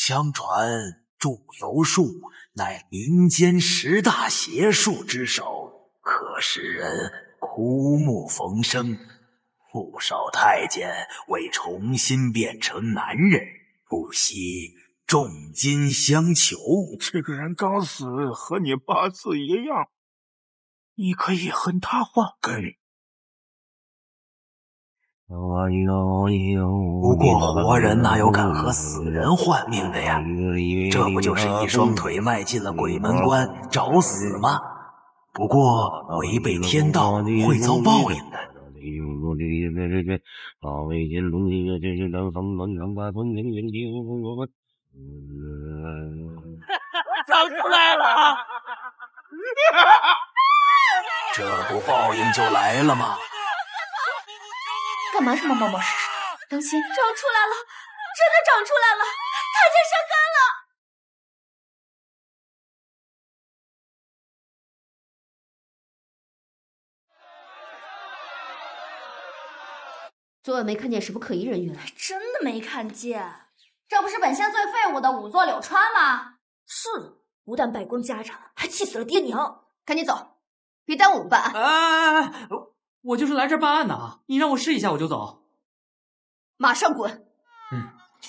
相传祝由术乃民间10大邪术之首，可使人枯木逢生。不少太监为重新变成男人，不惜重金相求。这个人刚死，和你八字一样，你可以和他换根。不过活人哪有敢和死人换命的呀？这不就是一双腿迈进了鬼门关找死吗？不过违背天道会遭报应的。长出来了！这不报应就来了吗？干嘛这么冒冒失失？当心！长出来了，真的长出来了，太监生根了！昨晚没看见什么可疑人员，还真的没看见。这不是本县最废物的仵作柳川吗？是，不但败光家产，还气死了爹娘。赶紧走，别耽误我们办案。我就是来这儿办案的啊！你让我试一下我就走。马上滚！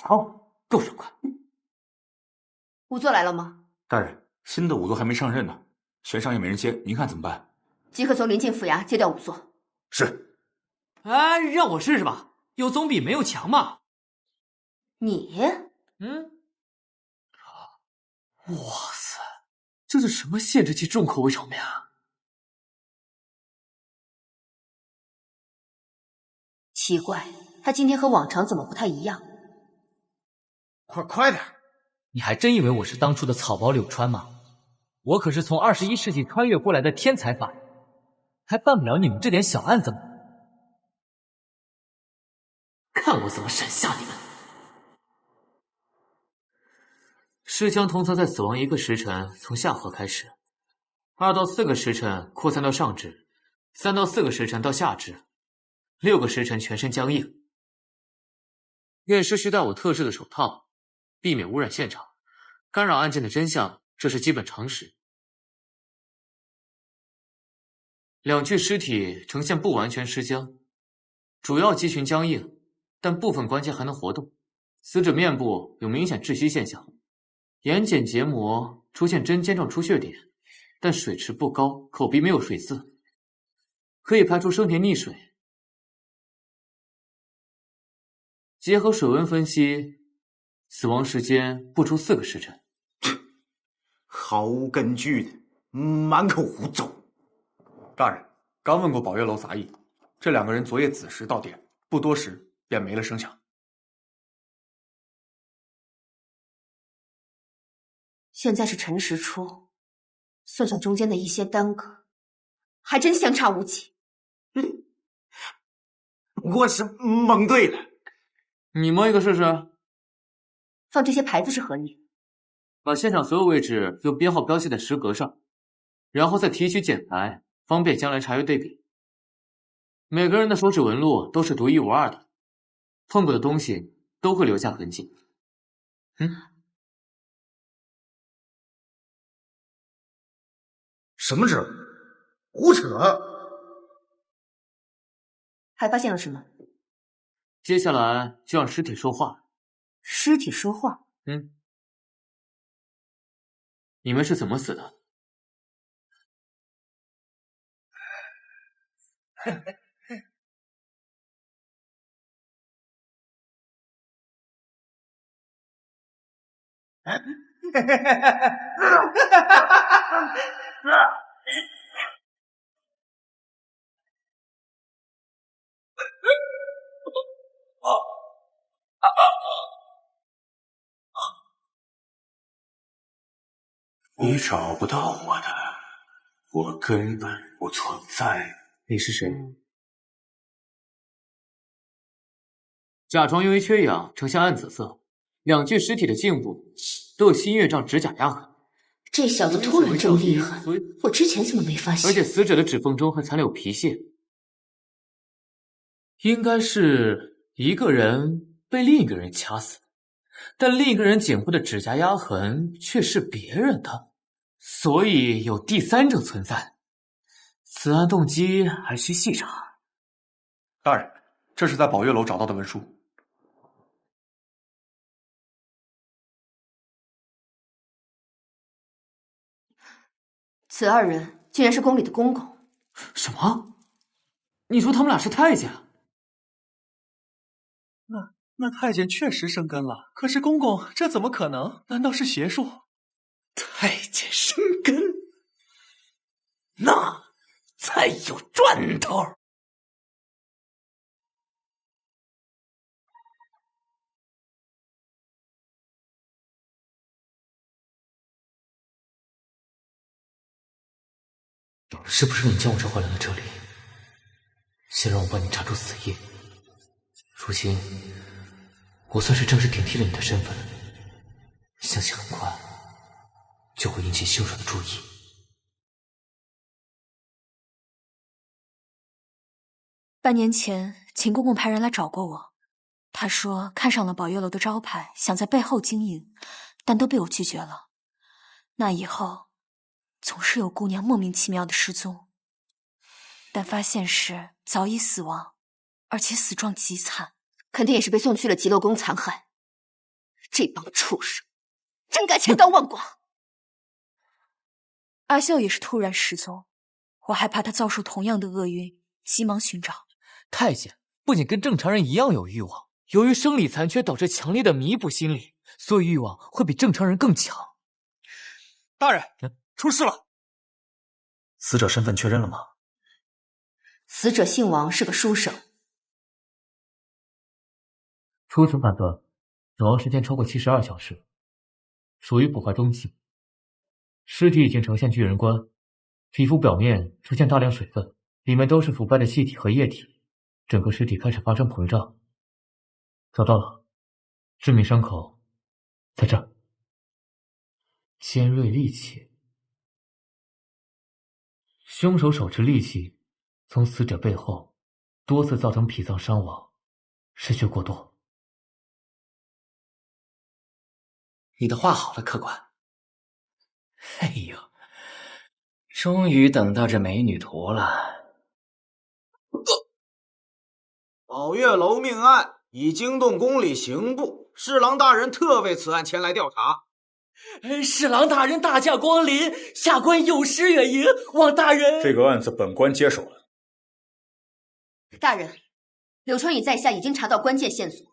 好，够爽快。仵作来了吗？大人，新的仵作还没上任呢，悬赏也没人接，您看怎么办？即刻从临近府衙接调仵作。是。让我试试吧，有总比没有强嘛。你？哇塞，这是什么限制级重口味场面啊！奇怪，他今天和往常怎么不太一样？快点！你还真以为我是当初的草包柳川吗？我可是从21世纪穿越过来的天才法医，还办不了你们这点小案子吗？看我怎么审下你们！尸僵通则在死亡1个时辰从下颌开始，2到4个时辰扩散到上肢，3到4个时辰到下肢，6个时辰全身僵硬。验尸需戴我特制的手套，避免污染现场，干扰案件的真相，这是基本常识。2具尸体呈现不完全尸僵，主要肌群僵硬，但部分关节还能活动。死者面部有明显窒息现象，眼睑结膜出现针尖状出血点，但水池不高，口鼻没有水渍，可以排除生田溺水。结合水温分析，死亡时间不出4个时辰。毫无根据的，满口胡诌。大人，刚问过宝月楼杂役，这2个人昨夜子时到点，不多时便没了声响。现在是辰时初，算上中间的一些耽搁，还真相差无几。我是蒙对了。你摸一个试试。放这些牌子是何意？把现场所有位置用编号标记在石格上，然后再提取检材，方便将来查阅对比。每个人的手指纹路都是独一无二的，碰过的东西都会留下痕迹。什么纸？胡扯！还发现了什么？接下来就让尸体说话。尸体说话？你们是怎么死的？你找不到我的，我根本不存在。你是谁？甲状由于缺氧呈现暗紫色，2具尸体的颈部都有新月状指甲压痕。这小子突然这么厉害，我之前怎么没发现？而且死者的指缝中还残留皮屑，应该是一个人被另一个人掐死，但另一个人颈部的指甲压痕却是别人的，所以有第三者存在。此案动机还需细查。大人，这是在宝月楼找到的文书。此二人竟然是宫里的公公。什么？你说他们俩是太监？那太监确实生根了，可是公公这怎么可能？难道是邪术？太监生根，那才有赚头。是不是你将我召唤来了这里，先让我帮你查出死因？如今我算是正式顶替了你的身份，相信很快就会引起凶手的注意。半年前，秦公公派人来找过我，他说看上了宝月楼的招牌，想在背后经营，但都被我拒绝了。那以后，总是有姑娘莫名其妙的失踪，但发现时早已死亡，而且死状极惨，肯定也是被送去了极乐宫残害。这帮畜生，真该千刀万剐！阿秀也是突然失踪，我害怕她遭受同样的厄运，急忙寻找。太监不仅跟正常人一样有欲望，由于生理残缺导致强烈的弥补心理，所以欲望会比正常人更强。大人，出事了！死者身份确认了吗？死者姓王，是个书生。初审判断，死亡时间超过72小时，属于腐坏中期。尸体已经呈现巨人观，皮肤表面出现大量水分，里面都是腐败的气体和液体，整个尸体开始发生膨胀。找到了，致命伤口在这儿，尖锐利器。凶手手持利器，从死者背后多次造成脾脏伤亡，失血过多。你的话好了，客官。哎呦，终于等到这美女图了。宝月楼命案已惊动宫里刑部，侍郎大人特为此案前来调查。侍郎大人大驾光临，下官有失远迎，望大人。这个案子本官接手了。大人，柳川与在下已经查到关键线索，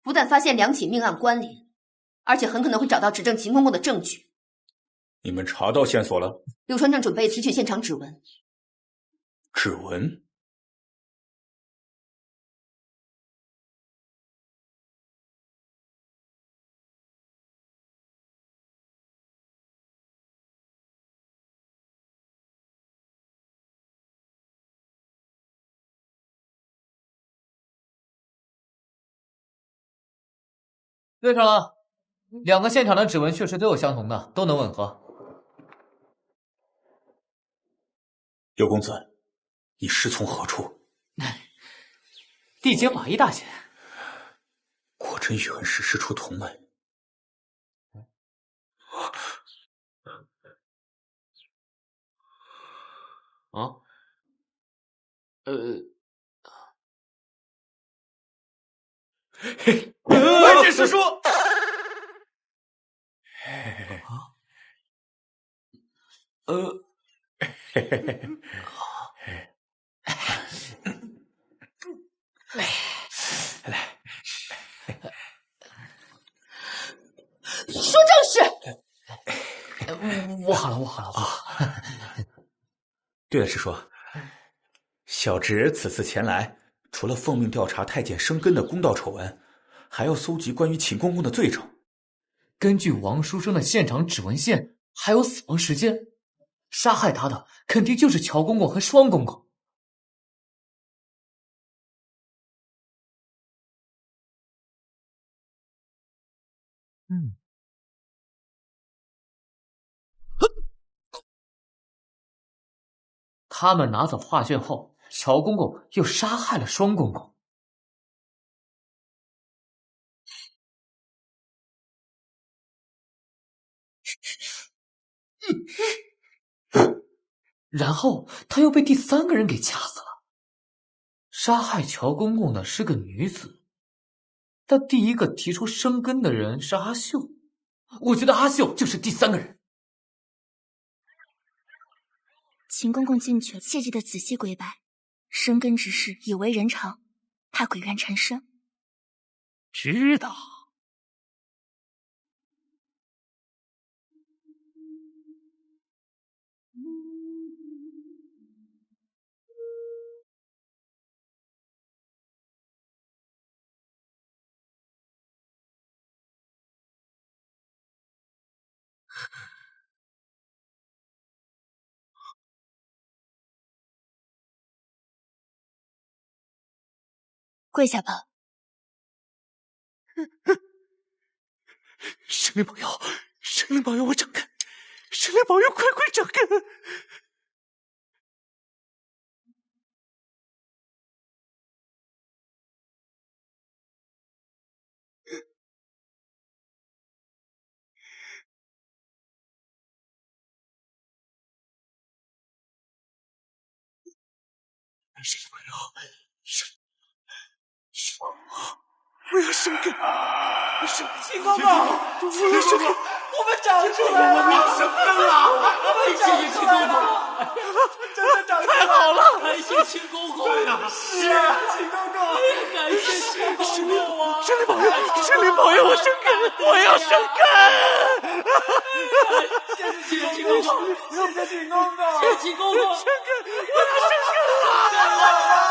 不但发现两起命案关联，而且很可能会找到指证秦公公的证据。你们查到线索了？柳川正准备提取现场指纹。指纹？对上了，两个现场的指纹确实都有相同的，都能吻合。柳公子，你师从何处？地阶法医大姐，果真与恩师师出同门。啊？关键师叔，说正事。我好了，我好了，我好了。对了，师叔，小侄此次前来，除了奉命调查太监生根的公道丑闻，还要搜集关于秦公公的罪证。根据王书生的现场指纹线，还有死亡时间，杀害他的肯定就是乔公公和双公公。他们拿走画卷后，乔公公又杀害了双公公。然后他又被第3个人给掐死了。杀害乔公公的是个女子，但第一个提出生根的人是阿秀，我觉得阿秀就是第3个人。秦公公进去，切记得仔细跪拜，生根之事已为人常，怕鬼怨缠身。知道。跪下吧。神灵保佑，神灵保佑我长根，神灵保佑快快长根。神灵保佑，我要生根！秦公公，我要生根！我们长出来了！我要生根了！谢谢秦公公，真的长出来了！太好了！感谢秦公公呀！是啊，秦公公，感谢秦公公啊！神灵保佑，神灵保佑我生根！我要生根！谢谢秦公公，谢谢秦公公，谢谢秦公公，生根！我要生根了！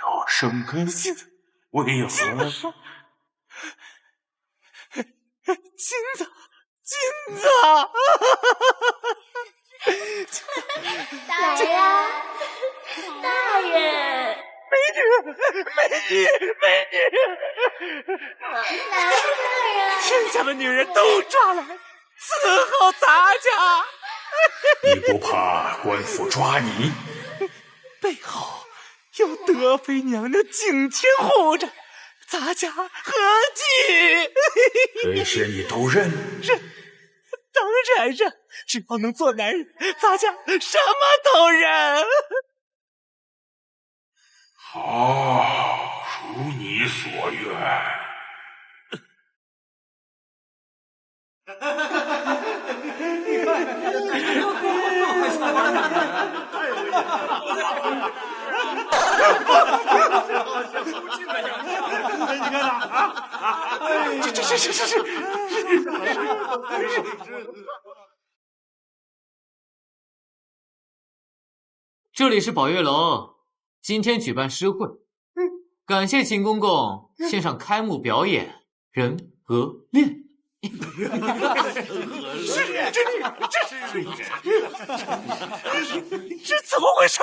要生根，为何？金子，金子！大人，大人，美女！来人！天下的女人都抓来伺候咱家。你不怕官府抓你？背后有德妃娘娘景天护着，咱家何惧？这些你都认？当然认，只要能做男人，咱家什么都认。好，如你所愿。是。这里是宝月楼，今天举办诗会，感谢秦公公献上开幕表演《人鹅恋》。这怎么回事？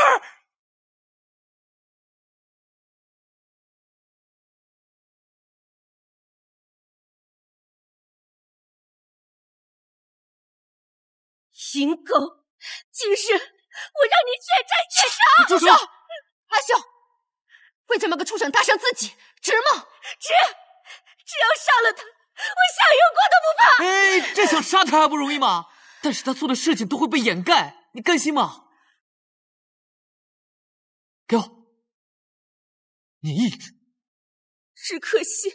淫狗，今日我让你血债血偿！住手！阿秀，为这么个畜生搭上自己，值吗？只要杀了他，我下油锅都不怕！哎，这想杀他还不容易吗？但是他做的事情都会被掩盖，你甘心吗？给我，你意志。只可惜，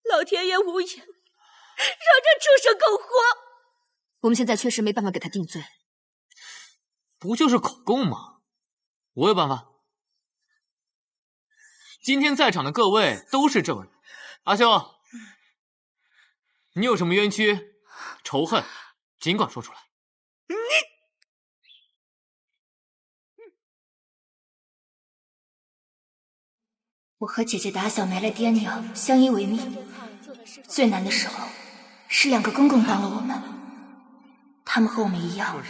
老天爷无眼，让这畜生苟活。我们现在确实没办法给他定罪，不就是口供吗？我有办法。今天在场的各位都是证人，阿秀，你有什么冤屈、仇恨，尽管说出来。我和姐姐打小没了爹娘，相依为命。最难的时候，是2个公公帮了我们。他们和我们一样，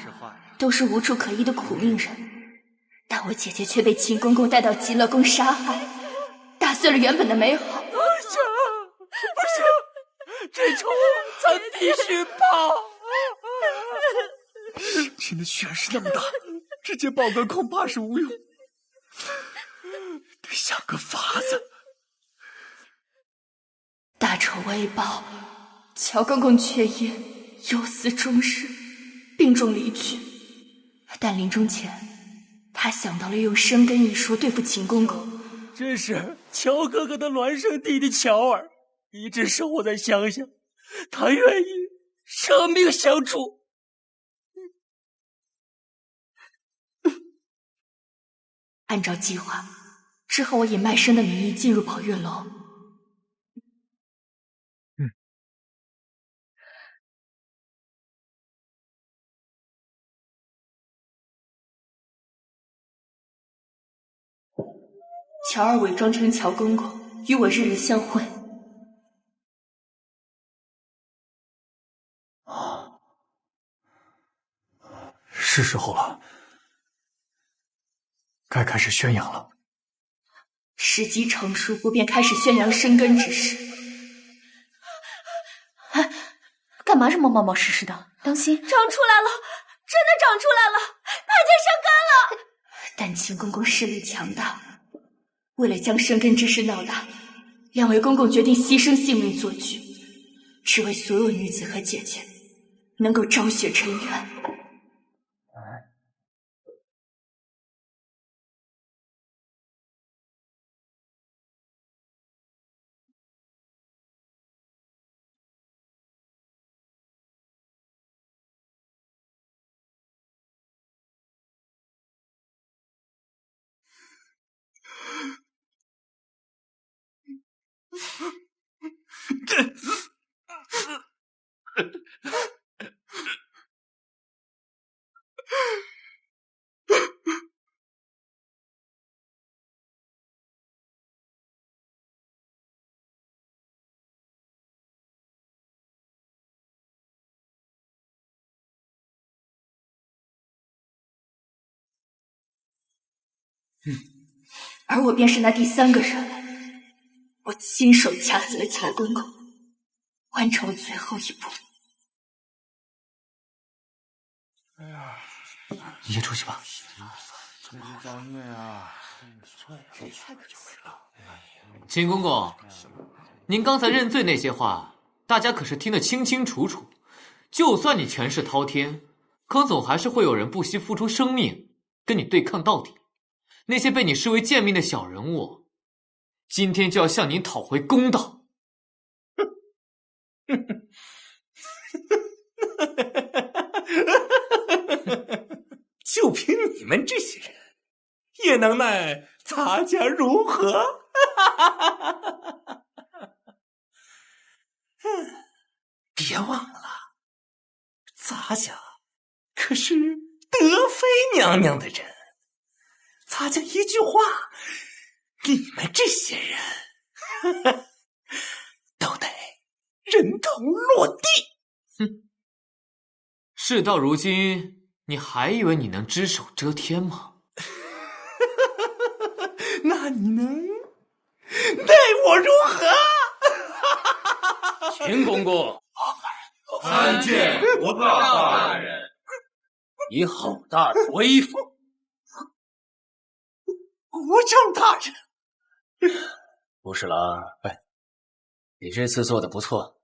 都是无处可依的苦命人，但我姐姐却被秦公公带到极乐宫杀害，打碎了原本的美好。不行，这仇咱必须报。现在血势那么大，直接报官恐怕是无用，想个法子。大仇未报，乔公公却因忧思终日，病重离去。但临终前，他想到了用生根一说对付秦公公。这是乔哥哥的孪生弟弟乔儿，一直生活在乡下，他愿意舍命相助。按照计划，之后我以卖身的名义进入宝月楼。乔儿伪装成乔公公，与我日日相会。是时候了，该开始宣扬了。时机成熟，不便开始宣扬生根之事。哎，干嘛这么冒冒失失的？当心！长出来了，真的长出来了，太监生根了。但秦公公势力强大，为了将生根之事闹大，两位公公决定牺牲性命做据，只为所有女子和姐姐能够昭雪尘缘。而我便是那第三个人，我亲手掐死了乔公公，完成了最后一步。哎呀，你先出去吧。这是造孽啊！秦公公，您刚才认罪那些话，大家可是听得清清楚楚。就算你权势滔天，可总还是会有人不惜付出生命跟你对抗到底。那些被你视为贱命的小人物，今天就要向您讨回公道。就凭你们这些人，也能奈咱家如何？别忘了，咱家可是德妃娘娘的人，咱家一句话，你们这些人都得人头落地。哼，事到如今，你还以为你能只手遮天吗？那你能奈我如何？秦公公，参见吴大人。以郝大人威风。吴正大人，吴侍郎，你这次做得不错，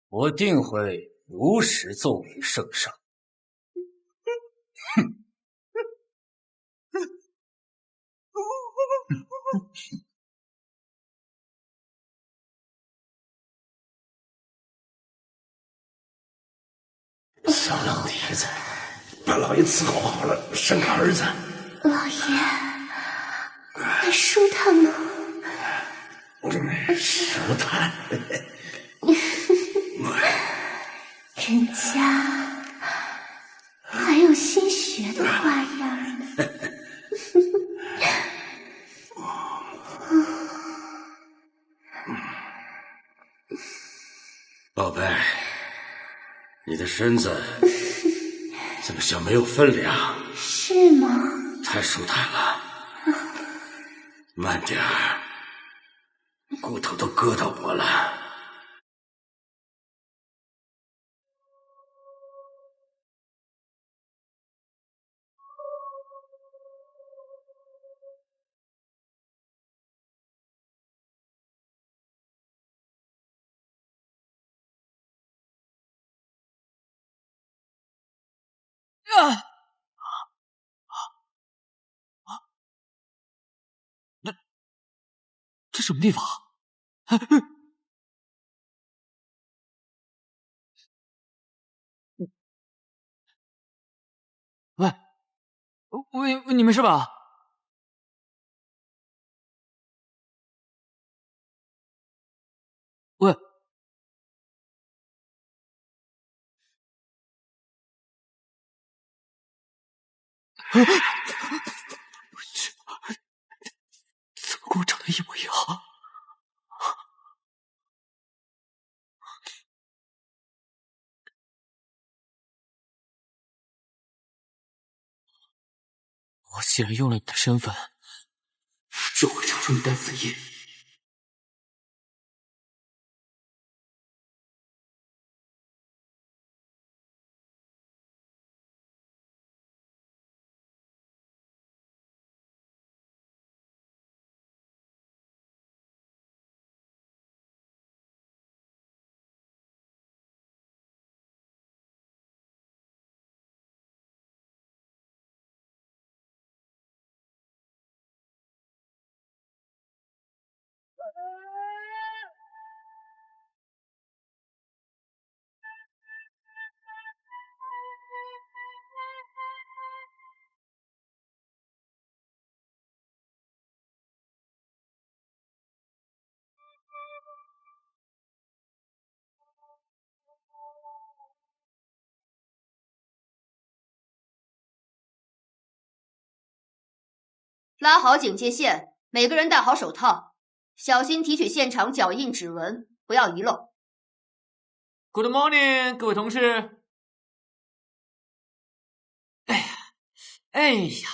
我定会如实奏明圣上。小老爷子，把老爷伺候好了，生个儿子。老爷，你舒坦吗？舒坦。人家还有新学的花样呢。宝贝，你的身子怎么像没有分量？是吗？太舒坦了，慢点儿，骨头都割到我了。这什么地方？喂，你没事吧？喂，怎么跟我长得一模一样？我既然用了你的身份，就会查出你的死因。拉好警戒线，每个人戴好手套，小心提取现场脚印、指纹，不要遗漏。Good morning， 各位同事。哎呀，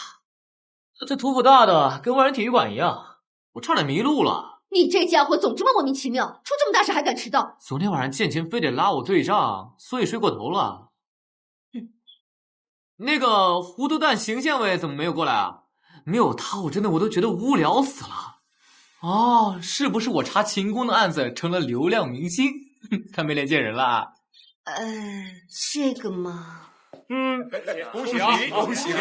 这土府大的跟万人体育馆一样，我差点迷路了。你这家伙总这么莫名其妙，出这么大事还敢迟到。昨天晚上建琴非得拉我对账，所以睡过头了。那个糊涂蛋邢县委怎么没有过来啊？没有他，我都觉得无聊死了。哦，是不是我查秦宫的案子成了流量明星？他没脸见人了。这个嘛，恭喜啊！恭喜！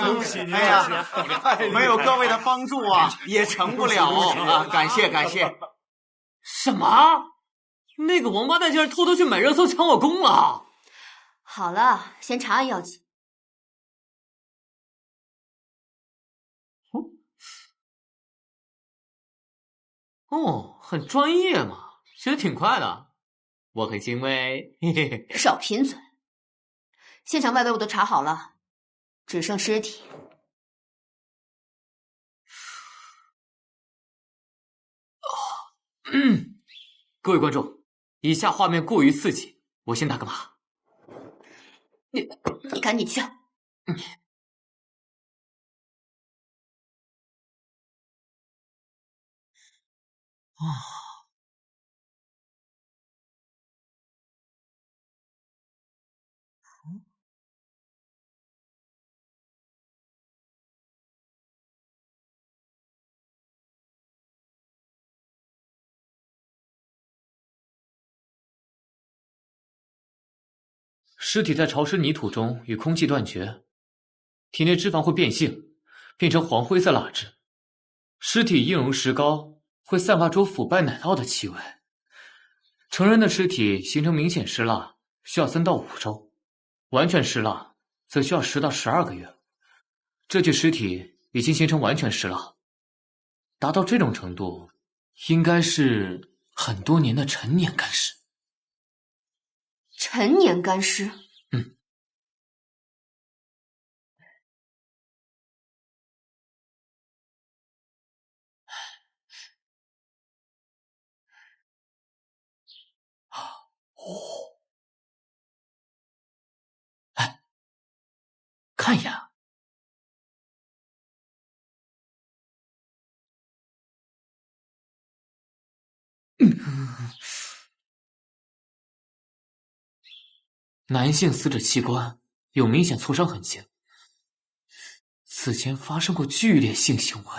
恭喜您！哎呀，没有各位的帮助啊，也成不了啊！感谢。什么？那个王八蛋竟然偷偷去买热搜抢我功了！好了，先查案要紧。哦，很专业嘛，学得挺快的，我很欣慰。嘿嘿嘿。少贫嘴！现场外围我都查好了，只剩尸体。各位观众，以下画面过于刺激，我先打个码。你赶紧去。尸体在潮湿泥土中与空气断绝，体内脂肪会变性，变成黄灰色蜡质。尸体硬如石膏，会散发出腐败奶酪的气味。成人的尸体形成明显湿蜡需要3到5周，完全湿蜡则需要10到12个月。这具尸体已经形成完全湿蜡，达到这种程度，应该是很多年的陈年干尸。陈年干尸？看一眼。男性死者器官有明显挫伤痕迹，此前发生过剧烈性行为。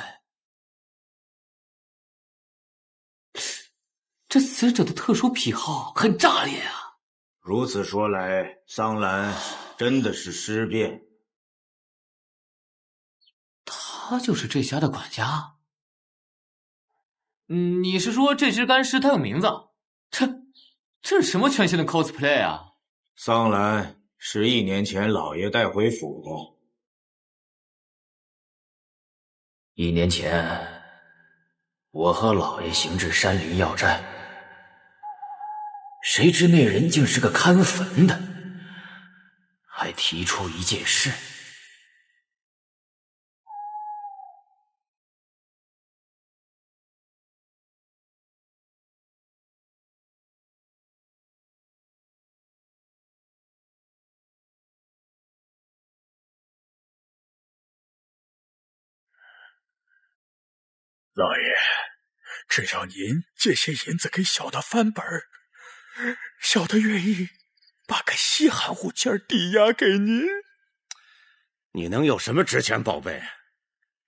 这死者的特殊癖好很炸裂啊！如此说来，桑兰真的是尸变。他就是这家的管家。你是说这只干尸它有名字？这是什么全新的 cosplay 啊？桑兰是1年前老爷带回府的。1年前，我和老爷行至山林要寨，谁知那人竟是个看坟的，还提出一件事。老爷，只要您借些银子给小的翻本，小的愿意把个稀罕物件抵押给您。你能有什么值钱宝贝？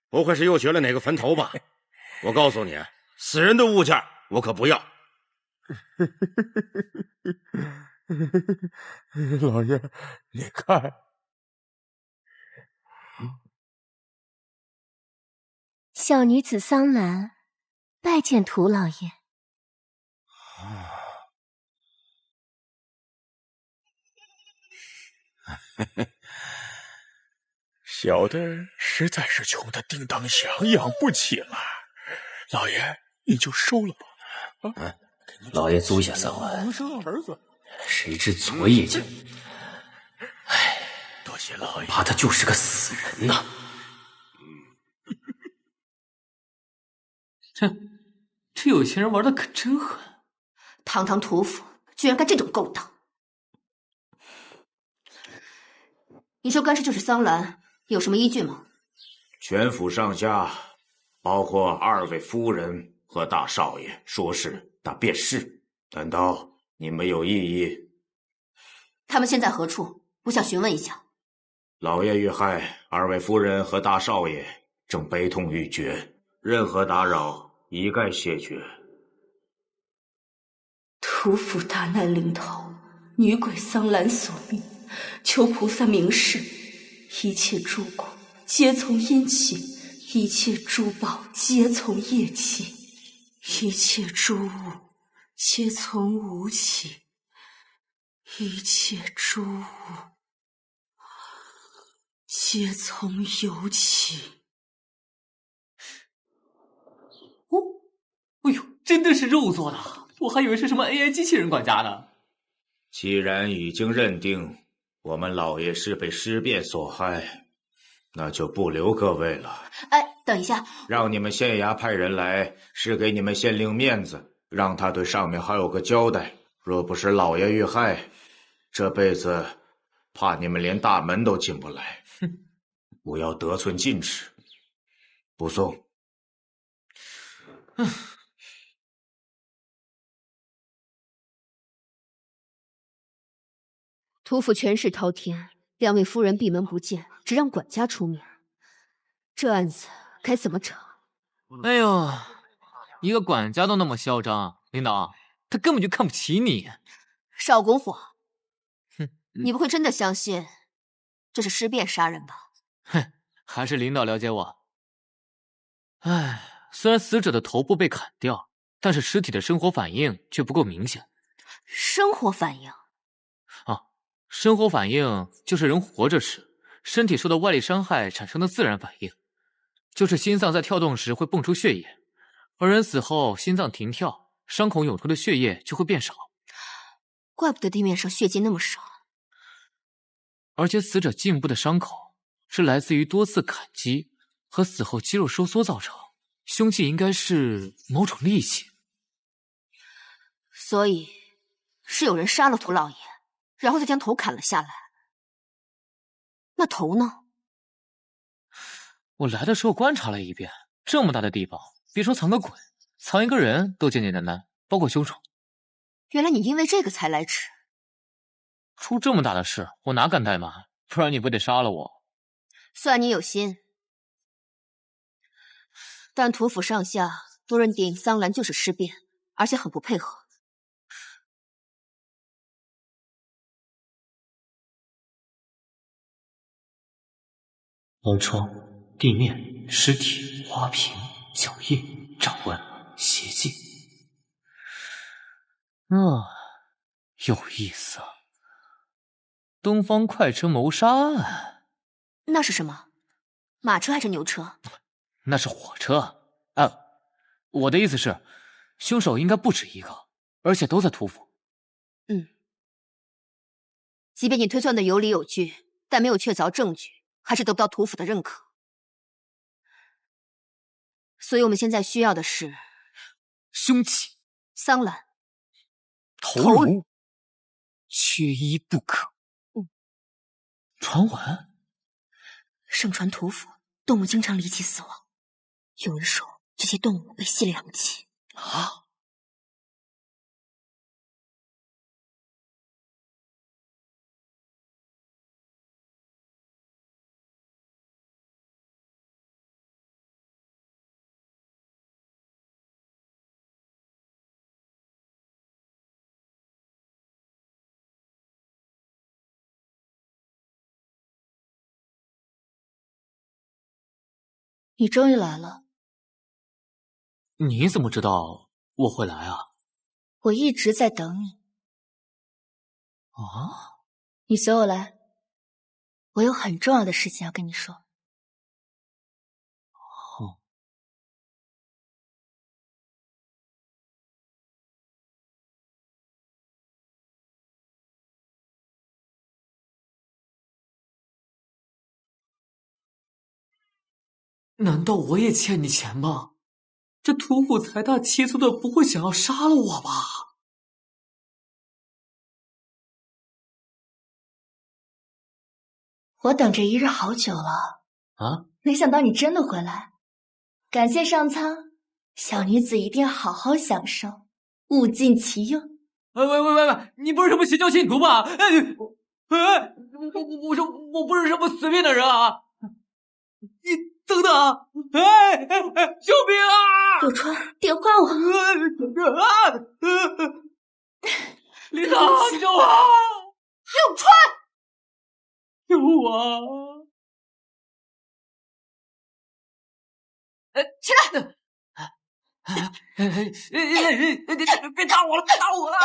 不会是又学了哪个坟头吧？我告诉你，死人的物件我可不要。老爷，你看。小女子桑兰，拜见涂老爷。小的实在是穷得叮当响，养不起了。老爷，你就收了吧。老爷租下桑兰，能生儿子。谁知昨夜间，多谢老爷，怕他就是个死人呐。这有钱人玩的可真狠！堂堂屠夫居然干这种勾当！你说干尸就是桑兰，有什么依据吗？全府上下，包括2位夫人和大少爷，说是那便是。难道你们有异议？他们现在何处？不想询问一下？老爷遇害，2位夫人和大少爷正悲痛欲绝，任何打扰一概谢绝。屠夫大难临头，女鬼桑兰所命，求菩萨明示，一切诸果皆从阴起，一切珠宝皆从业起，一切诸物皆从无起，一切诸物皆从有起。哎呦，真的是肉做的，我还以为是什么 AI 机器人管家呢。既然已经认定我们老爷是被尸变所害，那就不留各位了。哎，等一下，让你们县衙派人来，是给你们县令面子，让他对上面还有个交代。若不是老爷遇害，这辈子怕你们连大门都进不来。不要得寸进尺。不送。屠夫权势滔天，2位夫人闭门不见，只让管家出面，这案子该怎么查？哎呦，一个管家都那么嚣张，领导他根本就看不起你。少拱火！你不会真的相信这是尸变杀人吧？哼，还是领导了解我。唉，虽然死者的头部被砍掉，但是尸体的生活反应却不够明显。生活反应？生活反应就是人活着时，身体受到外力伤害产生的自然反应，就是心脏在跳动时会蹦出血液，而人死后心脏停跳，伤口涌出的血液就会变少。怪不得地面上血迹那么少。而且死者颈部的伤口是来自于多次砍击和死后肌肉收缩造成，凶器应该是某种利器。所以是有人杀了涂老爷，然后再将头砍了下来。那头呢？我来的时候观察了一遍，这么大的地方，别说藏个鬼，藏一个人都简简单单，包括凶手。原来你因为这个才来迟。出这么大的事，我哪敢怠慢？不然你不得杀了我？算你有心。但屠府上下都认定桑兰就是尸变，而且很不配合。门窗、地面、尸体、花瓶、脚印、掌纹、血迹。有意思。东方快车谋杀案，那是什么？马车还是牛车？那是火车。我的意思是，凶手应该不止一个，而且都在屠府。即便你推算的有理有据，但没有确凿证据，还是得不到屠府的认可。所以我们现在需要的是凶器桑兰、头颅，缺一不可。传闻盛传屠府动物经常离奇死亡，有人说这些动物被吸了阳气。你终于来了。你怎么知道我会来啊？我一直在等你。你随我来，我有很重要的事情要跟你说。难道我也欠你钱吗？这屠府财大气粗的，不会想要杀了我吧？我等这一日好久了没想到你真的回来，感谢上苍，小女子一定好好享受，物尽其用。喂，你不是什么邪教信徒吧？我不是什么随便的人啊！你等等，救命啊！柳川，别挂我！领导，救我！柳川，救我！起来！别打我了！别打我了！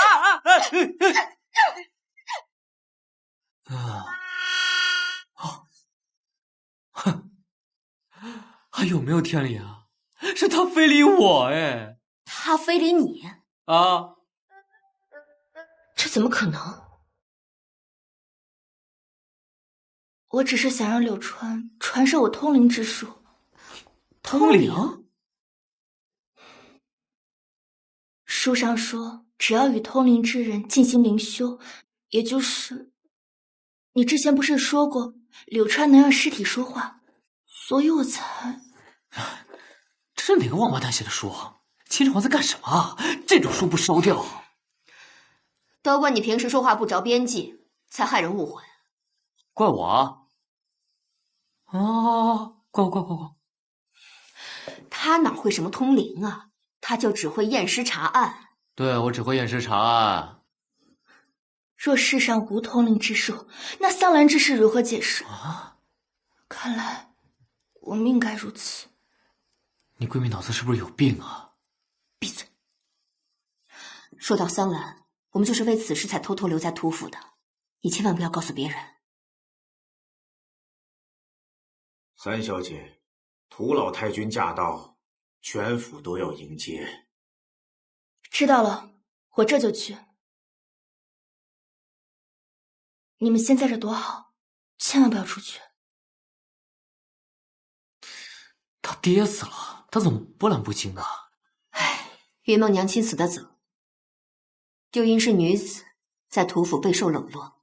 还有没有天理啊？是他非礼我哎！他非礼你啊？这怎么可能？我只是想让柳川传授我通灵之术。通灵？书上说，只要与通灵之人进行灵修，也就是你之前不是说过柳川能让尸体说话，所以我才……这是哪个王八蛋写的书？秦始皇在干什么？这种书不烧掉？都怪你平时说话不着边际，才害人误会。怪我啊？怪我！他哪会什么通灵啊？他就只会验尸查案。对，我只会验尸查案。若世上无通灵之术，那桑兰之事如何解释？看来我们应该如此。你闺蜜脑子是不是有病啊？闭嘴！说到桑兰，我们就是为此事才偷偷留在屠府的，你千万不要告诉别人。三小姐，屠老太君驾到，全府都要迎接。知道了，我这就去。你们先在这躲好，千万不要出去。他爹死了，他怎么波澜不惊的？云梦娘亲死得早，就因是女子，在屠府备受冷落。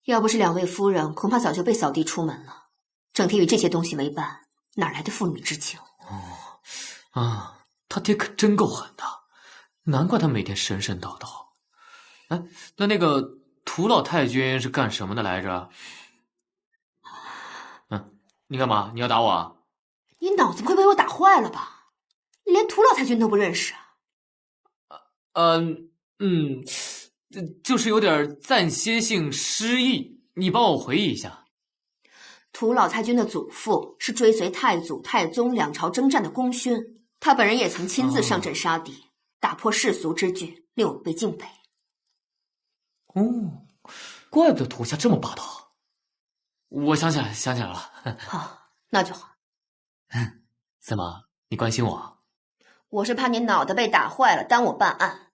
要不是两位夫人，恐怕早就被扫地出门了。整天与这些东西为伴，哪来的父女之情？他爹可真够狠的，难怪他每天神神叨叨。那个屠老太君是干什么的来着？你干嘛？你要打我啊？你脑子不会被我打坏了吧？你连屠老太君都不认识啊？就是有点暂歇性失忆，你帮我回忆一下。屠老太君的祖父是追随太祖、太宗两朝征战的功勋，他本人也曾亲自上阵杀敌，打破世俗之惧，令我们被敬佩。哦，怪不得屠家这么霸道。我想起来了。好，那就好。怎么，你关心我？我是怕你脑袋被打坏了，耽误办案。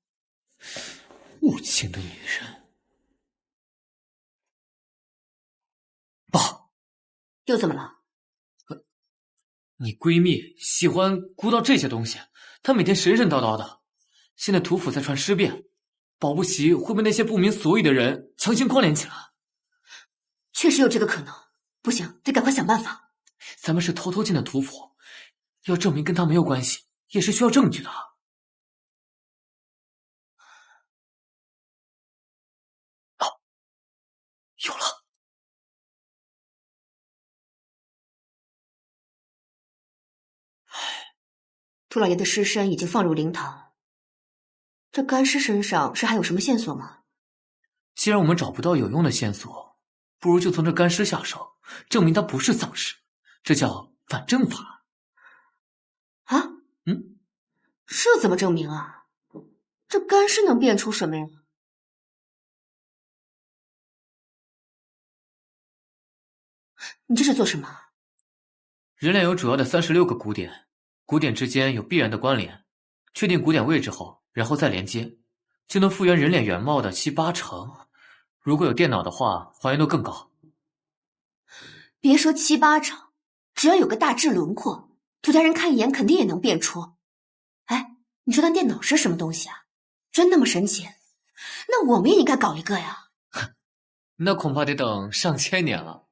无情的女人。爸，又怎么了？你闺蜜喜欢鼓捣这些东西，她每天神神叨叨的。现在屠府在传尸变，保不齐会被那些不明所以的人强行关联起来。确实有这个可能。不行，得赶快想办法。咱们是偷偷进的屠府，要证明跟他没有关系，也是需要证据的。哦，有了！屠老爷的尸身已经放入灵堂，这干尸身上是还有什么线索吗？既然我们找不到有用的线索，不如就从这干尸下手，证明他不是丧尸，这叫反证法。啊？这怎么证明啊？这干尸能辨出什么呀？你这是做什么？人脸有主要的36个鼓点，鼓点之间有必然的关联，确定鼓点位置后，然后再连接，就能复原人脸原貌的7、8成。如果有电脑的话，还原度更高。别说7、8成，只要有个大致轮廓，屠家人看一眼肯定也能辨出。哎，你说那电脑是什么东西啊？真那么神奇？那我们也应该搞一个呀。那恐怕得等上千年了。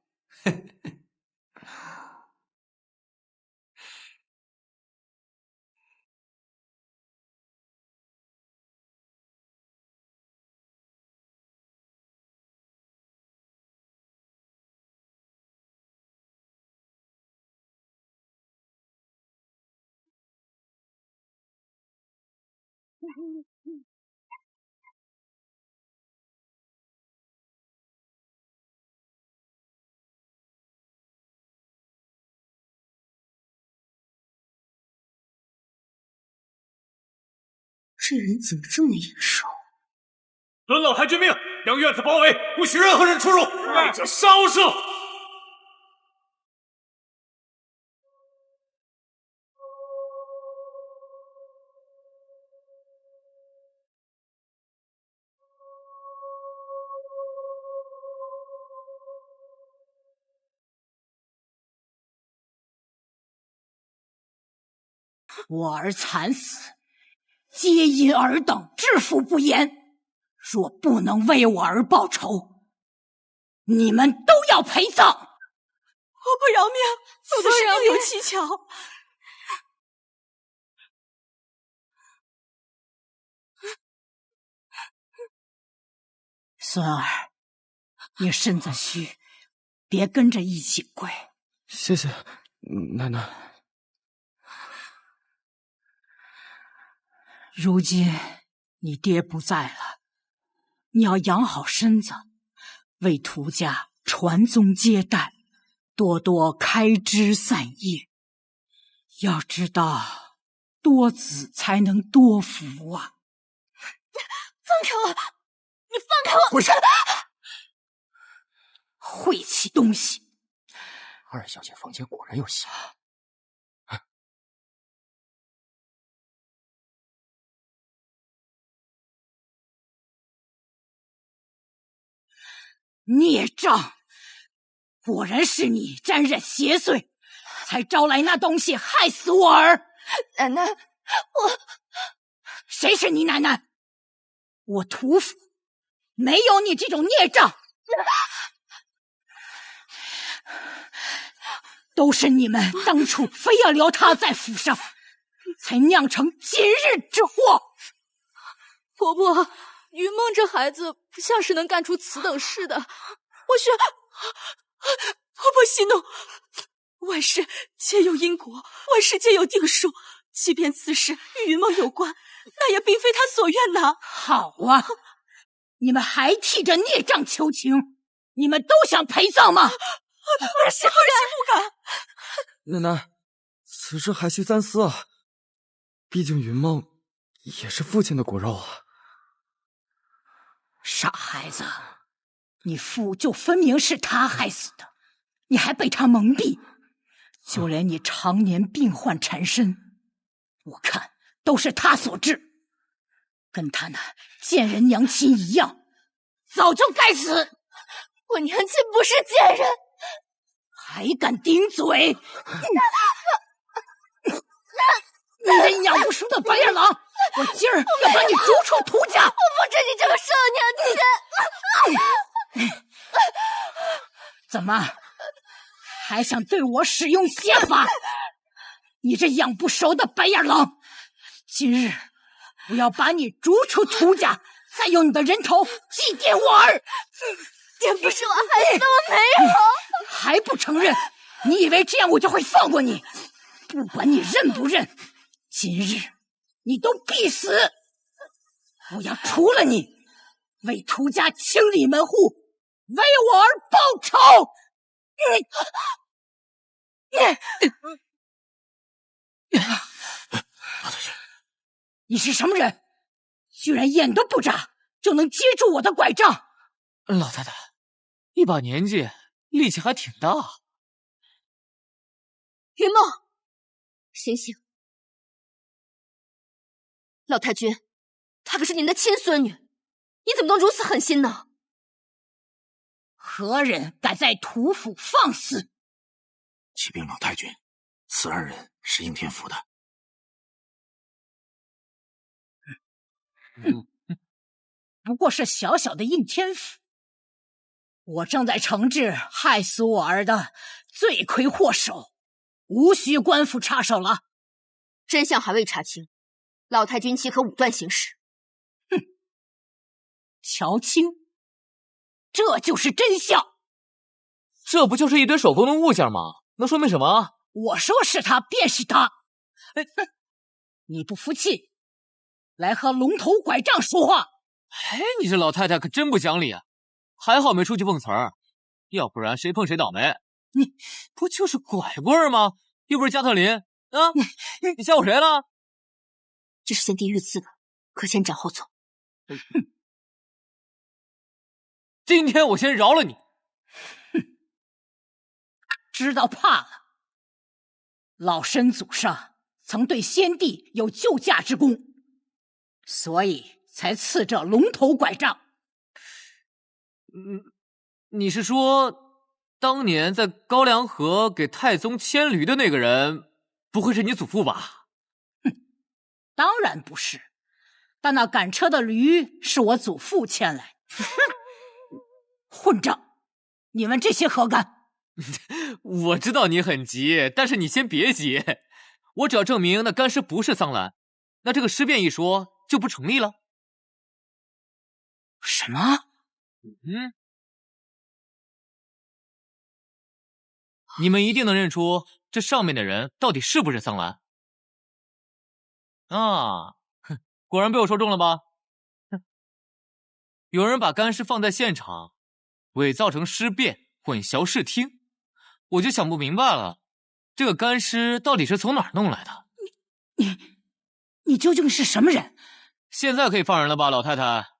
这人怎么这么眼熟？遵老太君命，将院子包围，不许任何人出入，外者烧射。我儿惨死，皆因尔等制服不严。若不能为我儿报仇，你们都要陪葬。婆婆饶命，有的是另有蹊跷。孙儿，你身子虚，别跟着一起跪。谢谢，奶奶。如今你爹不在了，你要养好身子，为屠家传宗接代，多多开枝散叶。要知道，多子才能多福啊！放开我！你放开我！不是，晦气东西！二小姐房间果然有戏。孽障！果然是你沾染邪祟，才招来那东西害死我儿。奶奶，谁是你奶奶？我屠府没有你这种孽障，都是你们当初非要留他在府上，才酿成今日之祸。婆婆，云梦这孩子不像是能干出此等事的。或许婆婆息怒，万事皆有因果，万事皆有定数。即便此事与云梦有关，那也并非她所愿呐。好啊，你们还替着孽障求情，你们都想陪葬吗？儿媳不敢。奶奶，此事还需三思啊。毕竟云梦也是父亲的骨肉啊。傻孩子，你父就分明是他害死的，你还被他蒙蔽。就连你常年病患缠身，我看都是他所致。跟他那贱人娘亲一样，早就该死。我娘亲不是贱人，还敢顶嘴！你这养不熟的白眼狼，我今儿要把你逐出涂家！我不准你这么说娘亲！怎么还想对我使用仙法？你这养不熟的白眼狼，今日我要把你逐出涂家，再用你的人头祭奠我儿。爹不是我害死的，我没有。还不承认？你以为这样我就会放过你？不管你认不认，今日你都必死！我要除了你，为涂家清理门户，为我儿报仇！你是什么人？居然眼都不眨就能接住我的拐杖！老太太，一把年纪，力气还挺大。云梦，醒醒！老太君，她可是您的亲孙女，你怎么能如此狠心呢？何人敢在屠府放肆？启禀老太君，此二人是应天府的。不过是小小的应天府，我正在惩治害死我儿的罪魁祸首，无需官府插手了。真相还未查清，老太君岂可武断行事？哼，乔清，这就是真相。这不就是一堆手工的物件吗？能说明什么？我说是他，便是他。你不服气，来和龙头拐杖说话。哎，你这老太太可真不讲理啊！还好没出去碰瓷儿，要不然谁碰谁倒霉。你不就是拐棍吗？又不是加特林啊！你吓唬谁了？这是先帝御赐的，可先斩后奏。今天我先饶了你。知道怕了。老身祖上曾对先帝有救驾之功，所以才赐这龙头拐杖。你是说，当年在高粱河给太宗牵驴的那个人，不会是你祖父吧？当然不是，但那赶车的驴是我祖父牵来的。混账！你们这些何干？我知道你很急，但是你先别急。我只要证明那干尸不是桑兰，那这个尸变一说就不成立了。什么？你们一定能认出这上面的人到底是不是桑兰啊？果然被我说中了吧？有人把干尸放在现场，伪造成尸变，混淆视听，我就想不明白了，这个干尸到底是从哪儿弄来的？你究竟是什么人？现在可以放人了吧，老太太？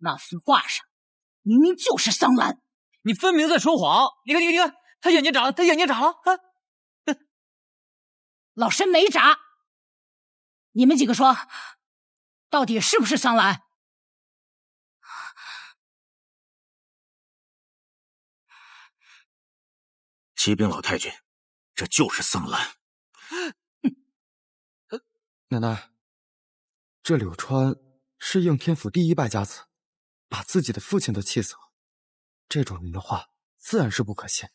那幅画上明明就是桑兰，你分明在说谎！你看，你看，他眼睛眨了，他眼睛眨了！啊！老身没眨。你们几个说，到底是不是桑兰？启禀老太君，这就是桑兰。奶奶，这柳川是应天府第一败家子，把自己的父亲都气死了。这种人的话，自然是不可信。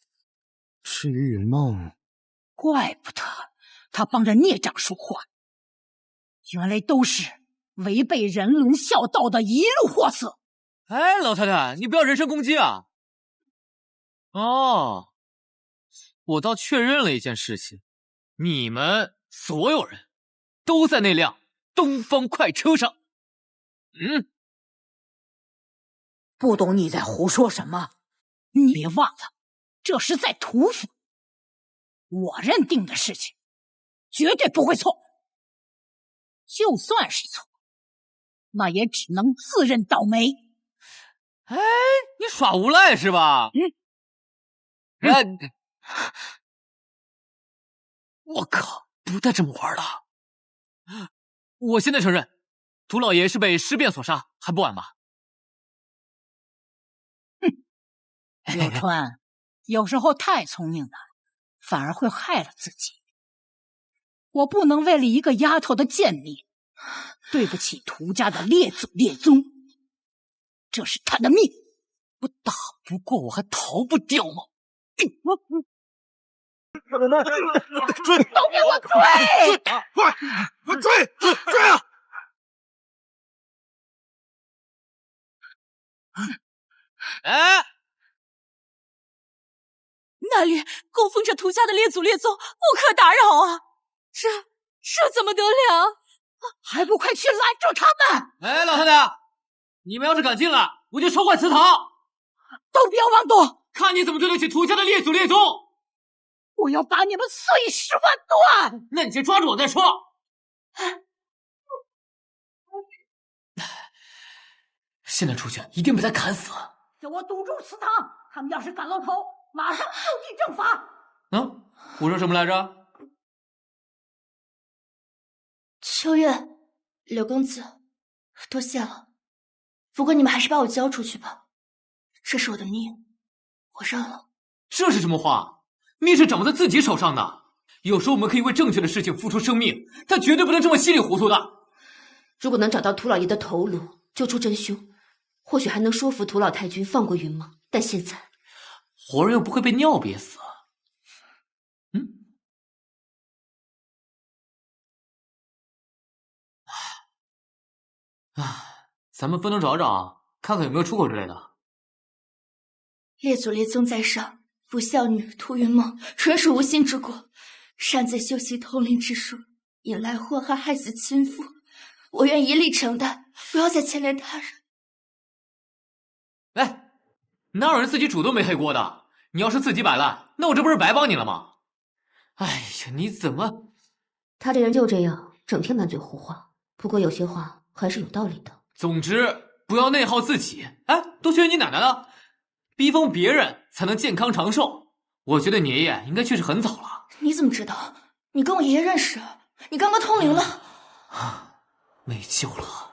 至于云梦，怪不得他帮着孽长说话，原来都是违背人伦孝道的一路货色。哎，老太太，你不要人身攻击啊！哦，我倒确认了一件事情，你们所有人都在那辆东方快车上。不懂你在胡说什么。你别忘了，这是在屠府，我认定的事情绝对不会错。就算是错，那也只能自认倒霉。哎，你耍无赖是吧？我靠，不带这么玩的。我现在承认，涂老爷是被尸变所杀，还不晚吧？柳川，有时候太聪明了，反而会害了自己。我不能为了一个丫头的贱命，对不起涂家的列祖列宗。这是他的命，我打不过我还逃不掉吗？追！都给我追！快追啊！哎，那里供奉着涂家的列祖列宗，不可打扰啊！这怎么得了？还不快去拦住他们！哎，老太太，你们要是敢进来，我就烧坏祠堂！都不要妄动！看你怎么对得起涂家的列祖列宗！我要把你们碎尸万段！那你先抓住我再说。现在出去一定被他砍死。给我堵住祠堂！他们要是敢露头，马上就地正法！我说什么来着？秋月，柳公子，多谢了。不过你们还是把我交出去吧，这是我的命，我认了。这是什么话？命是掌握在自己手上的。有时候我们可以为正确的事情付出生命，但绝对不能这么稀里糊涂的。如果能找到涂老爷的头颅，揪出真凶，或许还能说服涂老太君放过云梦。但现在，活人又不会被尿憋死。咱们分头找找，看看有没有出口之类的。列祖列宗在上，不孝女涂云梦纯属无心之过，擅自修习通灵之术，引来祸害，害死亲父。我愿一力承担，不要再牵连他人。哎，哪有人自己主动背黑锅的？你要是自己摆烂，那我这不是白帮你了吗？哎呀，你怎么……他这人就这样，整天满嘴胡话。不过有些话还是有道理的。总之，不要内耗自己。哎，都学你奶奶的，逼疯别人才能健康长寿。我觉得你爷爷应该去世很早了。你怎么知道？你跟我爷爷认识？你刚刚通灵了。没救了。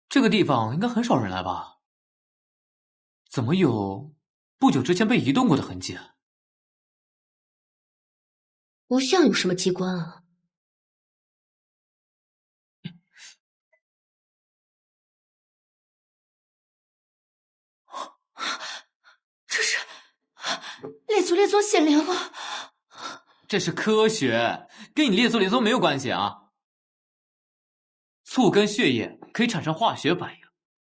这个地方应该很少人来吧？怎么有不久之前被移动过的痕迹？不像有什么机关啊。这是列祖列宗显灵了。这是科学，跟你列祖列宗没有关系啊。醋跟血液可以产生化学反应，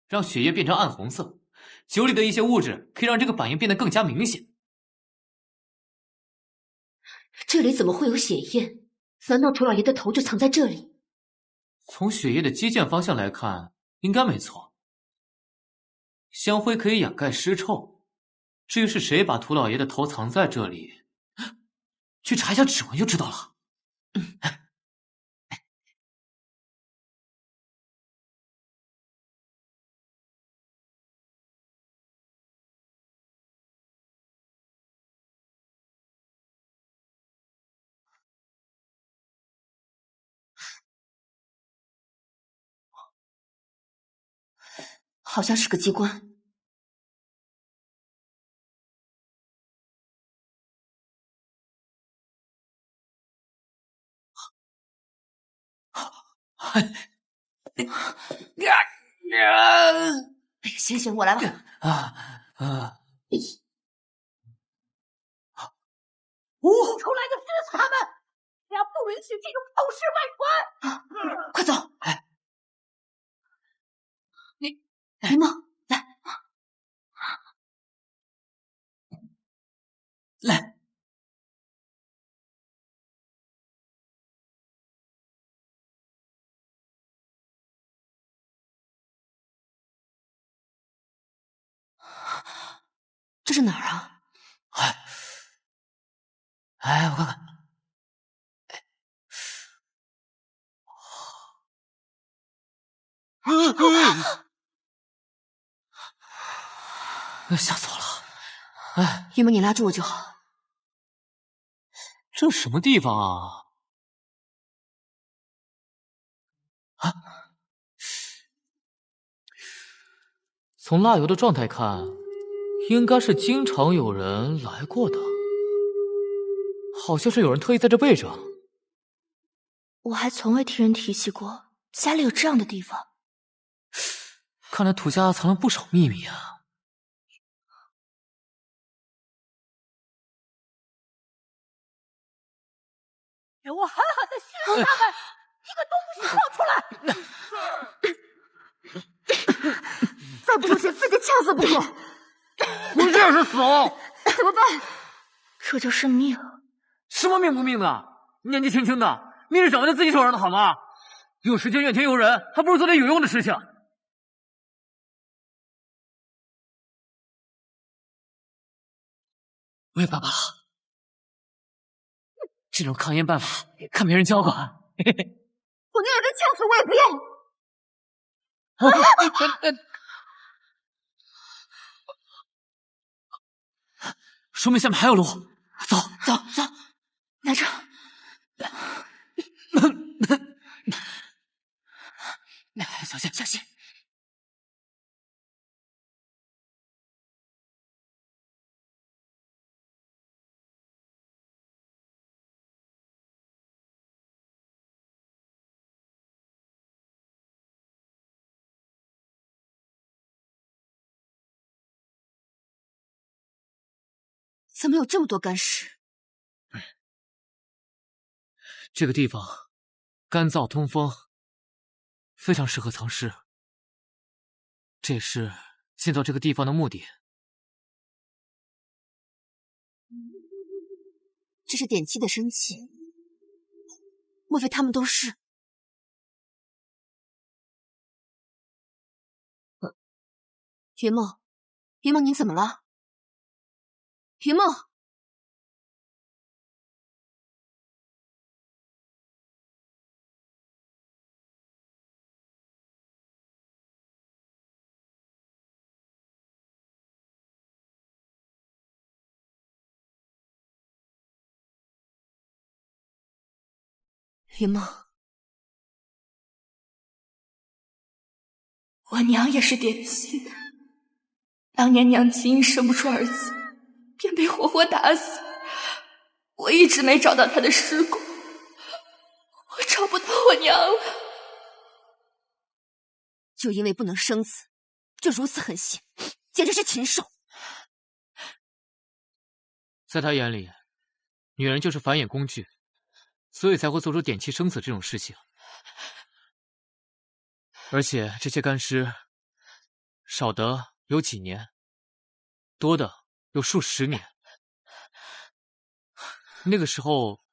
让血液变成暗红色。酒里的一些物质可以让这个反应变得更加明显。这里怎么会有血液？难道涂老爷的头就藏在这里？从血液的基建方向来看，应该没错。香灰可以掩盖尸臭，至于是谁把涂老爷的头藏在这里，去查一下指纹就知道了。好像是个机关。哎呀，醒醒，我来了。出来就支死他们！俩不允许这种偷师外传！快走！云梦，来。这是哪儿啊？哎，我看看，吓死我了！哎，云梦，你拉住我就好。这什么地方啊？啊！从蜡油的状态看，应该是经常有人来过的，好像是有人特意在这备着。我还从未听人提起过家里有这样的地方。看来涂家藏了不少秘密啊。给我狠狠的训他们，一个都不许放出来！再不出去，非得呛死不可！我这也是死哦！怎么办？这就是命。什么命不命的？年纪轻轻的，命是掌握在自己手上的好吗？有时间怨天尤人，还不如做点有用的事情。我也爸爸了，这种抗烟办法看别人教过。我宁愿被呛死，我也不要。说明下面还有路，走走走，拿着。小心小心。怎么有这么多干尸？这个地方干燥通风，非常适合藏尸。这也是建造这个地方的目的。这是典妻的生气，莫非他们都是？云梦，云梦，你怎么了？云梦，云梦，我娘也是典妻，当年娘亲因生不出儿子，便被活活打死。我一直没找到她的尸骨，我找不到我娘了。就因为不能生子，就如此狠心，简直是禽兽。在他眼里，女人就是繁衍工具，所以才会做出典妻生子这种事情。而且这些干尸，少的有几年，多的有数十年。那个时候，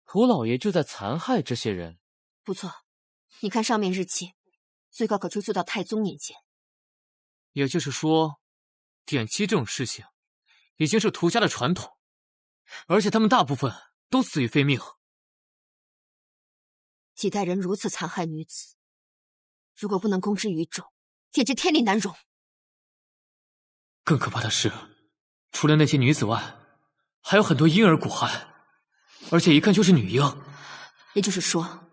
涂老爷就在残害这些人。不错，你看上面日期，最高可追溯到太宗年间。也就是说，典妻这种事情已经是涂家的传统，而且他们大部分都死于非命。几代人如此残害女子，如果不能公之于众，简直天理难容。更可怕的是，除了那些女子外，还有很多婴儿骨骸，而且一看就是女婴。也就是说，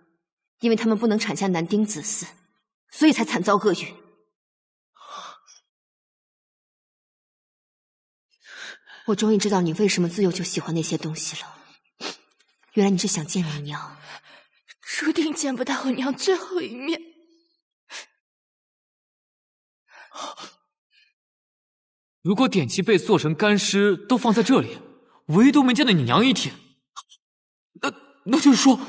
因为他们不能产下男丁子嗣，所以才惨遭厄运。我终于知道你为什么自幼就喜欢那些东西了。原来你是想见你娘，注定见不到我娘最后一面。如果典妻被做成干尸都放在这里，唯独没见到你娘一天，那就是说，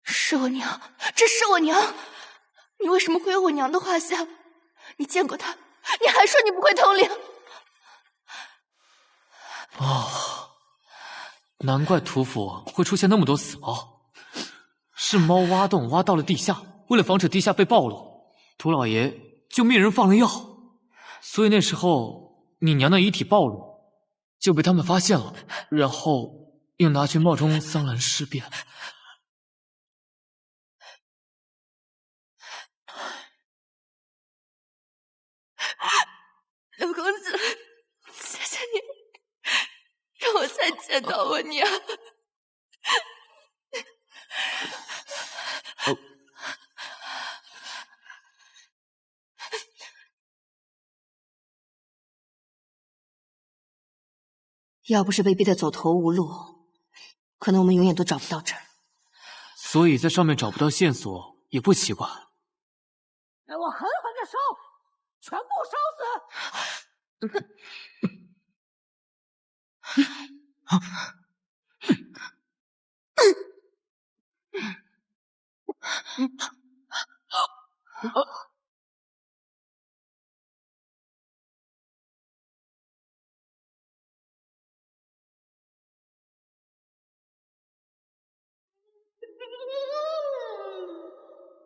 是我娘，这是我娘。你为什么会有我娘的画像？你见过她，你还说你不会通灵？哦，难怪屠府会出现那么多死猫，是猫挖洞挖到了地下，为了防止地下被暴露，涂老爷就命人放了药，所以那时候你娘的遗体暴露，就被他们发现了，然后又拿去冒充桑兰尸变。刘公子，谢谢你，让我再见到我娘。要不是被逼得走投无路，可能我们永远都找不到这儿。所以在上面找不到线索也不奇怪。给我狠狠的烧，全部烧死！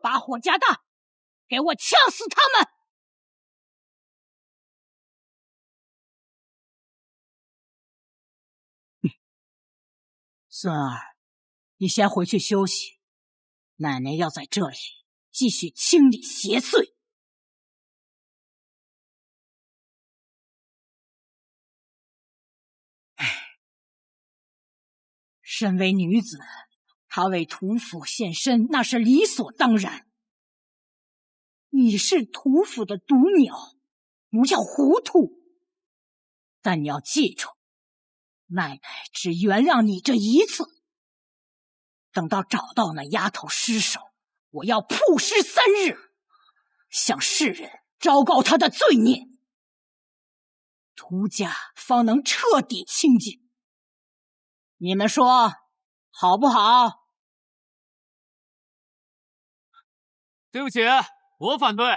把火加大，给我呛死他们！孙儿，你先回去休息，奶奶要在这里继续清理邪祟。身为女子，她为屠府献身，那是理所当然。你是屠府的毒鸟，不要糊涂。但你要记住，奶奶只原谅你这一次。等到找到那丫头尸首，我要曝尸3日，向世人昭告她的罪孽，屠家方能彻底清净。你们说好不好？对不起，我反对。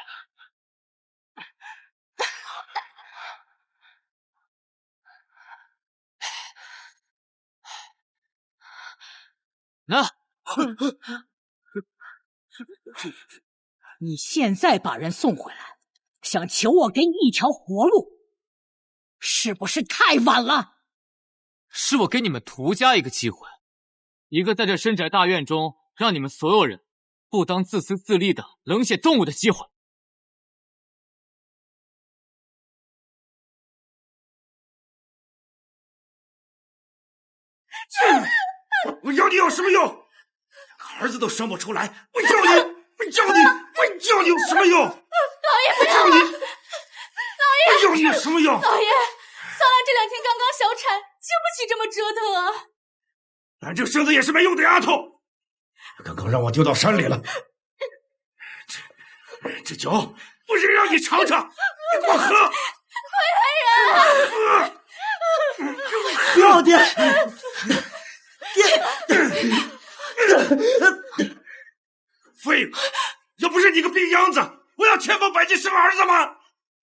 那，你现在把人送回来，想求我给你一条活路，是不是太晚了？是我给你们屠家一个机会，一个在这深宅大院中让你们所有人不当自私自利的冷血动物的机会。我要你有什么用？儿子都生不出来，我要你有什么用？老爷不要了！我要你有什么用？老爷，桑兰这2天刚刚小产，经不起这么折腾啊！反正生的也是没用的丫头，刚刚让我丢到山里了。这酒不是让你尝尝，你给我喝！快来人！不要爹！废物！要不是你个病秧子，我要千方百计生儿子吗？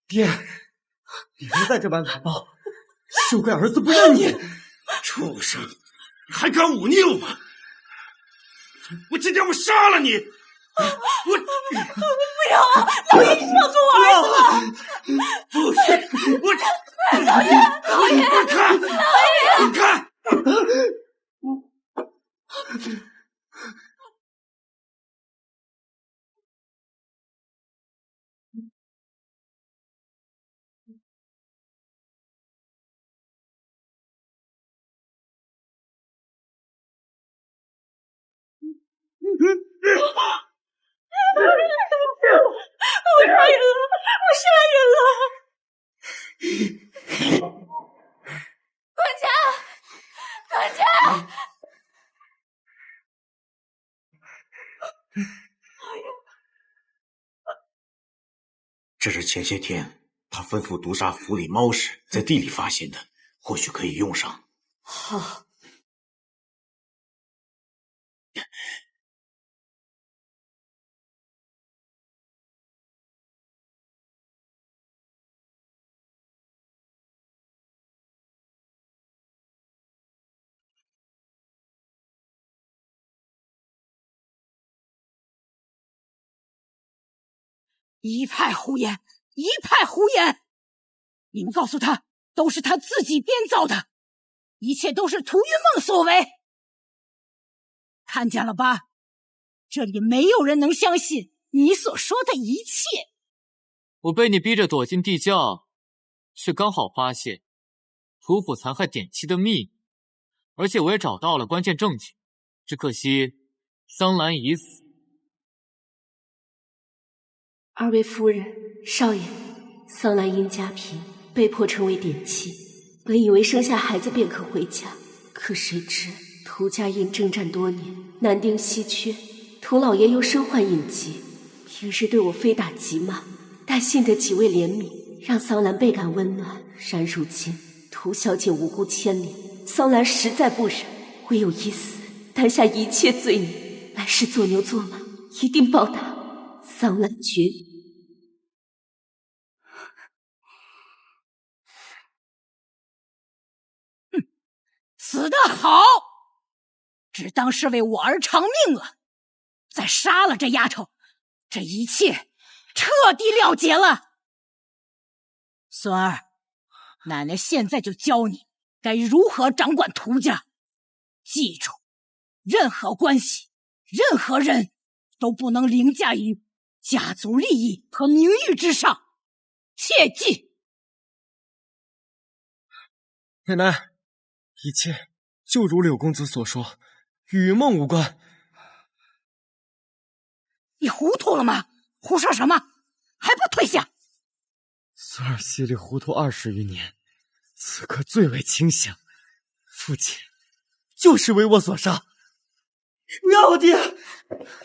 爹，你别再这般残暴，休怪儿子不认你！畜生，还敢忤逆我！我今天我杀了你！我不要啊！老爷，你要做我儿子了！不是我，老爷，滚开！滚开！我杀人了！管家，管家！这是前些天他吩咐毒杀府里猫时在地里发现的，或许可以用上。好。一派胡言，一派胡言！你们告诉他，都是他自己编造的，一切都是涂云梦所为。看见了吧？这里没有人能相信你所说的一切。我被你逼着躲进地窖，却刚好发现屠府残害典妻的秘密，而且我也找到了关键证据。只可惜桑兰已死。二位夫人、少爷，桑兰因家贫，被迫成为典妻。本以为生下孩子便可回家，可谁知屠家因征战多年，男丁稀缺，屠老爷又身患隐疾，平时对我非打即骂，但幸得几位怜悯，让桑兰倍感温暖。然如今屠小姐无辜牵连，桑兰实在不忍，唯有一死，担下一切罪孽，来世做牛做马，一定报答桑兰绝育。死得好，只当是为我儿偿命了。再杀了这丫头，这一切彻底了结了。孙儿，奶奶现在就教你该如何掌管屠家。记住，任何关系，任何人都不能凌驾于家族利益和名誉之上，切记。奶奶，一切就如柳公子所说，与梦无关。你糊涂了吗？胡说什么？还不退下！孙儿稀里糊涂20余年，此刻最为清醒，父亲就是为我所杀。老爹，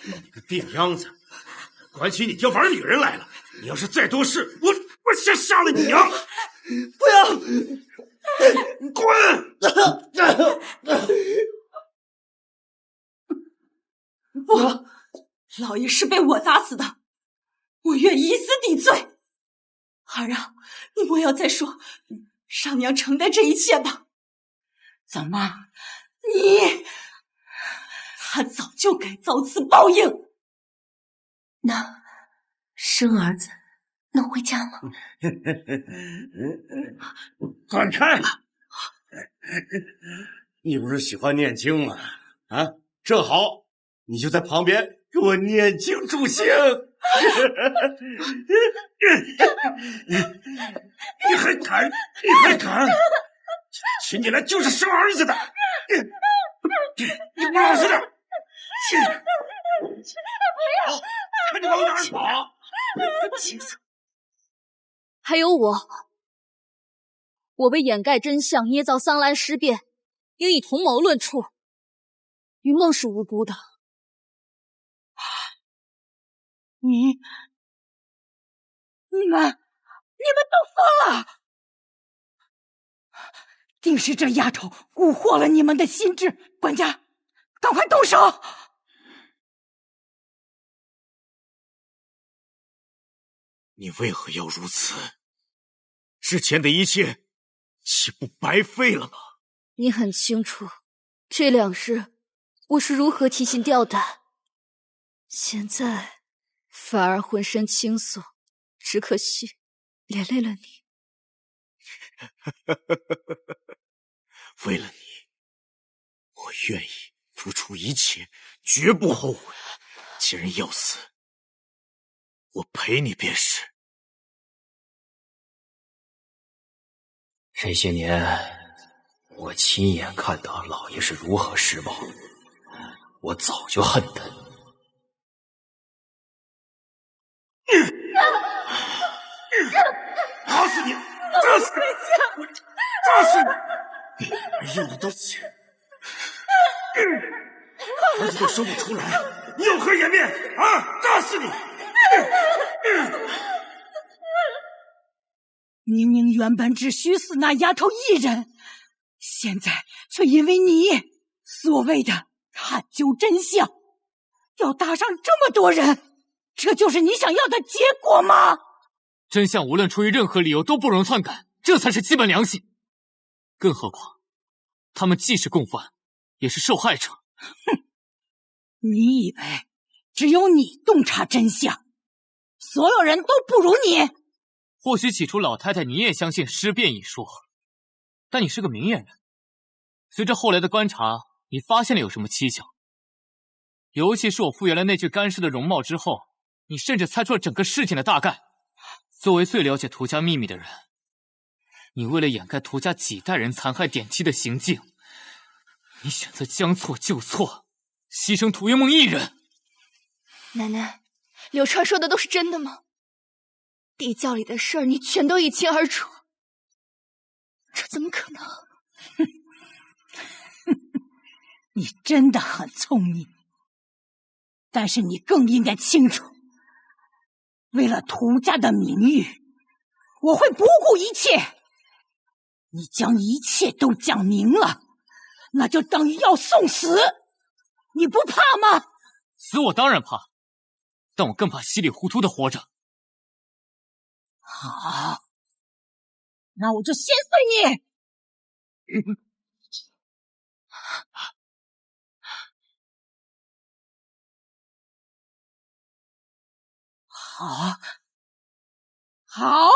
你个病秧子，管起你爹玩女人来了！你要是再多事，我先杀了你娘！不要！滚！不，老爷是被我砸死的，我愿以死抵罪。儿啊，你莫要再说，让娘承担这一切吧。怎么，你？他早就该遭此报应。那生儿子能回家吗？滚开！你不是喜欢念经吗？啊，正好，你就在旁边给我念经助兴。你还敢？你还敢？请你来就是生儿子的！你老实点！看你往哪儿跑！还有我为掩盖真相，捏造桑兰尸变，应以同谋论处。云梦是无辜的。你们都疯了！定是这丫头蛊惑了你们的心智。管家，赶快动手！你为何要如此？之前的一切岂不白费了吗？你很清楚，这2日我是如何提心吊胆，现在反而浑身轻松，只可惜连累了你。为了你，我愿意付出一切，绝不后悔。既然要死，我陪你便是。这些年，我亲眼看到老爷是如何施暴，我早就恨他。打死你！打死你！打死你！没用的东西，儿子都生不出来，你有何颜面啊？打死你！明明原本只需死那丫头一人，现在却因为你所谓的探究真相，要打伤这么多人，这就是你想要的结果吗？真相无论出于任何理由都不容篡改，这才是基本良心。更何况，他们既是共犯，也是受害者。哼，你以为只有你洞察真相？所有人都不如你。或许起初老太太你也相信尸变一说，但你是个明眼人，随着后来的观察，你发现了有什么蹊跷。尤其是我复原了那具干尸的容貌之后，你甚至猜出了整个事情的大概。作为最了解涂家秘密的人，你为了掩盖涂家几代人残害典妻的行径，你选择将错就错，牺牲涂云梦一人。奶奶，柳川说的都是真的吗？地窖里的事儿你全都一清二楚，这怎么可能？你真的很聪明，但是你更应该清楚，为了涂家的名誉，我会不顾一切。你将一切都讲明了，那就等于要送死，你不怕吗？死我当然怕，但我更怕稀里糊涂的活着。好，那我就先碎你。好，好，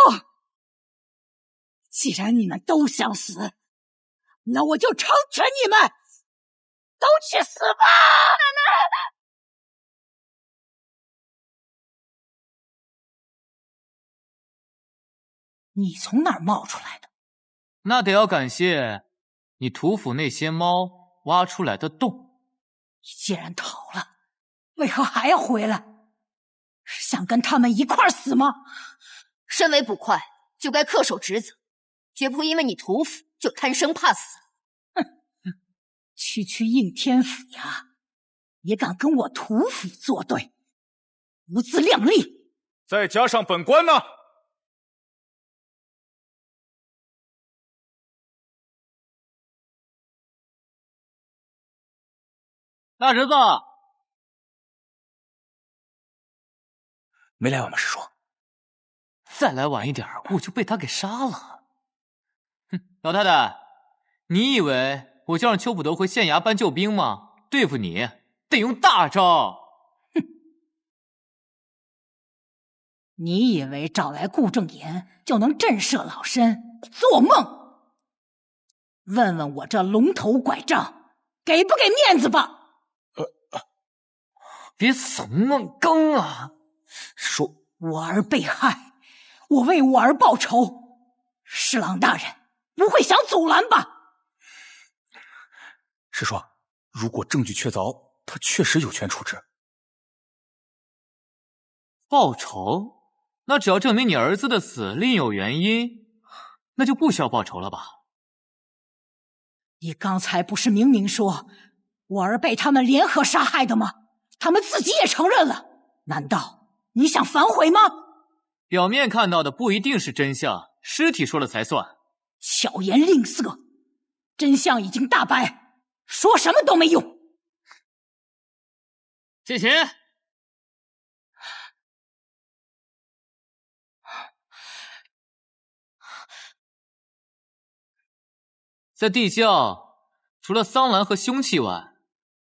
既然你们都想死，那我就成全你们，都去死吧！奶奶，你从哪儿冒出来的？那得要感谢你屠府那些猫挖出来的洞。你既然逃了，为何还要回来？是想跟他们一块儿死吗？身为捕快，就该恪守职责，绝不因为你屠府就贪生怕死。区区应天府呀，也敢跟我屠府作对，不自量力！再加上本官呢？大侄子，没来晚吗，师叔？再来晚一点，我就被他给杀了。哼，老太太，你以为我就让邱普德回县衙搬救兵吗？对付你得用大招。哼，你以为找来顾正言就能震慑老身？做梦！问问我这龙头拐杖给不给面子吧？别怂啊，刚啊！说我儿被害，我为我儿报仇，侍郎大人不会想阻拦吧？师叔，如果证据确凿，他确实有权处置。报仇？那只要证明你儿子的死另有原因，那就不需要报仇了吧？你刚才不是明明说我儿被他们联合杀害的吗？他们自己也承认了，难道你想反悔吗？表面看到的不一定是真相，尸体说了才算。巧言令色，真相已经大白，说什么都没用。谢琴，在地窖除了桑兰和凶器外，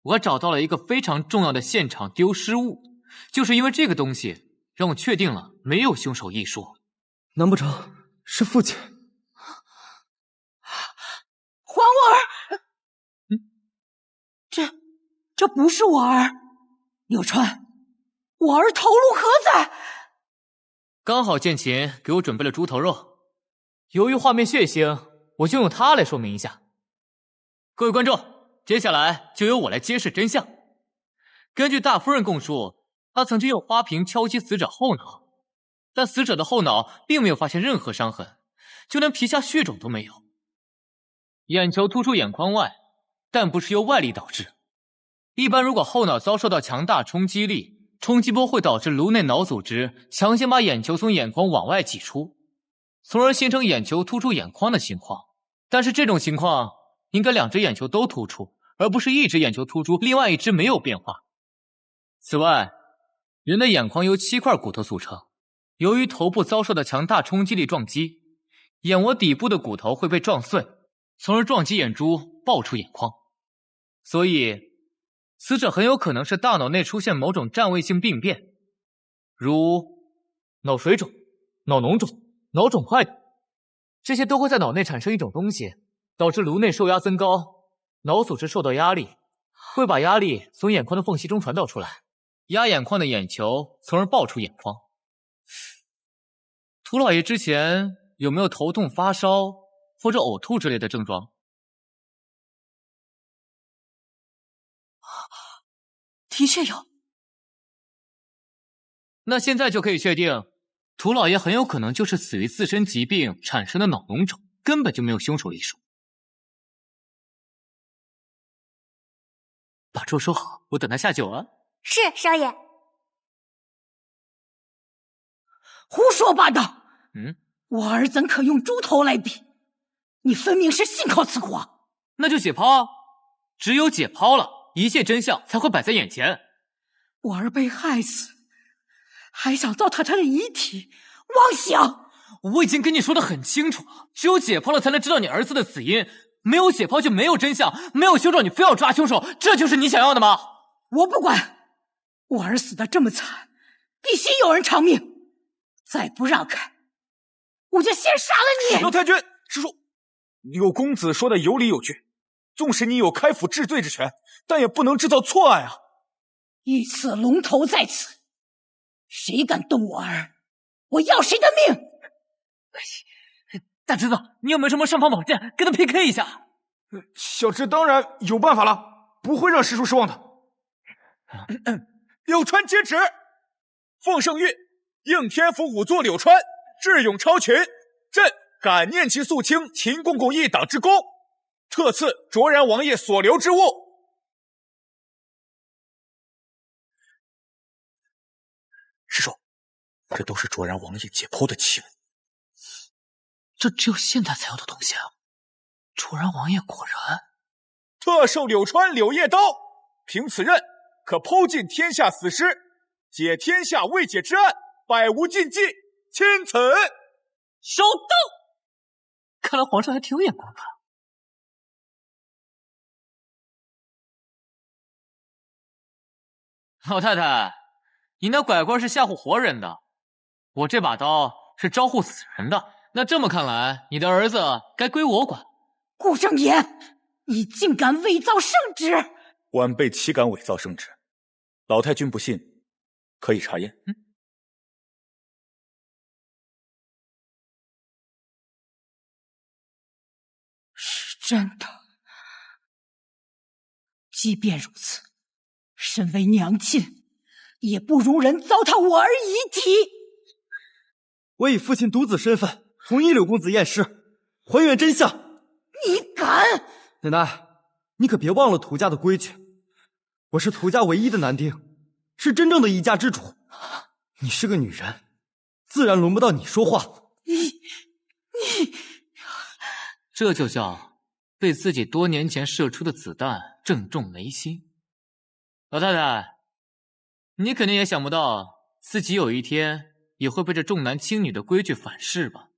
我还找到了一个非常重要的现场丢失物，就是因为这个东西让我确定了没有凶手一说。难不成是父亲？还我儿！这不是我儿，柳川，我儿头颅何在？刚好剑琴给我准备了猪头肉，由于画面血腥，我就用它来说明一下。各位观众，接下来就由我来揭示真相。根据大夫人供述，她曾经用花瓶敲击死者后脑，但死者的后脑并没有发现任何伤痕，就连皮下血肿都没有。眼球突出眼眶外，但不是由外力导致。一般如果后脑遭受到强大冲击力，冲击波会导致颅内脑组织强行把眼球从眼眶往外挤出，从而形成眼球突出眼眶的情况。但是这种情况应该两只眼球都突出，而不是一只眼球突出，另外一只没有变化。此外，人的眼眶由7块骨头组成，由于头部遭受的强大冲击力撞击，眼窝底部的骨头会被撞碎，从而撞击眼珠，爆出眼眶。所以死者很有可能是大脑内出现某种占位性病变，如脑水肿、脑脓肿、脑肿块等，这些都会在脑内产生一种东西，导致颅内受压增高，脑组织受到压力，会把压力从眼眶的缝隙中传导出来，压眼眶的眼球，从而爆出眼眶。涂老爷之前有没有头痛、发烧或者呕吐之类的症状？的确有。那现在就可以确定，涂老爷很有可能就是死于自身疾病产生的脑脓肿，根本就没有凶手一说。把粥收好，我等他下酒啊。是，少爷。胡说八道！嗯，我儿怎可用猪头来比？你分明是信口雌黄。那就解剖啊！只有解剖了，一切真相才会摆在眼前。我儿被害死，还想糟蹋他的遗体，妄想！我已经跟你说的很清楚了，只有解剖了才能知道你儿子的死因，没有解剖就没有真相，没有凶手你非要抓凶手，这就是你想要的吗？我不管，我儿死得这么惨，必须有人偿命。再不让开，我就先杀了你！老太君，师叔，六公子说的有理有据，纵使你有开府治罪之权，但也不能制造错案啊！一此龙头在此，谁敢动我儿，我要谁的命！大侄子，你有没有什么尚方宝剑，跟他 PK 一下？小侄当然有办法了，不会让师叔失望的。柳川接旨，奉圣谕，应天府仵作柳川智勇超群，朕感念其肃清秦公公一党之功，特赐卓然王爷所留之物。师叔，这都是卓然王爷解剖的器物。这只有现代才有的东西啊！卓然王爷果然特授柳川柳叶刀，凭此刃可剖尽天下死尸，解天下未解之案，百无禁忌。钦此。手动！看来皇上还挺有眼光的。老太太，你那拐棍是吓唬活人的，我这把刀是招呼死人的。那这么看来，你的儿子该归我管。顾正言，你竟敢伪造圣旨！晚辈岂敢伪造圣旨？老太君不信，可以查验。是真的。即便如此，身为娘亲，也不容人糟蹋我儿遗体。我以父亲独子身份，同意柳公子验尸，还原真相。你敢！奶奶，你可别忘了涂家的规矩。我是涂家唯一的男丁，是真正的一家之主。你是个女人，自然轮不到你说话。你，这就叫被自己多年前射出的子弹正中眉心。老太太，你肯定也想不到自己有一天也会被这重男轻女的规矩反噬吧？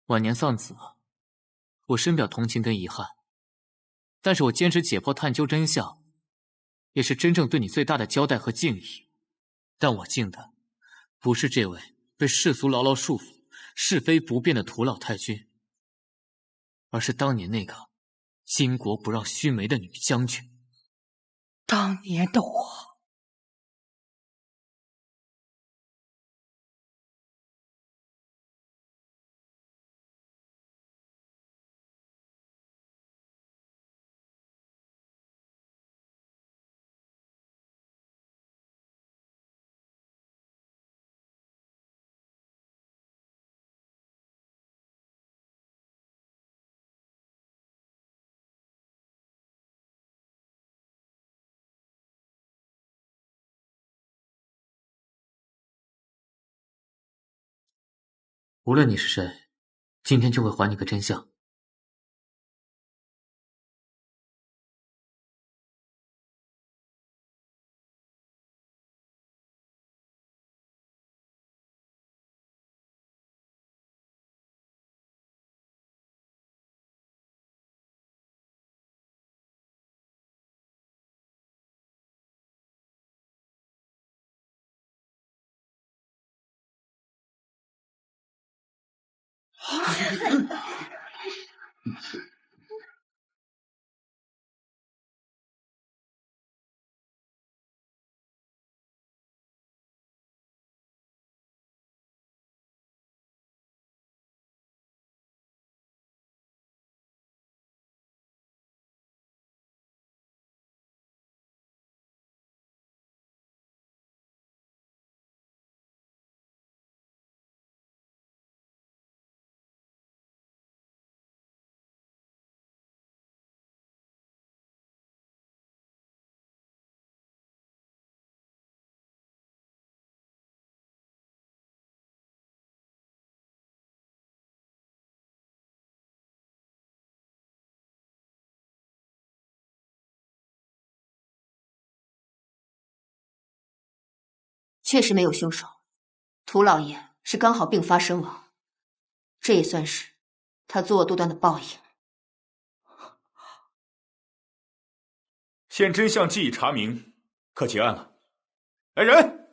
晚年丧子，我深表同情跟遗憾，但是我坚持解剖探究真相，也是真正对你最大的交代和敬意。但我敬的不是这位被世俗牢牢束缚、是非不变的涂老太君，而是当年那个巾帼不让须眉的女将军。当年的我。无论你是谁，今天就会还你个真相。确实没有凶手，涂老爷是刚好病发身亡，这也算是他作恶多端的报应。现真相既已查明，可结案了。来人！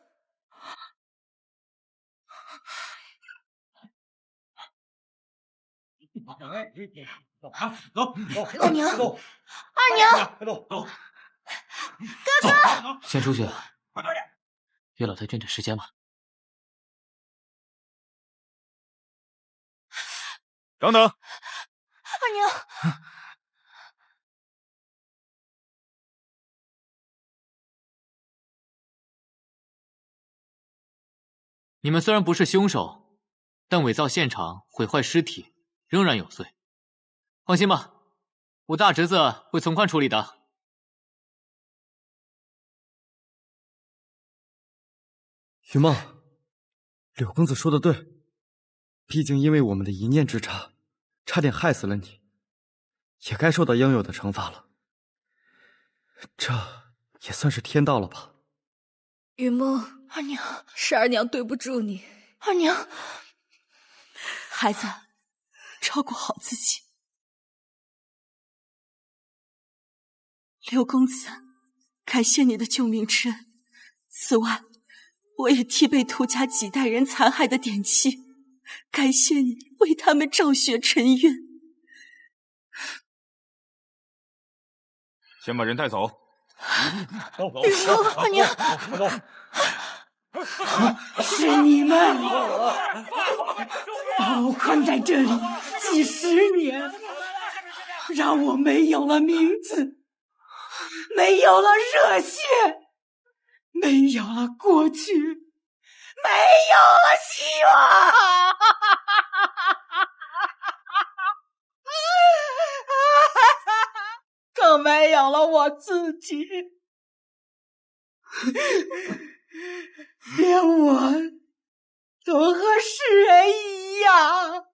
走，二娘，二娘，走，哥哥，先出去。岳老太君，这时间吧。等等，二娘，你们虽然不是凶手，但伪造现场、毁坏尸体仍然有罪。放心吧，我大侄子会从宽处理的。云梦，柳公子说的对，毕竟因为我们的一念之差，差点害死了你，也该受到应有的惩罚了。这也算是天道了吧？云梦，二娘，是二娘对不住你。二娘，孩子，照顾好自己。柳公子，感谢你的救命之恩。此外，我也替被涂家几代人残害的点妻，感谢你为他们昭雪沉冤。先把人带走。云梦，二娘，是你们把我困在这里几十年，让我没有了名字，没有了热血，没有了过去，没有了希望。更没有了我自己，连我都和世人一样，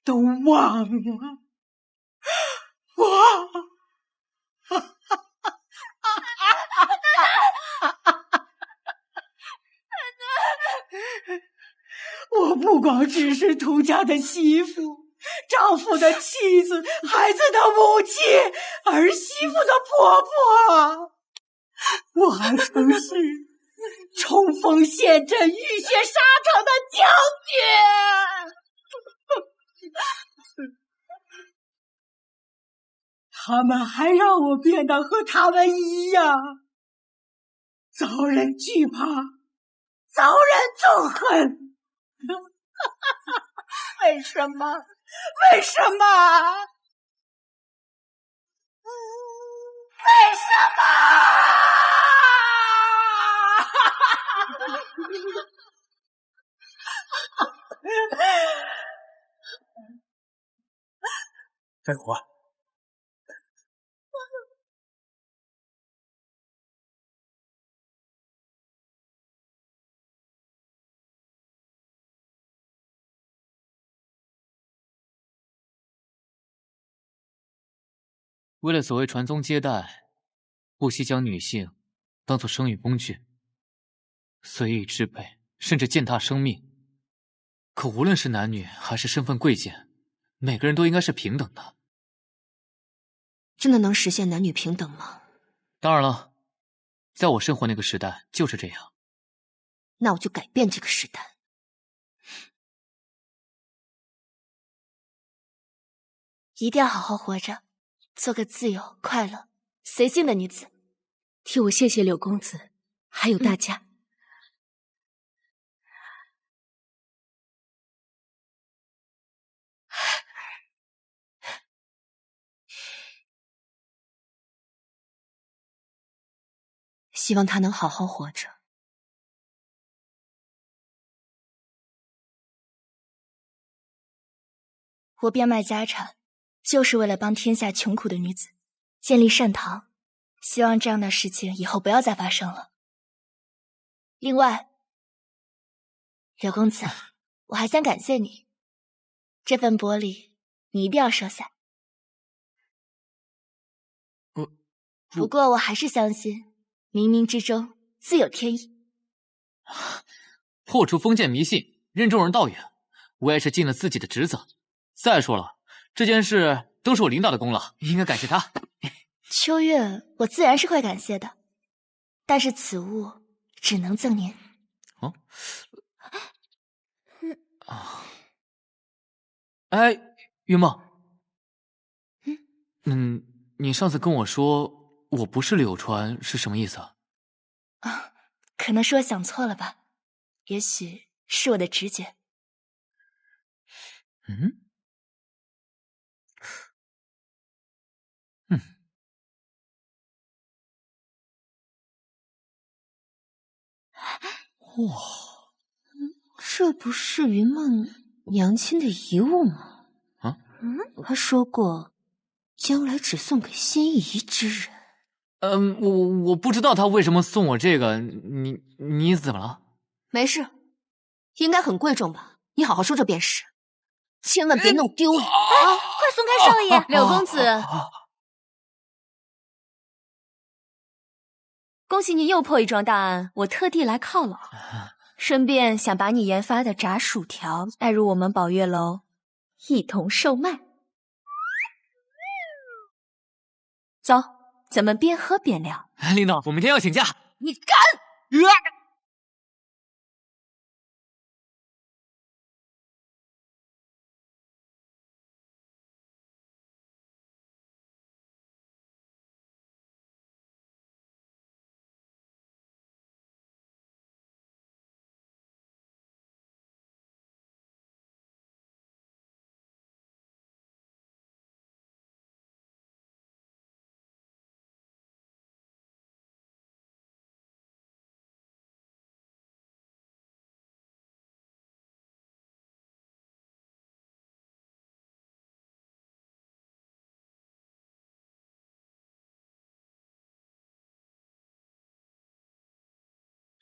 都忘了我不光只是涂家的媳妇，丈夫的妻子，孩子的母亲，儿媳妇的婆婆，我还曾是冲锋陷阵、浴血沙场的将军。他们还让我变得和他们一样，遭人惧怕，遭人憎恨。为什么？为什么？为什么？飞虎，为了所谓传宗接代，不惜将女性当作生育工具，随意支配，甚至践踏生命。可无论是男女还是身份贵贱，每个人都应该是平等的。真的能实现男女平等吗？当然了，在我生活那个时代就是这样。那我就改变这个时代。一定要好好活着，做个自由、快乐、随性的女子。替我谢谢柳公子，还有大家。希望他能好好活着。我变卖家产，就是为了帮天下穷苦的女子建立善堂，希望这样的事情以后不要再发生了。另外，柳公子，我还想感谢你，这份薄礼你一定要收下。不过我还是相信冥冥之中自有天意。破除封建迷信，任重而道远，我也是尽了自己的职责。再说了，这件事都是我领导的功劳，应该感谢他。秋月，我自然是会感谢的，但是此物只能赠您。哦，哎，云梦，你上次跟我说我不是柳川是什么意思啊？可能是我想错了吧，也许是我的直觉。哇，这不是云梦娘亲的遗物吗？他说过，将来只送给心仪之人。我不知道他为什么送我这个，你怎么了？没事，应该很贵重吧？你好好收着便是，千万别弄丢了。快松开少爷！柳公子，恭喜你又破一桩大案，我特地来犒劳，顺便想把你研发的炸薯条带入我们宝月楼，一同售卖。走，咱们边喝边聊。领导，我明天要请假。你敢！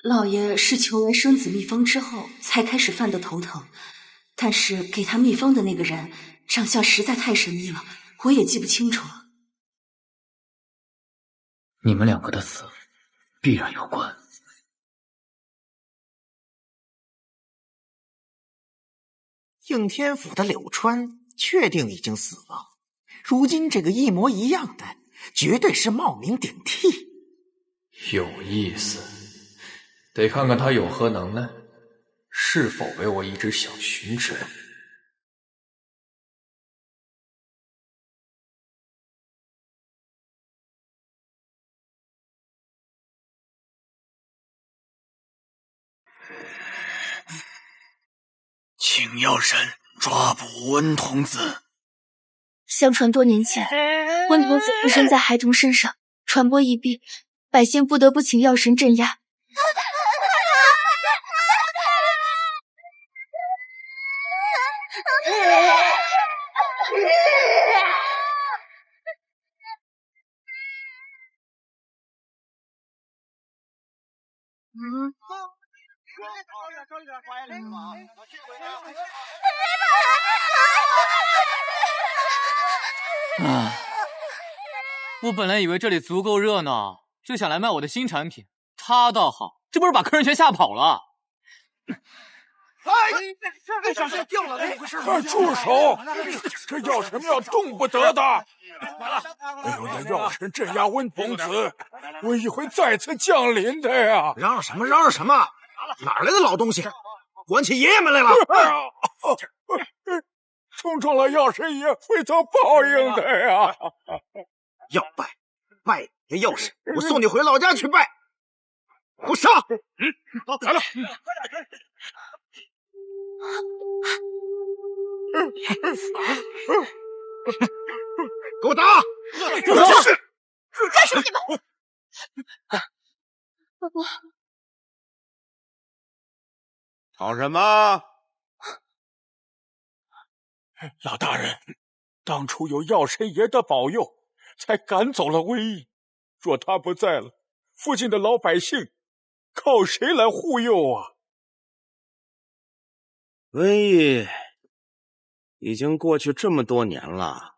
老爷是求来生子秘方之后才开始犯的头疼，但是给他秘方的那个人长相实在太神秘了，我也记不清楚了。你们两个的死必然有关。应天府的柳川确定已经死了，如今这个一模一样的，绝对是冒名顶替。有意思，得看看他有何能耐，是否为我一只小寻之人。请药神抓捕温童子。相传多年前，温童子附身在孩童身上，传播疫病，百姓不得不请药神镇压。我本来以为这里足够热闹，就想来卖我的新产品。他倒好，这不是把客人全吓跑了？哎，小心掉了，怎么回事？快住手！这药神庙动不得的。没有了药神镇压温童子，瘟疫会再次降临的呀！嚷嚷什么？嚷嚷什么？哪来的老东西？关起爷爷们来了！冲撞了药神爷会遭报应的呀！要拜，拜你药神，我送你回老家去拜。给我上！来了。给我打！干什么你们？我吵什么？老大人，当初有药神爷的保佑，才赶走了瘟疫。若他不在了，附近的老百姓靠谁来护佑啊？瘟疫已经过去这么多年了，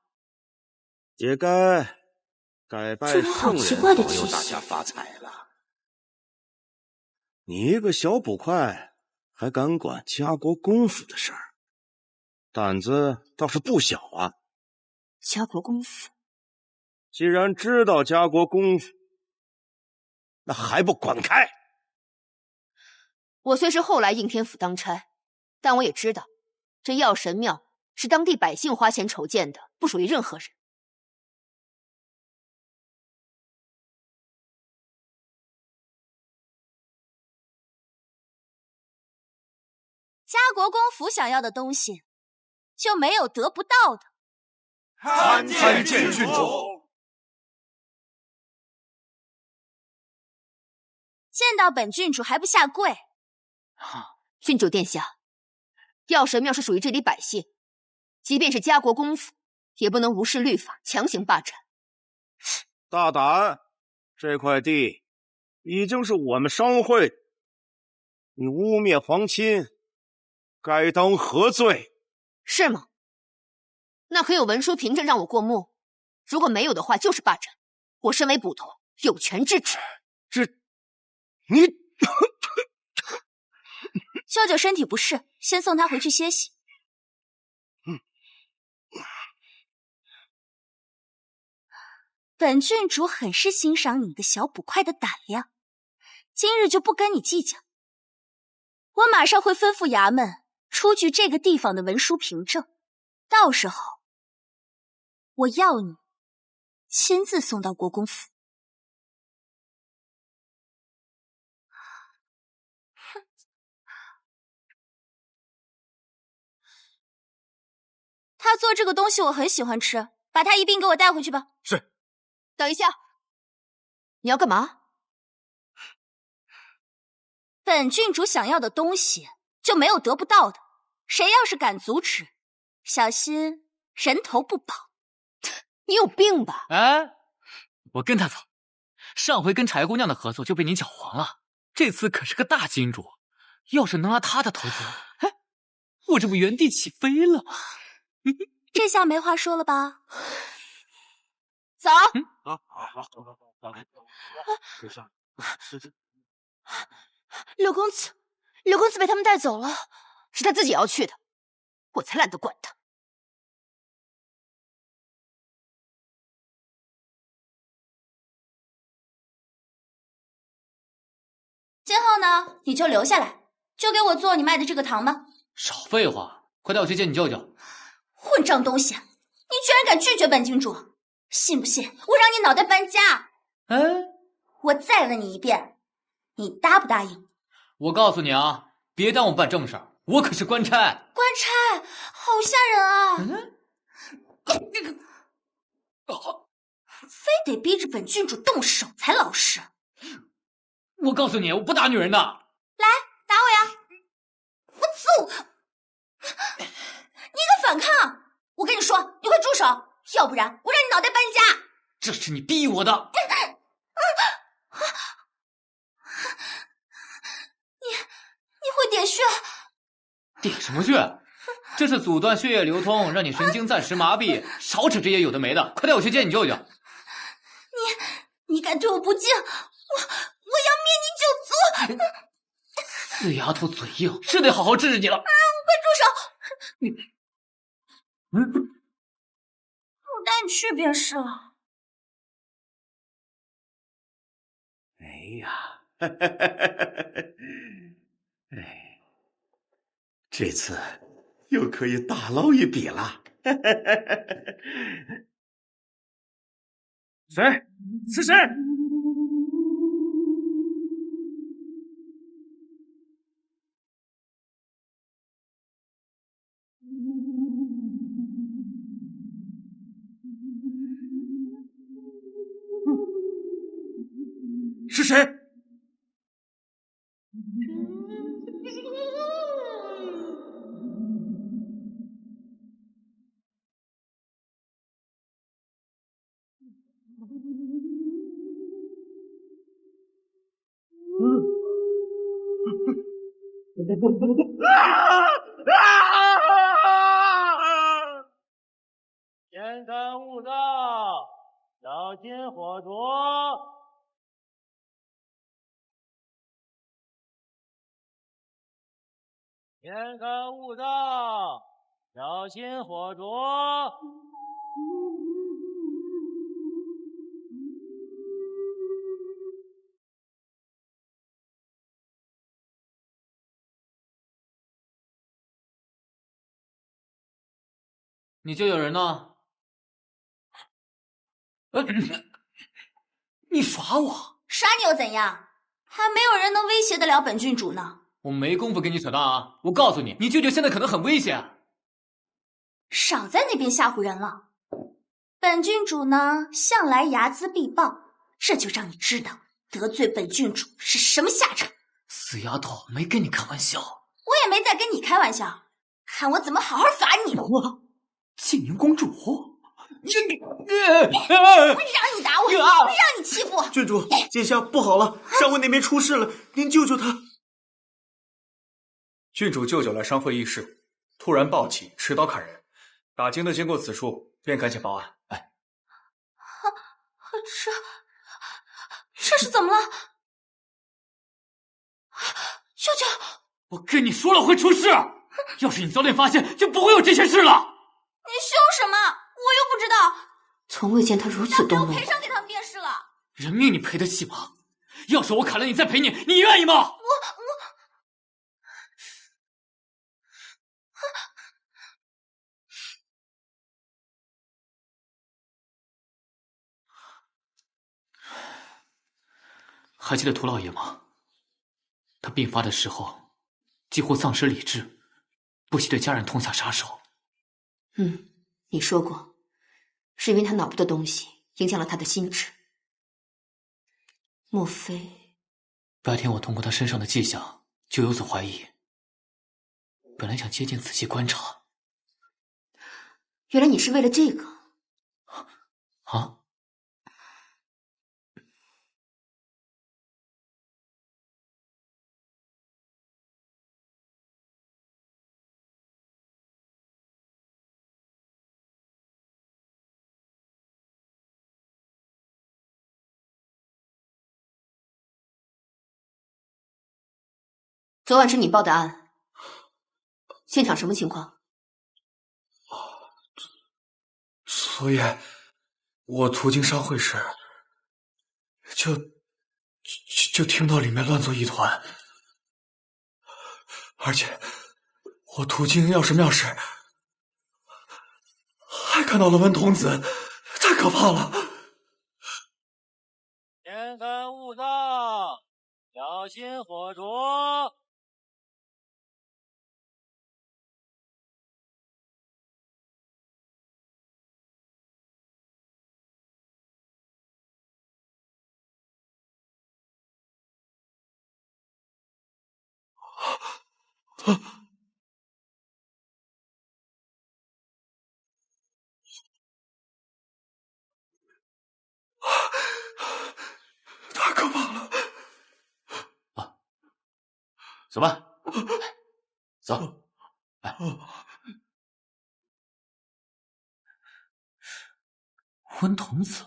也该拜圣人保佑大家发财了。你一个小捕快，还敢管家国公府的事儿，胆子倒是不小啊！家国公府，既然知道家国公府，那还不滚开！我虽是后来应天府当差，但我也知道，这药神庙是当地百姓花钱筹建的，不属于任何人。家国公府想要的东西，就没有得不到的。参见郡主。见到本郡主还不下跪？郡主殿下，药神庙是属于这里百姓，即便是家国公府，也不能无视律法强行霸占。大胆！这块地已经是我们商会，你污蔑皇亲，该当何罪？是吗？那可有文书凭证让我过目？如果没有的话，就是霸占。我身为捕头，有权制止。你舅舅身体不适，先送他回去歇息。本郡主很是欣赏你个小捕快的胆量，今日就不跟你计较。我马上会吩咐衙门出具这个地方的文书凭证，到时候我要你亲自送到国公府。他做这个东西我很喜欢吃，把它一并给我带回去吧。是。等一下，你要干嘛？本郡主想要的东西就没有得不到的，谁要是敢阻止，小心人头不保。你有病吧？哎，我跟他走。上回跟柴姑娘的合作就被你搅黄了，这次可是个大金主，要是能拿他的投资，哎，我这不原地起飞了吗？这下没话说了吧？走。柳公子，柳公子被他们带走了，是他自己要去的，我才懒得管他。今后呢，你就留下来，就给我做你卖的这个糖吧。少废话，快带我去见你舅舅。混账东西，你居然敢拒绝本郡主！信不信我让你脑袋搬家？哎，我再问你一遍，你答不答应？我告诉你啊，别耽误办正事儿，我可是官差。官差，好吓人啊！非得逼着本郡主动手才老实。我告诉你，我不打女人的。来，打我呀！我揍！你敢反抗？我跟你说，你快住手，要不然我让你脑袋搬家！这是你逼我的。你会点穴？点什么穴？这是阻断血液流通，让你神经暂时麻痹。少扯这些有的没的，快带我去见你舅舅。你敢对我不敬，我要灭你九族！死丫头嘴硬，是得好好治治你了。快住手！我带你去便是了。哎呀，哎，这次又可以大捞一笔了。谁？是谁？是谁？天干物燥，小心火烛。天干物燥，小心火烛。你就有人呢？你耍我？耍你又怎样？还没有人能威胁得了本郡主呢。我没工夫跟你扯淡啊！我告诉你，你舅舅现在可能很危险。少在那边吓唬人了。本郡主呢，向来睚眦必报，这就让你知道得罪本郡主是什么下场。死丫头，没跟你开玩笑。我也没在跟你开玩笑，看我怎么好好罚你。静宁公主，我让你打我，我让你欺负我。郡主，眼下不好了，商会那边出事了，您救救他。郡主舅舅来商会议事，突然暴起，持刀砍人。打更的经过此处，便赶紧报案。哎，这是怎么了？舅舅，我跟你说了会出事，要是你早点发现，就不会有这些事了。你凶什么？我又不知道。从未见他如此动怒。赔偿给他们便是了。人命你赔得起吗？要是我砍了你再赔你，你愿意吗？我还记得涂老爷吗？他病发的时候几乎丧失理智，不惜对家人痛下杀手。你说过，是因为他脑部的东西影响了他的心智。莫非？白天我通过他身上的迹象就有所怀疑，本来想接近仔细观察。原来你是为了这个啊？昨晚是你报的案，现场什么情况？昨夜我途经商会时，就听到里面乱作一团，而且我途经药师庙时，还看到了温童子，太可怕了！天干物燥，小心火烛。太可怕了！走吧，走。温童子，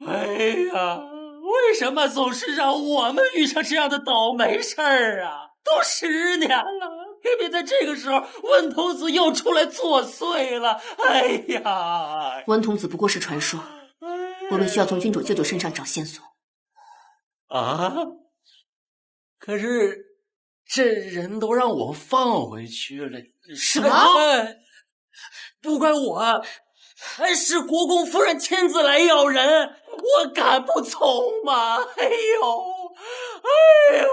哎呀，为什么总是让我们遇上这样的倒霉事儿啊？都10年了，偏偏在这个时候，温童子又出来作祟了。哎呀，温童子不过是传说，我们需要从郡主舅舅身上找线索。啊！可是这人都让我放回去了。什么？不怪我，是国公夫人亲自来要人，我敢不从吗？哎呦，哎呦！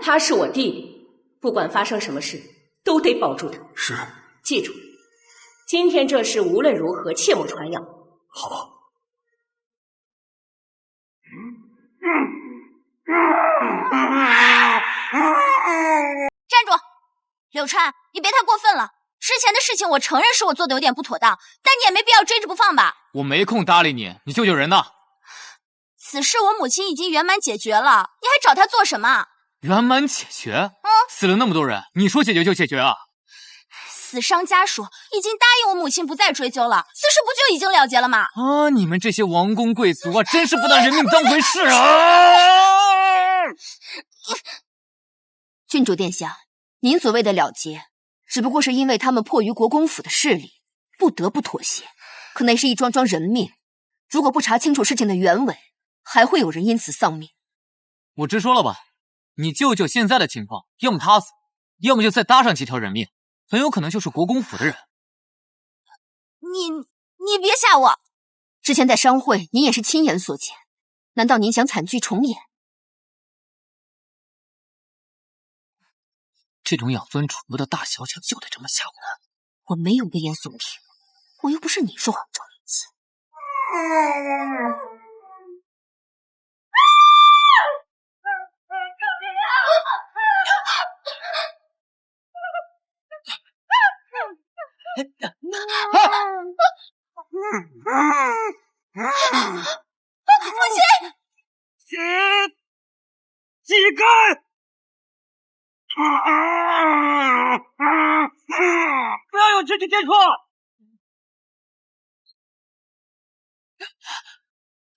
他是我弟弟，不管发生什么事，都得保住他。是，记住，今天这事无论如何切莫传扬。好。站住！柳川，你别太过分了。之前的事情我承认是我做的有点不妥当，但你也没必要追着不放吧？我没空搭理你，你救救人呐！此事我母亲已经圆满解决了，你还找她做什么？圆满解决？死了那么多人，你说解决就解决啊？死伤家属已经答应我母亲不再追究了，此事不就已经了结了吗？啊，你们这些王公贵族啊，真是不当人命当回事啊！郡主殿下，您所谓的了结，只不过是因为他们迫于国公府的势力，不得不妥协。可那是一桩桩人命，如果不查清楚事情的原委，还会有人因此丧命。我直说了吧，你舅舅现在的情况，要么他死，要么就再搭上几条人命，很有可能就是国公府的人。你别吓我！之前在商会，您也是亲眼所见，难道您想惨剧重演？这种养尊处优的大小姐就得这么吓唬人。我没有危言耸听，我又不是你说谎招人气。父亲，乞丐！不要有肢体接触！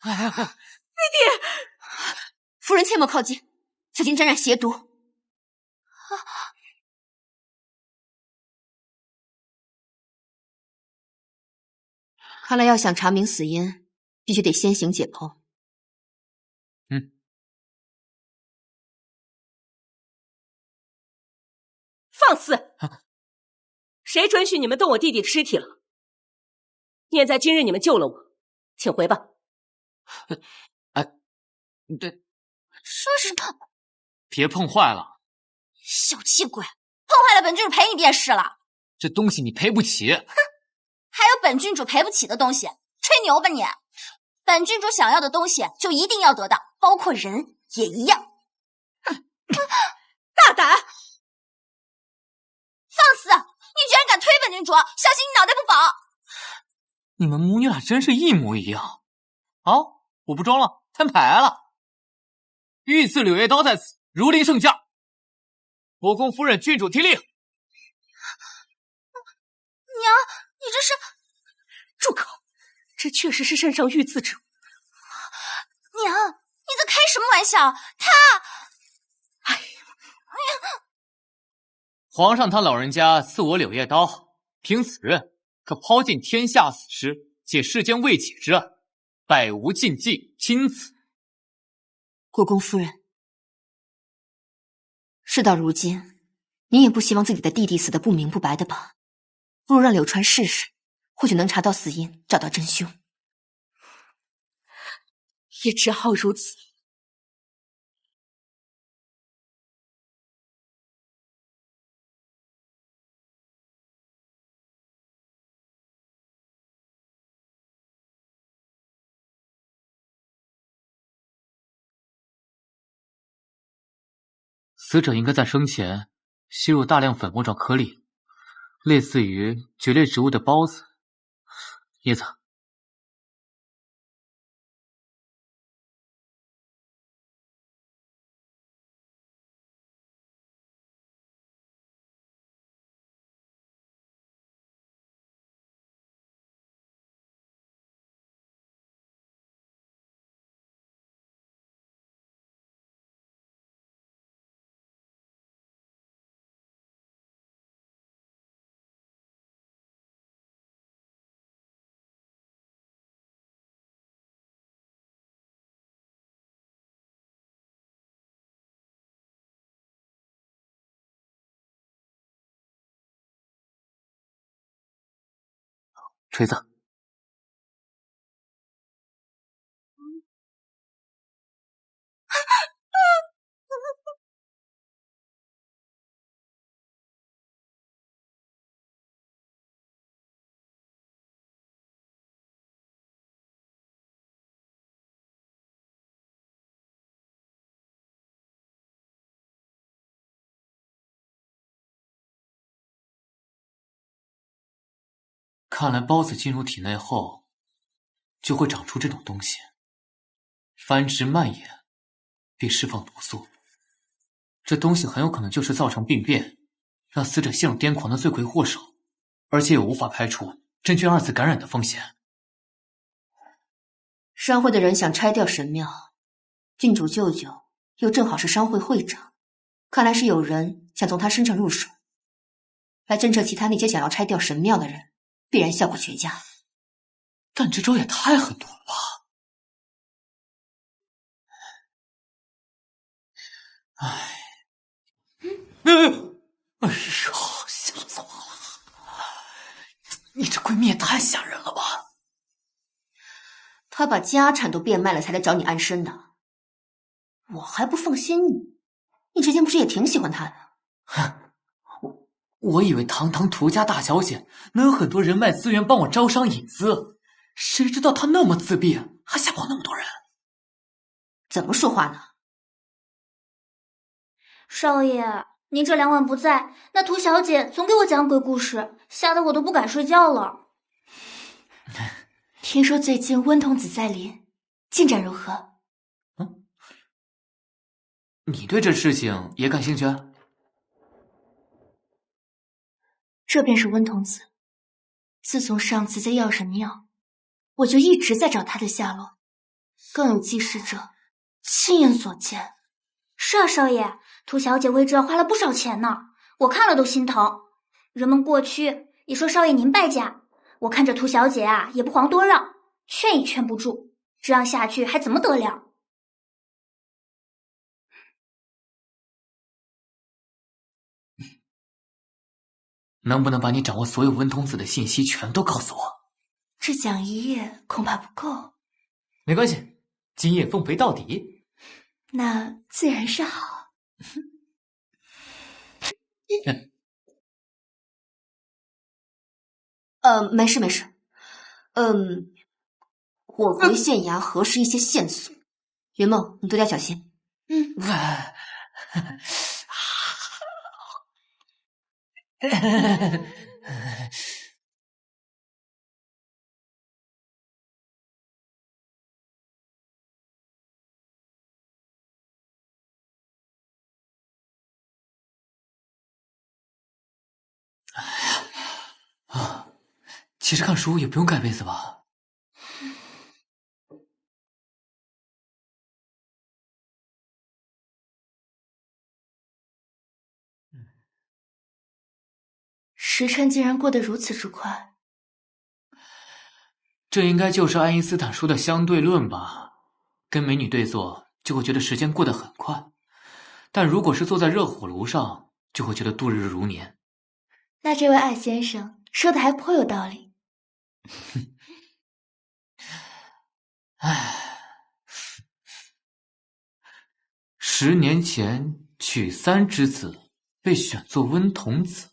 弟弟，夫人切莫靠近，小心沾染邪毒。看来要想查明死因，必须得先行解剖。放肆！谁准许你们动我弟弟的尸体了？念在今日你们救了我，请回吧。对，说什么？别碰坏了！小气鬼，碰坏了本郡主赔你便是了。这东西你赔不起。哼，还有本郡主赔不起的东西？吹牛吧你！本郡主想要的东西就一定要得到，包括人也一样。大胆！放肆！你居然敢推本郡主，小心你脑袋不保！你们母女俩真是一模一样。好，我不装了，摊牌了。御赐柳叶刀在此，如临圣驾。国公夫人，郡主听令。娘，你这是……住口！这确实是圣上御赐之物。娘，你在开什么玩笑？他……皇上他老人家赐我柳叶刀，凭此刃可抛尽天下死尸，解世间未解之案，百无禁忌，钦此。国公夫人，事到如今，您也不希望自己的弟弟死得不明不白的吧？不如让柳川试试，或许能查到死因，找到真凶。也只好如此。死者应该在生前吸入大量粉末状颗粒，类似于蕨类植物的孢子。叶子。锤子，看来孢子进入体内后，就会长出这种东西，繁殖蔓延，并释放毒素。这东西很有可能就是造成病变，让死者陷入癫狂的罪魁祸首，而且也无法排除真菌二次感染的风险。商会的人想拆掉神庙，郡主舅舅又正好是商会会长，看来是有人想从他身上入手，来震慑其他那些想要拆掉神庙的人，必然效果绝佳。但这招也太狠毒了吧！哎，哎呦，吓死我了！你这闺蜜也太吓人了吧！他把家产都变卖了才来找你安身的，我还不放心你。你之前不是也挺喜欢他的？哼，我以为堂堂涂家大小姐能有很多人脉资源帮我招商引资，谁知道她那么自闭，还吓跑那么多人。怎么说话呢？少爷，您这2晚不在，那涂小姐总给我讲鬼故事，吓得我都不敢睡觉了。听说最近温童子在临，进展如何？你对这事情也感兴趣？这便是温童子。自从上次在药神庙，我就一直在找他的下落，更有记事者亲眼所见。是啊，少爷，涂小姐为这花了不少钱呢，我看了都心疼。人们过去也说少爷您败家，我看这涂小姐啊也不遑多让，劝也劝不住，这样下去还怎么得了？能不能把你掌握所有温童子的信息全都告诉我？这讲一夜恐怕不够。没关系，今夜奉陪到底。那自然是好。没事没事。我回县衙核实一些线索。云梦，你多加小心。其实看书也不用盖被子吧？时辰竟然过得如此之快。这应该就是爱因斯坦说的相对论吧？跟美女对坐，就会觉得时间过得很快；但如果是坐在热火炉上，就会觉得度日如年。那这位艾先生说的还颇有道理。唉，10年前取3之子被选作温童子。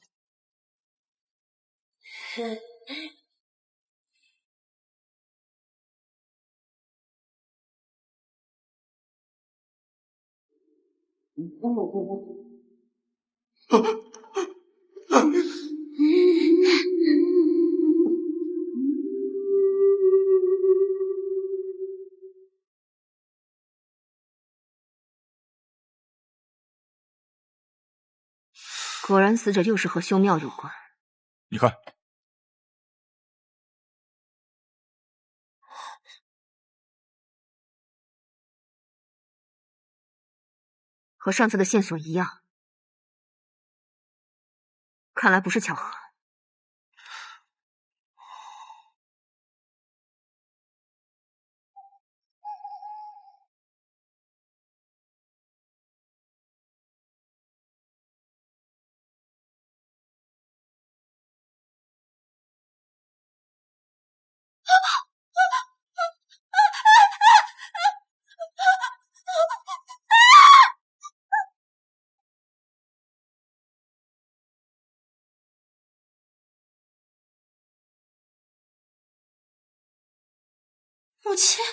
果然，死者又是和修庙有关。你看，和上次的线索一样，看来不是巧合。母亲，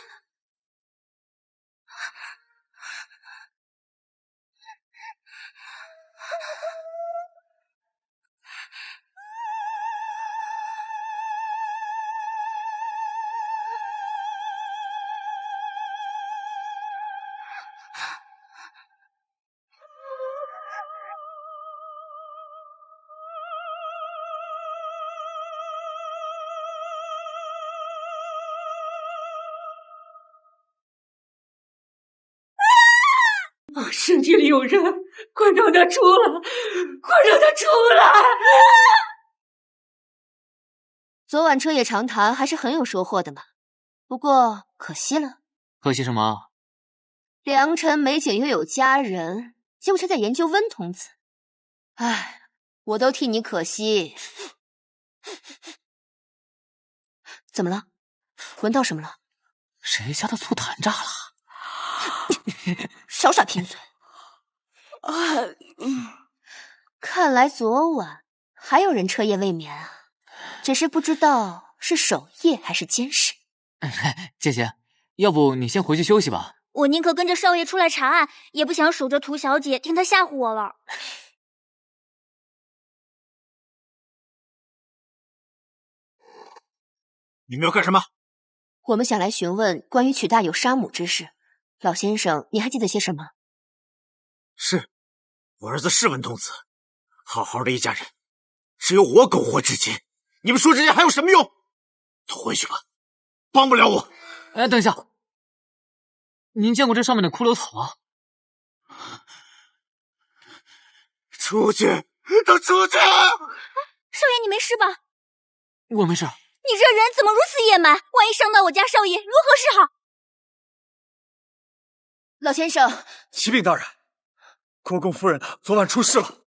圣地里有人，快让他出来！快让他出来！昨晚彻夜长谈还是很有收获的嘛，不过可惜了。可惜什么？良辰美景又有佳人，结果却在研究温童子。唉，我都替你可惜。怎么了？闻到什么了？谁家的醋弹炸了？少耍贫嘴！看来昨晚还有人彻夜未眠啊，只是不知道是守夜还是监视。姐姐，要不你先回去休息吧。我宁可跟着少爷出来查案，也不想守着涂小姐听她吓唬我了。你们要干什么？我们想来询问关于曲大有杀母之事。老先生，你还记得些什么？是，我儿子是文童子，好好的一家人，只有我苟活至今。你们说这些还有什么用？都回去吧，帮不了我。哎，等一下，您见过这上面的骷髅草吗？出去，都出去！少爷，你没事吧？我没事。你这人怎么如此野蛮？万一伤到我家少爷，如何是好？老先生，启禀大人，国公夫人昨晚出事了。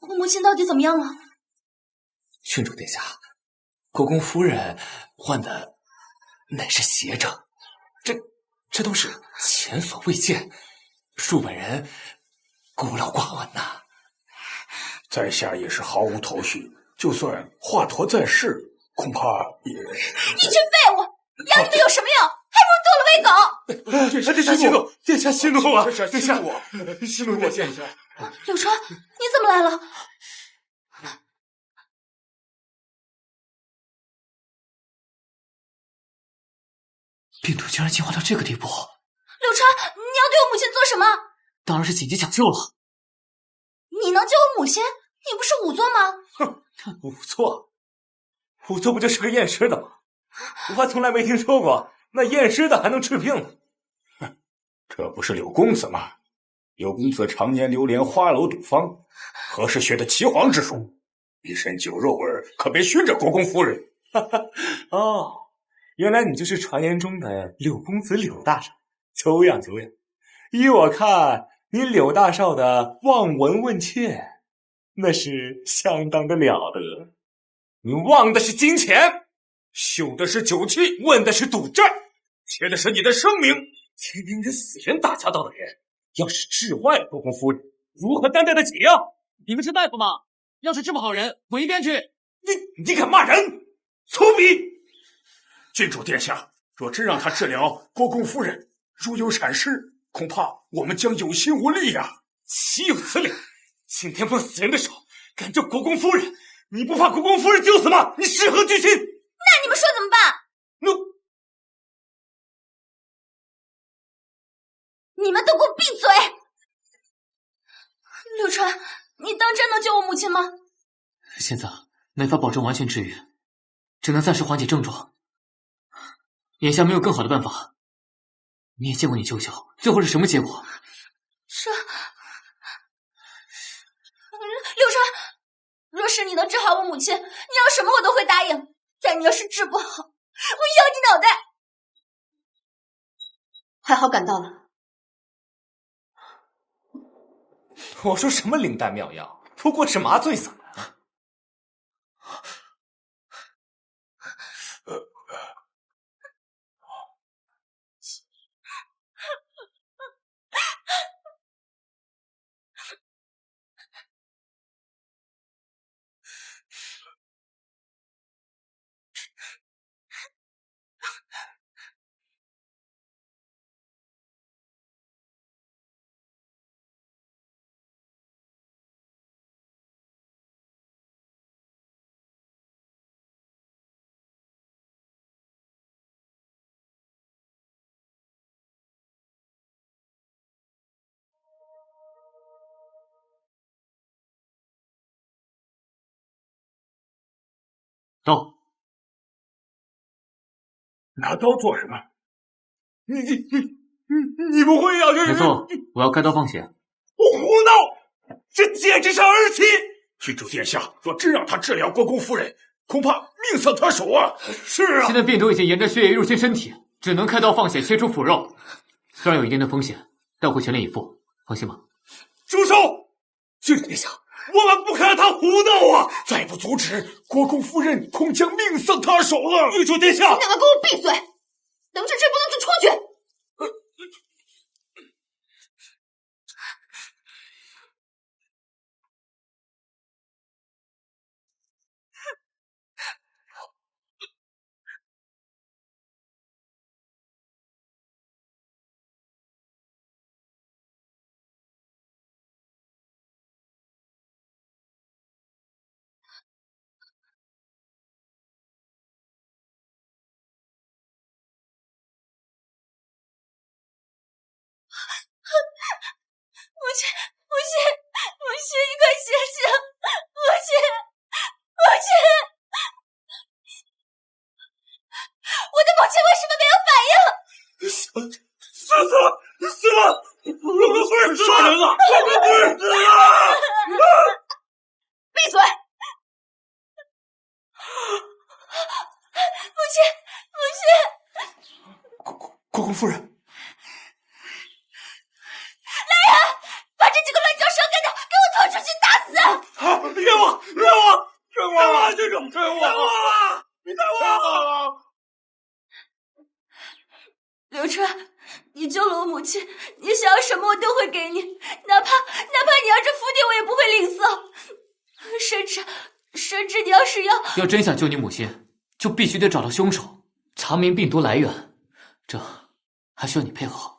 我母亲到底怎么样了？郡主殿下，国公夫人患的乃是邪症，这都是前所未见，恕本人孤陋寡闻呐。在下也是毫无头绪，就算华佗在世，恐怕也……你群废物，养你们有什么用？还不如剁了喂狗！殿下息怒，殿下息怒啊！殿下息怒啊！息怒殿下。柳川，你怎么来了？病毒居然进化到这个地步！柳川，你要对我母亲做什么？当然是紧急抢救了。你能救我母亲？你不是仵作吗？仵作，仵作不就是个验尸的吗？我还从来没听说过那验尸的还能治病呢。这不是柳公子吗？柳公子常年流连花楼赌坊，何时学的岐黄之术？一身酒肉味，可别熏着国公夫人。哦，原来你就是传言中的柳公子柳大少，久仰久仰。依我看，你柳大少的望闻问切，那是相当的了得。你望的是金钱，嗅的是酒气，问的是赌债，切的是你的生命。天天跟死人打交道的人，要是治坏了国公夫人，如何担待得起呀？你们是大夫吗？要是治不好人，滚一边去！你敢骂人，粗鄙！郡主殿下，若真让他治疗国公夫人，如有闪失，恐怕我们将有心无力呀！岂有此理！今天碰死人的手，敢救国公夫人，你不怕国公夫人救死吗？你是何居心？那你们说怎么办？你们都给我闭嘴！柳川，你当真能救我母亲吗？现在没法保证完全治愈，只能暂时缓解症状。眼下没有更好的办法。你也见过你舅舅最后是什么结果？柳川，若是你能治好我母亲，你要什么我都会答应。但你要是治不好，我要你脑袋！还好赶到了。我说什么灵丹妙药，不过是麻醉散。刀，拿刀做什么？你不会要没错，我要开刀放血。胡闹！这简直是儿戏！郡主殿下，若真让他治疗国公夫人，恐怕命丧他手啊！是啊，现在病毒已经沿着血液入侵身体，只能开刀放血切除腐肉，虽然有一定的风险，但会全力以赴，放心吧。住手！郡主殿下，我们不可让他胡闹啊！再不阻止，国公夫人恐将命丧他手了。郡主殿下，你两个给我闭嘴！能治治不能就出去！母亲，母亲，母亲，你快醒醒！母亲，母亲，我的母亲为什么没有反应？死了！国公夫人杀人了！国公夫人死了！闭嘴！母亲，母亲！国公夫人。把这几个乱嚼舌根的给我拖出去打死！冤枉！郡主，冤枉啊！你冤枉啊！刘川，你救了我母亲，你想要什么我都会给你，哪怕你要这府邸我也不会吝啬，甚至你要是要真想救你母亲，就必须得找到凶手，查明病毒来源，这还需要你配合。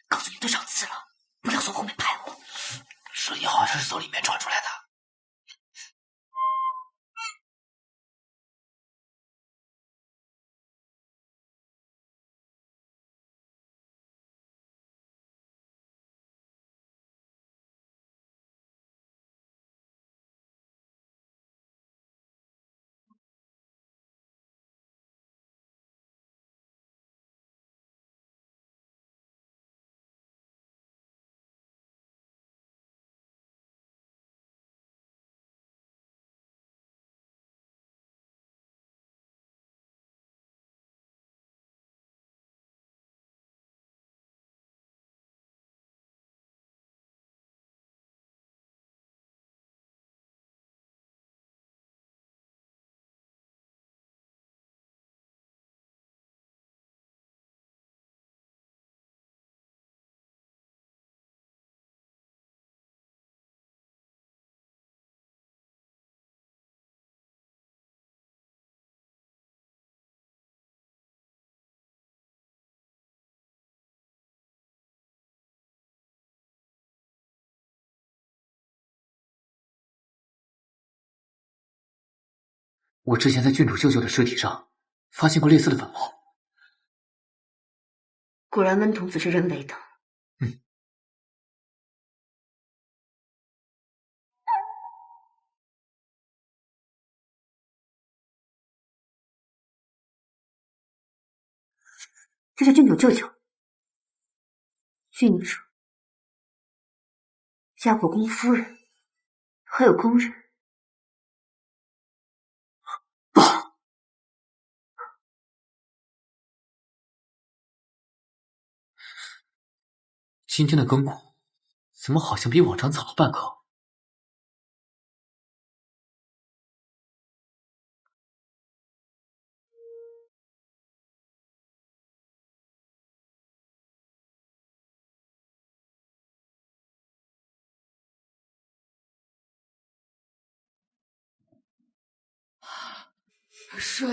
告诉你多少次了，不要从后面拍我。声音好像是从里面传出来的。我之前在郡主舅舅的尸体上发现过类似的粉末。果然温童子是人为的。这是郡主舅舅、郡主、家国公夫人，还有宫人。今天的羹骨怎么好像比往常早了半刻？水。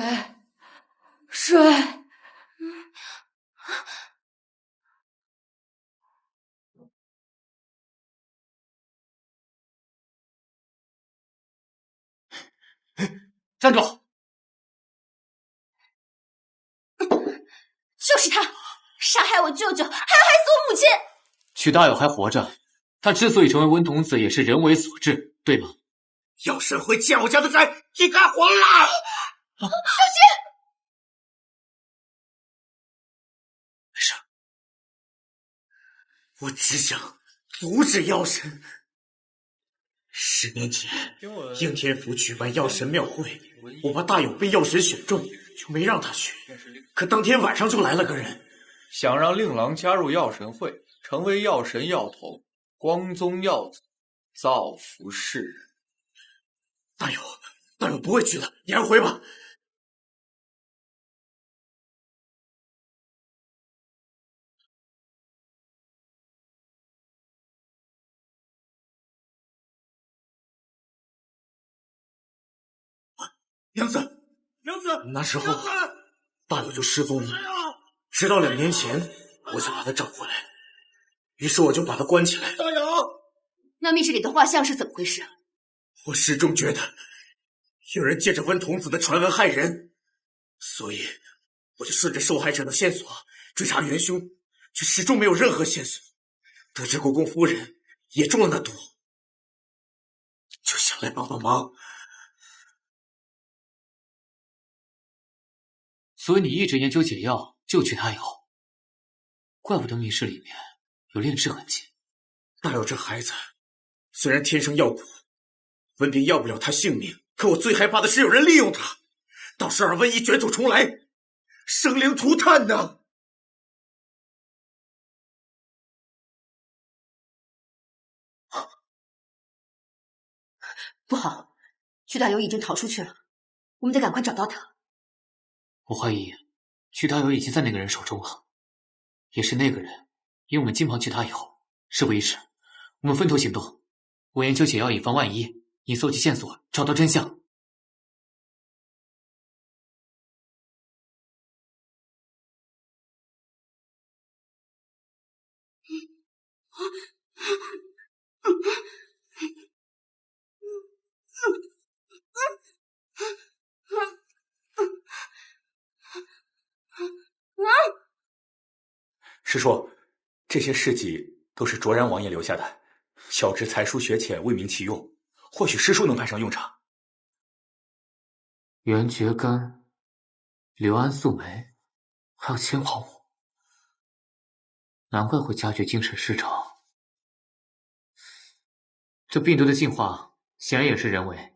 站住！就是他，杀害我舅舅，还要害死我母亲。曲大友还活着，他之所以成为温童子，也是人为所致，对吗？药神会欠我家的债，你该还了！小心！没事，我只想阻止药神。10年前，应天府举办药神庙会，我怕大友被药神选中，就没让他去。可当天晚上就来了个人，想让令郎加入药神会，成为药神药童，光宗耀祖，造福世人。大友不会去的，你还是回吧。娘子，那时候大友就失踪了，直到2年前我才把他找回来，于是我就把他关起来。大友，那密室里的画像是怎么回事？我始终觉得有人借着温童子的传闻害人，所以我就顺着受害者的线索追查元凶，却始终没有任何线索。得知国公夫人也中了那毒，就想来帮帮忙。所以你一直研究解药救曲大友，怪不得密室里面有炼制痕迹。大友这孩子虽然天生药苦，温病要不了他性命，可我最害怕的是有人利用他，到时候瘟疫卷土重来，生灵涂炭呢。不好，曲大友已经逃出去了，我们得赶快找到他。我怀疑曲大友已经在那个人手中了，也是那个人因我们金旁曲大友。事不宜迟，我们分头行动。我研究解药以防万一，你搜集线索，找到真相。师叔，这些事迹都是卓然王爷留下的，小侄才疏学浅，未明其用，或许师叔能派上用场。袁觉根、刘安素梅，还有千华母，难怪会加剧精神失常。这病毒的进化显然也是人为。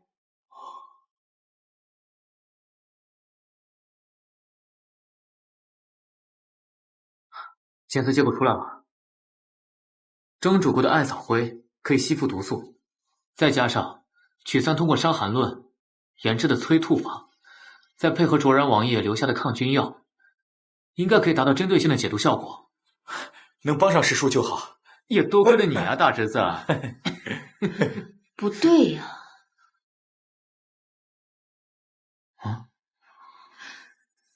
检测结果出来了，蒸煮过的艾草灰可以吸附毒素，再加上曲三通过《伤寒论》研制的催吐法，再配合卓然王爷留下的抗菌药，应该可以达到针对性的解毒效果。能帮上师叔就好。也多亏了你啊，大侄子。不对呀。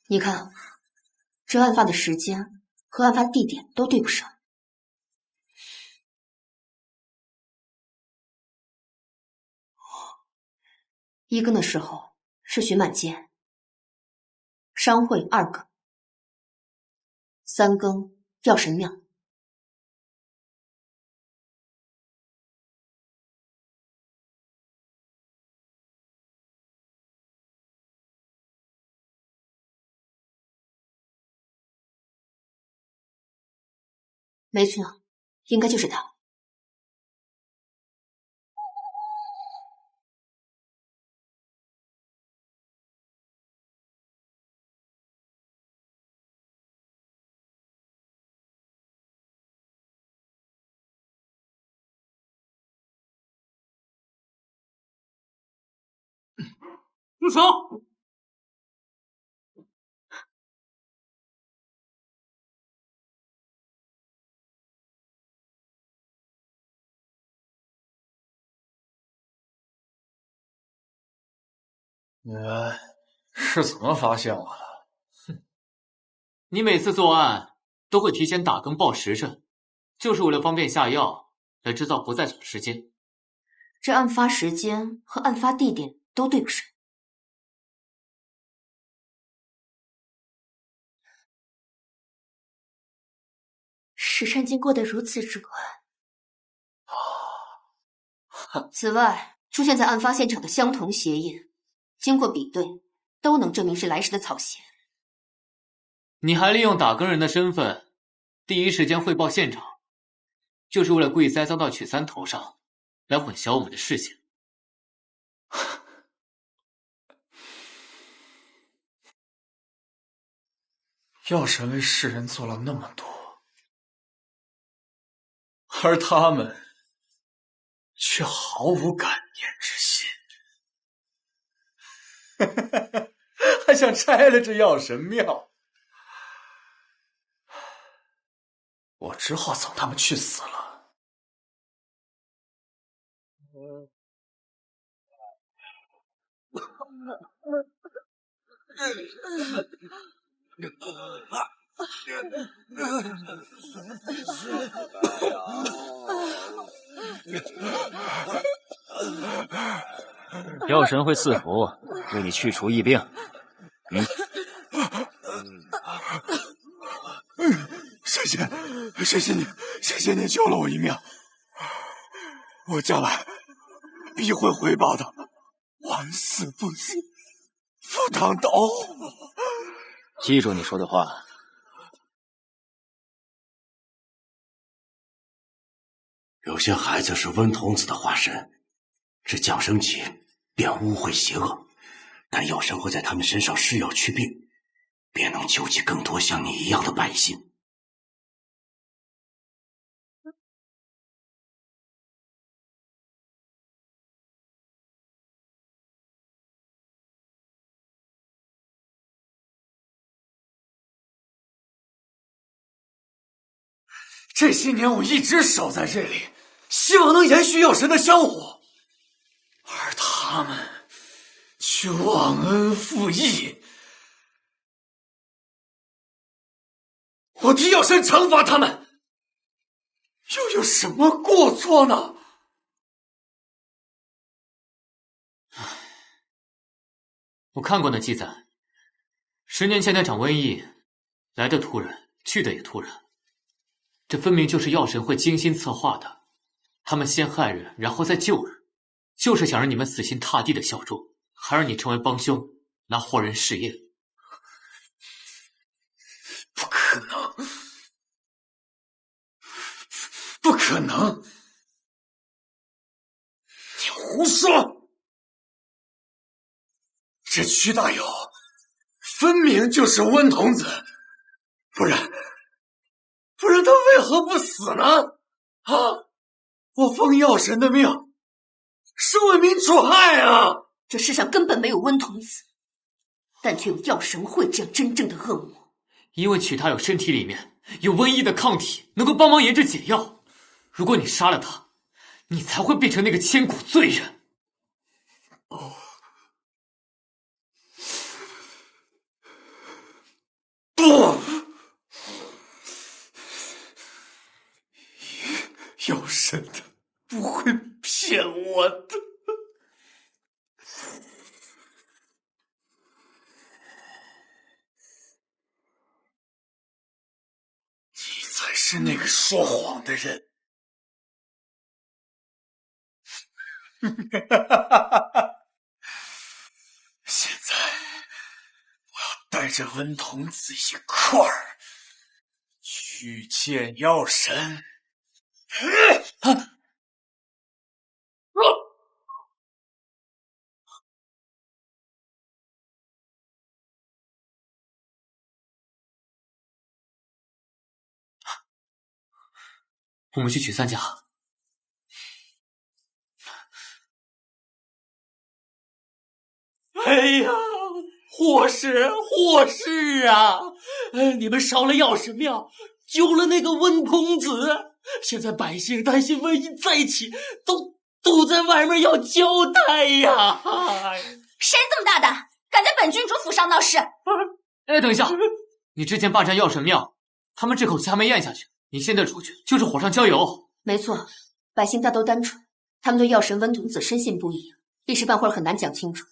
你看，这案发的时间和案发地点都对不上。一更的时候是寻满剑，商会2更，3更药神庙。没错，应该就是他。住手！你们是怎么发现我的？哼，你每次作案都会提前打更报时辰，就是为了方便下药，来制造不在场的时间。这案发时间和案发地点都对不上。时辰经过得如此主观。此外，出现在案发现场的相同鞋印，经过比对，都能证明是来时的草鞋。你还利用打更人的身份，第一时间汇报现场，就是为了故意栽赃到曲三头上，来混淆我们的视线。药神为世人做了那么多，而他们却毫无感念之心，还想拆了这药神庙。我只好送他们去死了。药神会赐福，为你去除疫病。谢谢你，谢谢你救了我一命。我将来必会回报的，万死不辞，赴汤蹈火。记住你说的话。有些孩子是温童子的化身，这降生起便污秽邪恶，但药神会在他们身上施药祛病，便能救济更多像你一样的百姓。这些年我一直守在这里，希望能延续药神的香火，而他们却忘恩负义。我替药神惩罚他们。又有什么过错呢？我看过那记载，10年前那场瘟疫来的突然，去的也突然，这分明就是药神会精心策划的。他们先害人，然后再救人，就是想让你们死心塌地的效忠，还让你成为帮凶，拿活人试验。不可能！不可能！你胡说！这屈大友分明就是温童子，不然他为何不死呢？啊！我奉药神的命，是为民除害啊！这世上根本没有温童子，但却有药神会这样真正的恶魔。因为曲大友身体里面有瘟疫的抗体，能够帮忙研制解药。如果你杀了他，你才会变成那个千古罪人。不！药神的不会骗我的。你才是那个说谎的人。现在我要带着温童子一块儿去见药神。我们去取三甲。哎呀，祸事啊！你们烧了药神庙，救了那个温童子，现在百姓担心瘟疫再起，都在外面要交代呀！谁这么大胆，敢在本郡主府上闹事？哎，等一下，你之前霸占药神庙，他们这口气还没咽下去，你现在出去就是火上浇油。没错，百姓大都单纯，他们对药神温童子深信不疑，一时半会儿很难讲清楚。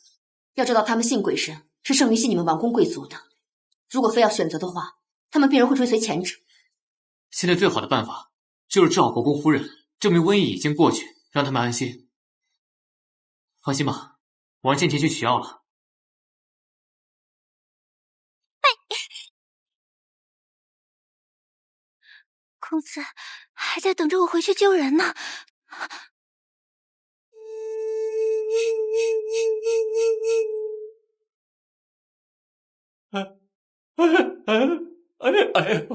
要知道，他们信鬼神是胜于信你们王公贵族的。如果非要选择的话，他们必然会追随前者。现在最好的办法就是治好国公夫人，证明瘟疫已经过去，让他们安心。放心吧，我让剑田去取药了。公子还在等着我回去救人呢。来，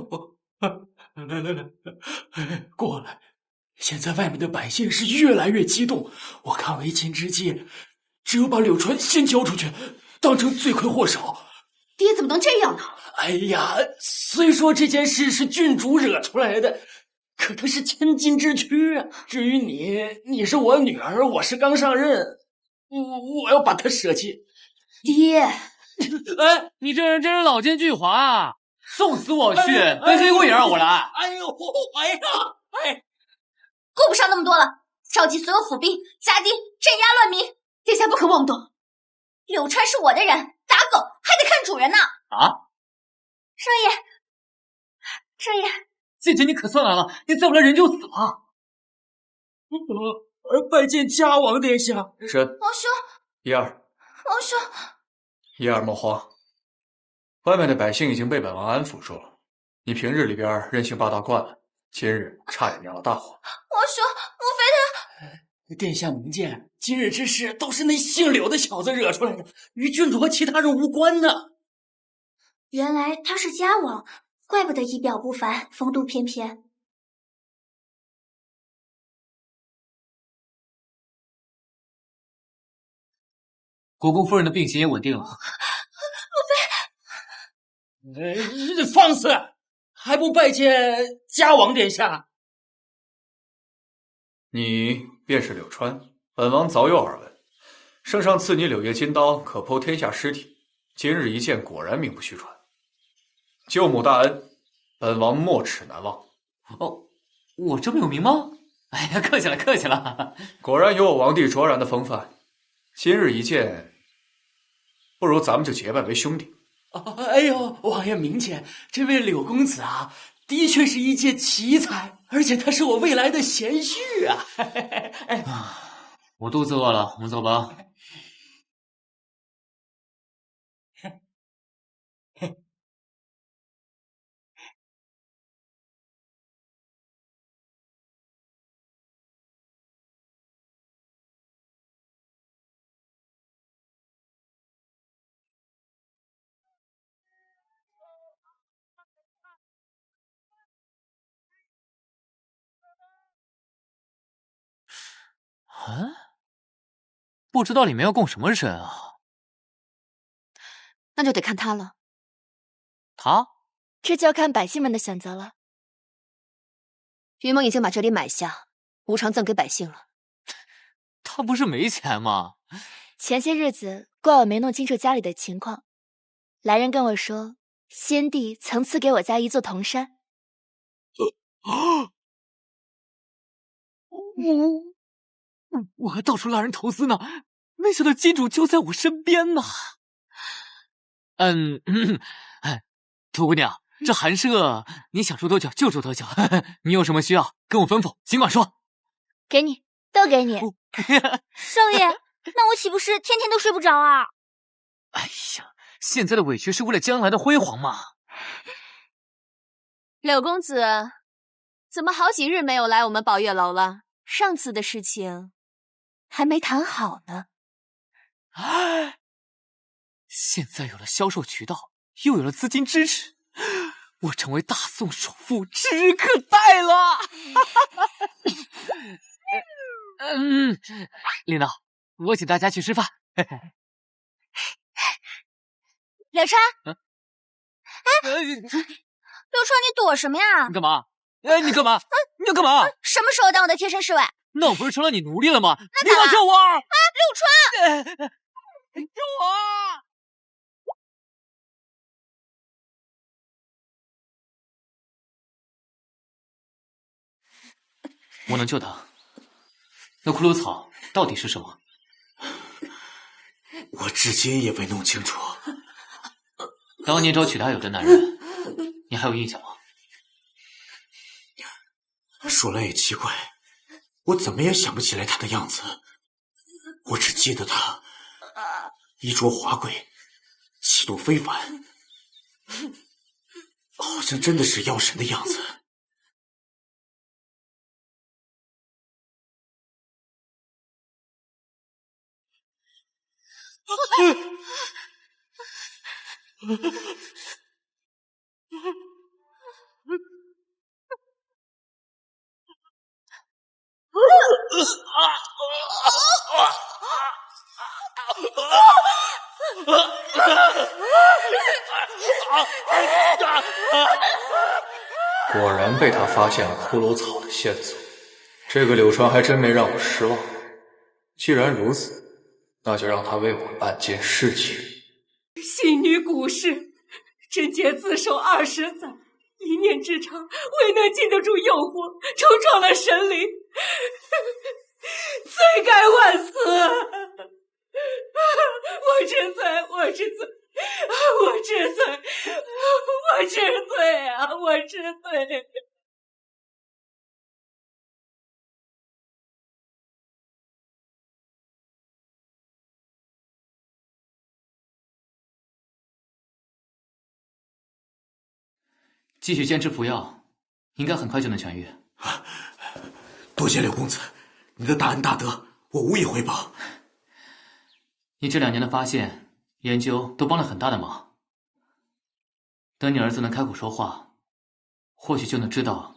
过来！现在外面的百姓是越来越激动，我看为亲之计，只有把柳川先交出去，当成罪魁祸首。爹怎么能这样呢？哎呀，虽说这件事是郡主惹出来的，可它是千金之躯啊。至于你是我女儿，我是刚上任，我要把她舍弃。爹，哎，你这人真是老奸巨猾啊！送死我去，跟黑姑也让我来。哎呦，哎呀，哎，顾不上那么多了，召集所有府兵加丁镇压乱民。殿下不可妄动，柳川是我的人，打狗还得看主人呢。啊！少爷，剑田，你可算来了，你再不来人就死了。拜见嘉王殿下。是。王兄。一二。王兄。一二莫慌，外面的百姓已经被本王安抚住了。你平日里边任性霸道惯了，今日差点酿了大祸。王兄，莫非他……殿下明鉴，今日之事都是那姓柳的小子惹出来的，与郡主和其他人无关呢。原来他是嘉王，怪不得仪表不凡，风度翩翩。国公夫人的病情也稳定了。莫非……放肆！还不拜见嘉王殿下？你便是柳川，本王早有耳闻。圣上赐你柳叶金刀，可剖天下尸体。今日一见，果然名不虚传。救母大恩，本王没齿难忘。哦，我这么有名吗？哎呀，客气了，客气了。果然有我王帝卓然的风范。今日一见，不如咱们就结拜为兄弟。哎呦，王爷明鉴，这位柳公子啊，的确是一介奇才，而且他是我未来的贤婿啊。我肚子饿了，我们走吧。不知道里面要供什么神啊？那就得看他了。他？这就要看百姓们的选择了。云梦已经把这里买下，无偿赠给百姓了。他不是没钱吗？前些日子怪我没弄清楚家里的情况，来人跟我说，先帝曾赐给我家一座铜山。我还到处拉人投资呢，没想到金主就在我身边呢。涂姑娘，这寒舍你想住多久就住多久，你有什么需要跟我吩咐，尽管说。给你，都给你。少爷，那我岂不是天天都睡不着啊？哎呀，现在的委屈是为了将来的辉煌嘛。柳公子，怎么好几日没有来我们宝月楼了？上次的事情还没谈好呢。现在有了销售渠道，又有了资金支持，我成为大宋首富指日可待了。领导，我请大家去吃饭。柳川，柳川，你躲什么呀？你干嘛？你干嘛？你要干嘛？什么时候当我的贴身侍卫？那我不是成了你奴隶了吗？立马救我！柳川，救我！我能救他。那骷髅草到底是什么？我至今也未弄清楚。当年找曲大有的男人，你还有印象吗？说来也奇怪，我怎么也想不起来他的样子。我只记得他衣着华贵，气度非凡，好像真的是妖神的样子。果然被他发现了骷髅草的线索，这个柳川还真没让我失望。既然如此，那就让他为我办件事情。新女古氏，贞洁自守20载，一念之差，未能禁得住诱惑，冲撞了神灵，罪该万死。我知罪，我知罪，我知罪，我知罪啊！我知罪。继续坚持服药，应该很快就能痊愈。多谢柳公子，你的大恩大德，我无以回报。你这2年的发现、研究都帮了很大的忙。等你儿子能开口说话，或许就能知道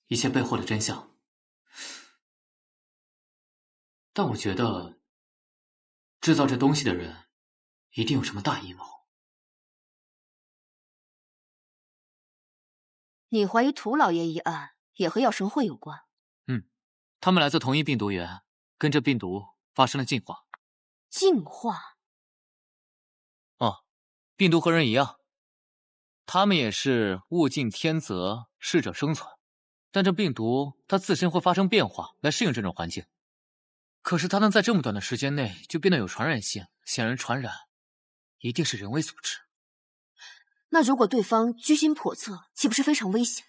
一切背后的真相。但我觉得，制造这东西的人一定有什么大阴谋。你怀疑涂老爷一案也和药神会有关？他们来自同一病毒源，跟这病毒发生了进化。进化？哦，病毒和人一样，他们也是物竞天择，适者生存。但这病毒它自身会发生变化来适应这种环境。可是它能在这么短的时间内就变得有传染性，显然传染一定是人为组织。那如果对方居心叵测，岂不是非常危险？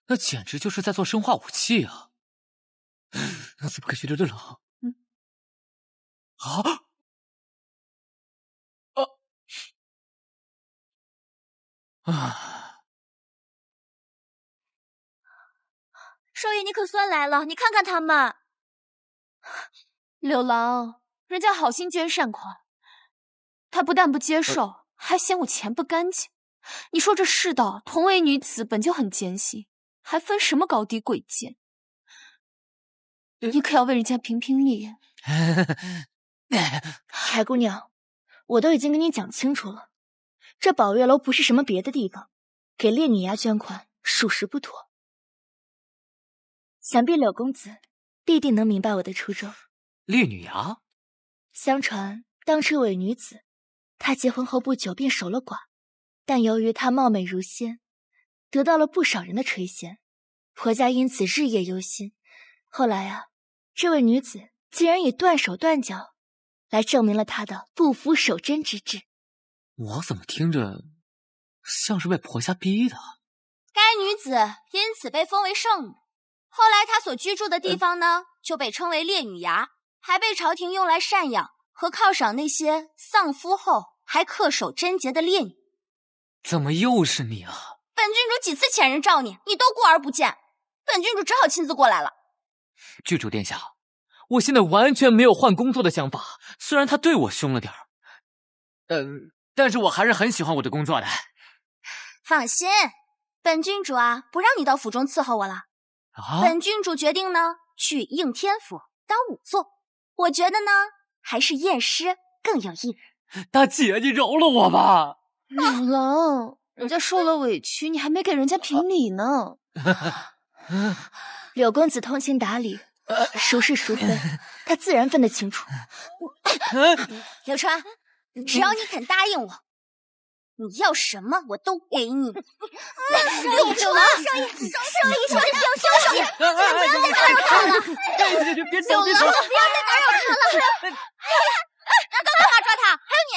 那简直就是在做生化武器啊！那怎么可以留着了？少爷，你可算来了，你看看他们。柳郎，人家好心捐善款，他不但不接受，还嫌我钱不干净。你说这世道，同为女子本就很艰辛，还分什么高低贵贱？你可要为人家评评理。柴姑娘，我都已经跟你讲清楚了，这宝月楼不是什么别的地方，给烈女衙捐款属实不妥。想必柳公子必定能明白我的初衷。烈女衙？相传当这位女子，她结婚后不久便守了寡，但由于她貌美如仙，得到了不少人的垂涎，婆家因此日夜忧心。后来啊，这位女子竟然以断手断脚来证明了她的不服守贞之志。我怎么听着像是被婆家逼的？该女子因此被封为圣女，后来她所居住的地方呢，就被称为烈女衙，还被朝廷用来赡养和犒赏那些丧夫后还恪守贞洁的烈女。怎么又是你啊？本郡主几次遣人召你，你都顾而不见，本郡主只好亲自过来了。郡主殿下，我现在完全没有换工作的想法，虽然他对我凶了点儿，但是我还是很喜欢我的工作的。放心，本郡主啊，不让你到府中伺候我了。本郡主决定呢，去应天府当仵作。我觉得呢，还是验尸更有意。大姐，你饶了我吧！柳郎，人家受了委屈，你还没给人家评理呢。柳公子通情达理，孰是孰非，他自然分得清楚。柳川，只要你肯答应我，你要什么我都给你。柳川，少爷，少爷，少爷，不要再打扰他了。别走，别走，不要再打扰他了。让高大抓他，还有你，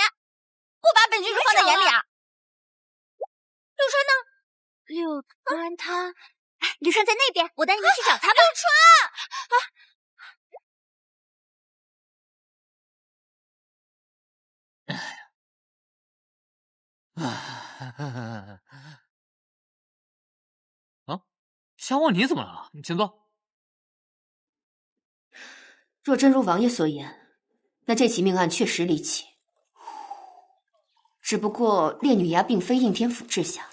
不把本郡主放在眼里啊！柳川呢？柳川他，柳川在那边，我带你去找他吧。柳川！啊，夏望你怎么了？你请坐。若真如王爷所言，那这起命案确实离奇。只不过烈女衙并非应天府治辖，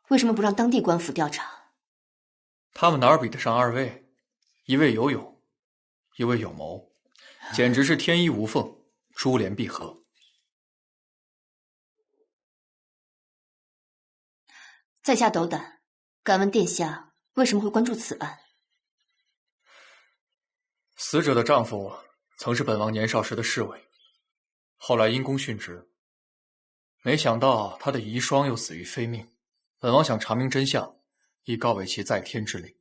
为什么不让当地官府调查？他们哪儿比得上二位？一位有勇，一位有谋，简直是天衣无缝，珠联璧合。在下斗胆，敢问殿下为什么会关注此案？死者的丈夫曾是本王年少时的侍卫，后来因公殉职。没想到他的遗孀又死于非命，本王想查明真相，以告慰其在天之灵。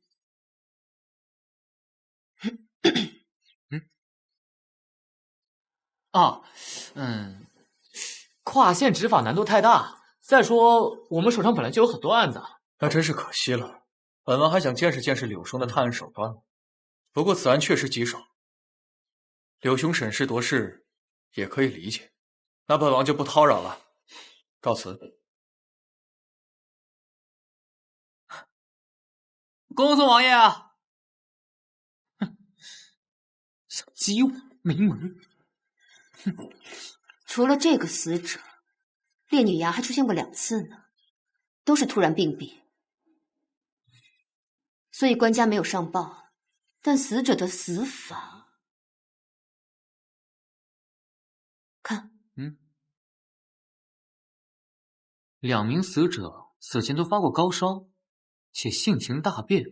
跨县执法难度太大。再说，我们手上本来就有很多案子。那真是可惜了，本王还想见识见识柳兄的探案手段。不过此案确实棘手，柳兄审时度势也可以理解。那本王就不叨扰了，告辞。恭送王爷啊！想激我没门！除了这个死者，烈女衙还出现过2次呢，都是突然病毙，所以官家没有上报。但死者的死法，看，2名死者死前都发过高烧，且性情大变，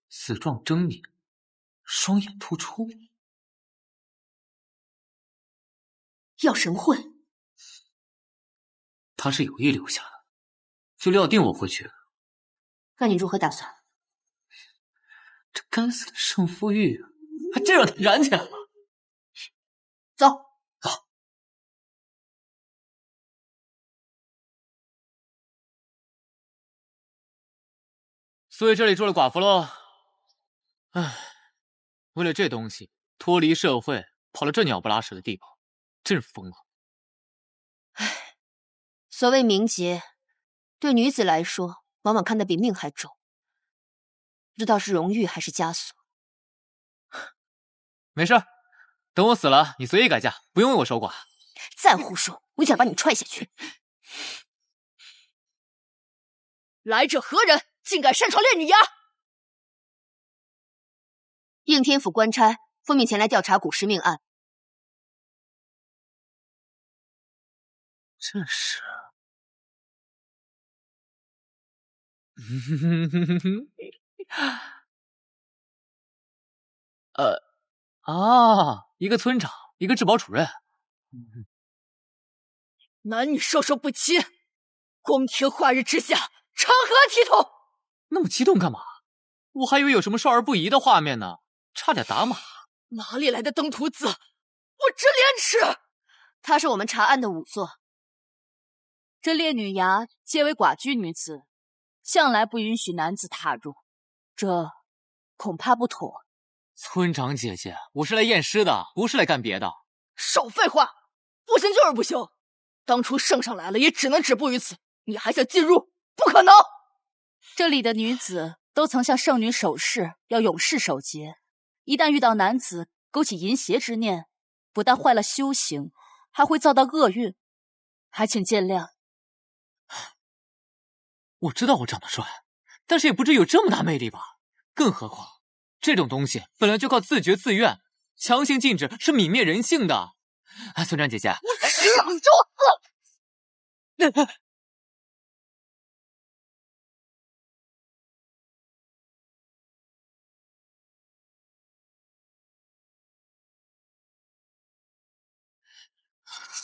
死状狰狞，双眼突出。药神会，他是有意留下的，就料定我会去。那你如何打算？这该死的胜负欲还真让他燃起来了。走。所以这里住了寡妇喽。唉，为了这东西脱离社会，跑了这鸟不拉屎的地方，真是疯了。唉，所谓名节，对女子来说，往往看得比命还重。不知道是荣誉还是枷锁。没事，等我死了，你随意改嫁，不用为我守寡。再胡说，我就想把你踹下去。来者何人？竟敢擅闯烈女崖！应天府官差奉命前来调查古尸命案。这是……一个村长，一个治保主任。男女授受不亲，光天化日之下，成何体统？那么激动干嘛？我还以为有什么少儿不宜的画面呢，差点打码。哪里来的登徒子？我直廉耻！他是我们查案的仵作。这烈女崖皆为寡居女子，向来不允许男子踏入，这恐怕不妥。村长姐姐，我是来验尸的，不是来干别的。少废话，不行就是不行。当初圣上来了，也只能止步于此。你还想进入？不可能！这里的女子都曾向圣女守誓，要永世守节。一旦遇到男子勾起淫邪之念，不但坏了修行，还会遭到厄运。还请见谅。我知道我长得帅，但是也不至于有这么大魅力吧？更何况这种东西本来就靠自觉自愿，强行禁止是泯灭人性的。村长姐姐，我想作死！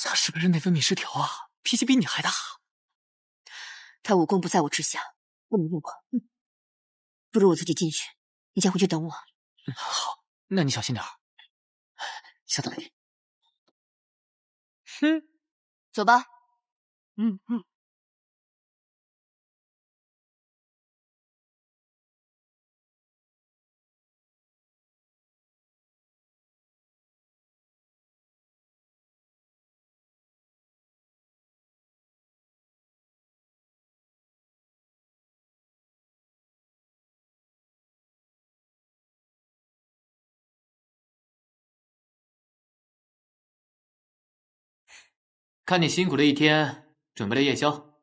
他是不是内分泌失调啊？脾气比你还大。他武功不在我之下，不能用我。不如我自己进去，你先回去等我。好，那你小心点儿，小等你。哼，走吧。看你辛苦了一天，准备了夜宵，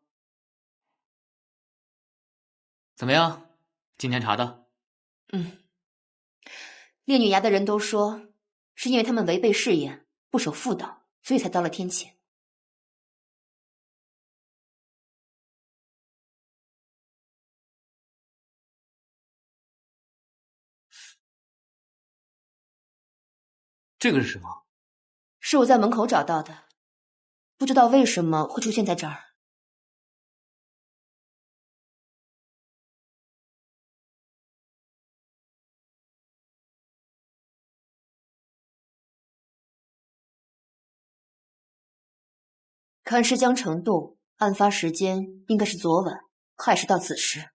怎么样？今天查的？烈女崖的人都说，是因为他们违背誓言，不守妇道，所以才遭了天谴。这个是什么？是我在门口找到的，不知道为什么会出现在这儿。看尸僵程度，案发时间应该是昨晚，亥时到子时。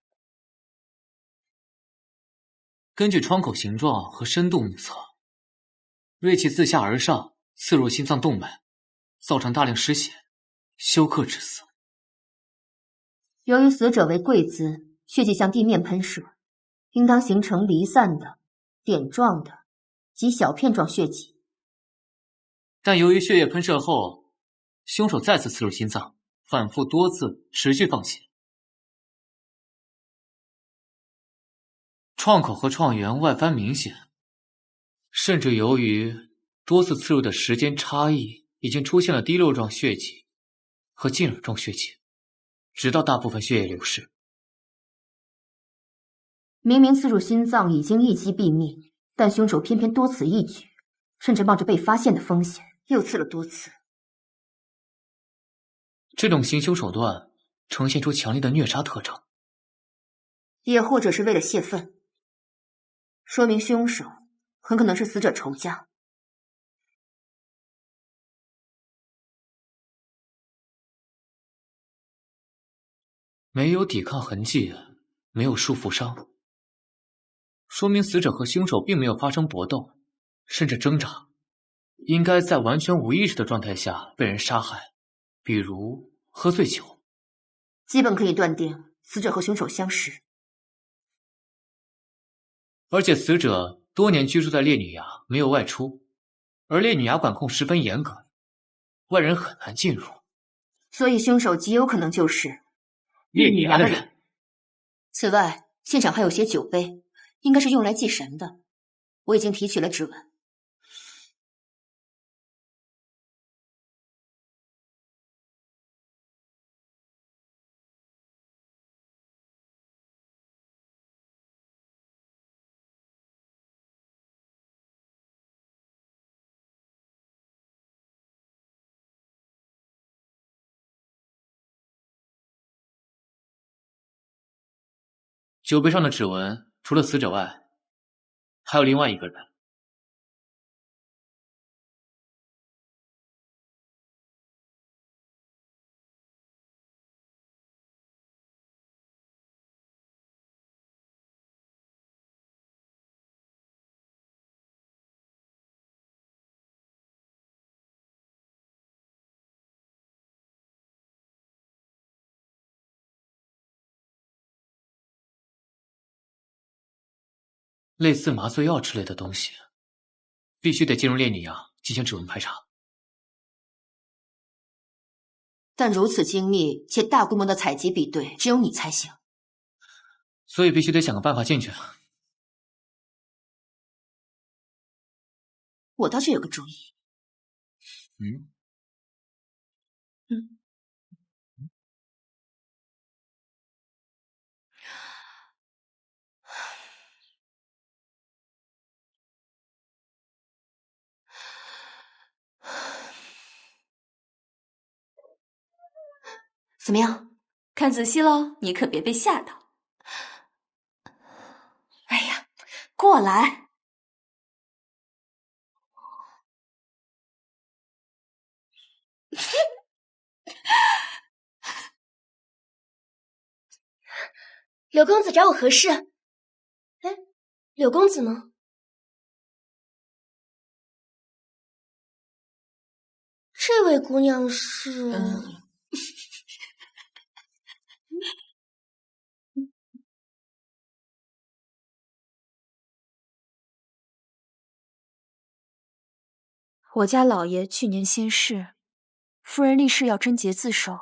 根据窗口形状和深度目测，锐器自下而上刺入心脏动脉，造成大量失血，休克致死。由于死者为跪姿，血迹向地面喷射，应当形成离散的、点状的及小片状血迹。但由于血液喷射后，凶手再次刺入心脏，反复多次，持续放血。创口和创源外翻明显，甚至由于多次刺入的时间差异，已经出现了滴漏状血迹和浸染状血迹，直到大部分血液流失。明明刺入心脏已经一击毙命，但凶手偏偏多此一举，甚至冒着被发现的风险，又刺了多次。这种行凶手段呈现出强烈的虐杀特征，也或者是为了泄愤。说明凶手很可能是死者仇家。没有抵抗痕迹，没有束缚伤，说明死者和凶手并没有发生搏斗，甚至挣扎，应该在完全无意识的状态下被人杀害，比如喝醉酒。基本可以断定死者和凶手相识。而且死者多年居住在烈女崖，没有外出，而烈女崖管控十分严格，外人很难进入。所以凶手极有可能就是烈女崖的人。此外，现场还有些酒杯，应该是用来祭神的。我已经提取了指纹。酒杯上的指纹除了死者外，还有另外一个人。类似麻醉药之类的东西，必须得进入烈女崖进行指纹排查。但如此精密且大规模的采集比对，只有你才行。所以必须得想个办法进去。我倒是有个主意。怎么样？看仔细喽，你可别被吓到。哎呀，过来！柳公子找我何事？哎，柳公子呢？这位姑娘是……我家老爷去年仙逝，夫人立誓要贞洁自守，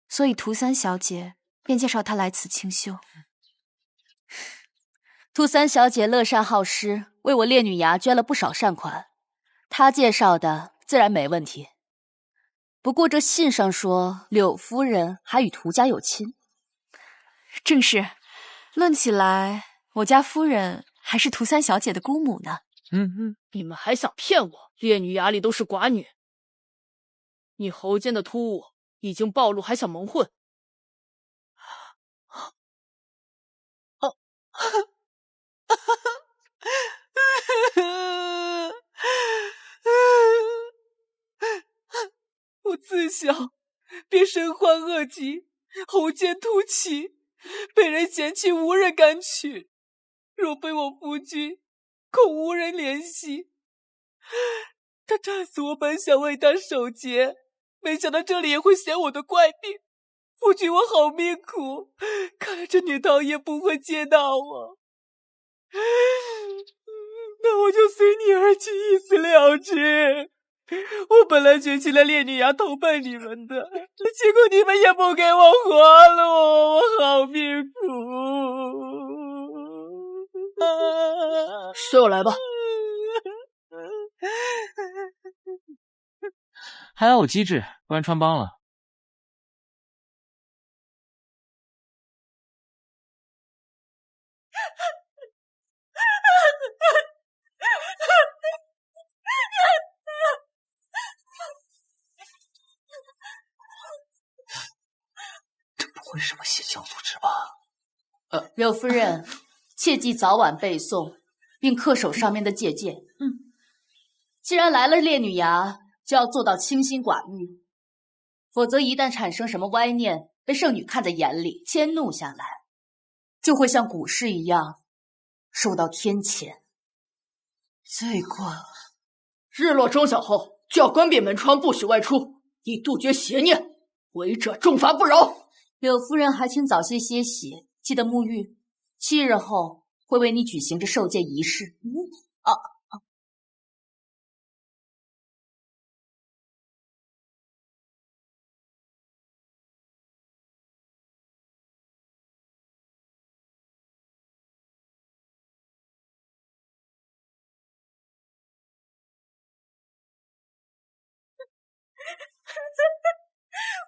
所以涂三小姐便介绍她来此清修。涂三小姐乐善好施，为我烈女崖捐了不少善款，她介绍的自然没问题。不过这信上说柳夫人还与涂家有亲。正是，论起来，我家夫人还是涂三小姐的姑母呢。你们还想骗我？烈女崖里都是寡女，你侯间的突兀已经暴露，还想蒙混？我自小便身患恶疾，喉间突起，被人嫌弃，无人敢娶。若非我夫君，恐无人怜惜。他战死我本想为他守节，没想到这里也会显我的怪病。夫君我好命苦，看来这女道也不会接纳我。那我就随你而去，一死了之。我本来决起了烈女崖投奔你们的，结果你们也不给我活路，我好命苦。随我来吧。还好有机智，不然穿帮了。这不会是什么邪教组织吧？柳夫人，切记早晚背诵，并恪守上面的戒谏。既然来了烈女衙，就要做到清心寡欲，否则一旦产生什么歪念，被圣女看在眼里，迁怒下来，就会像古氏一样受到天谴。再过日落钟晓后，就要关闭门窗，不许外出，以杜绝邪念，违者重罚不饶。柳夫人还请早些歇息，记得沐浴。7日后会为你举行这受戒仪式。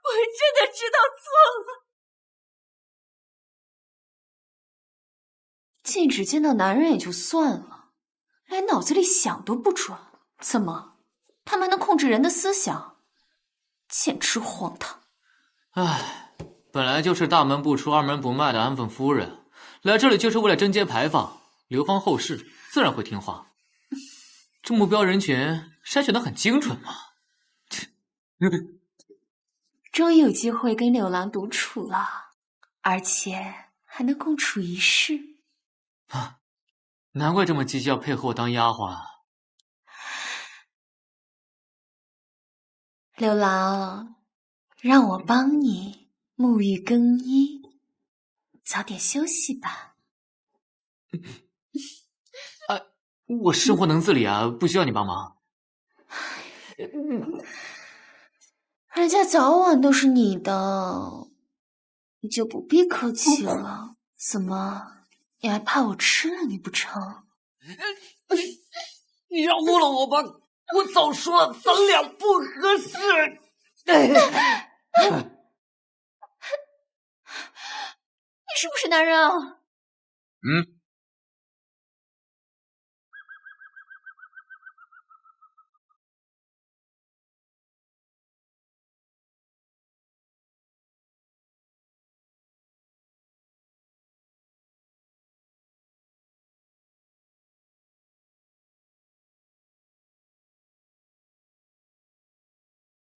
我真的知道错了。禁止见到男人也就算了，连脑子里想都不准。怎么，他们还能控制人的思想？简直荒唐！唉，本来就是大门不出二门不迈的安分夫人，来这里就是为了贞洁牌坊，流芳后世，自然会听话。这目标人群筛选得很精准嘛。终于有机会跟柳郎独处了，而且还能共处一室。难怪这么积极要配合我当丫鬟。柳郎，让我帮你沐浴更衣，早点休息吧。我生活能自理啊，不需要你帮忙。人家早晚都是你的，你就不必客气了。怎么，你还怕我吃了你不成？你饶过了我吧，我早说了，咱俩不合适。你是不是男人啊？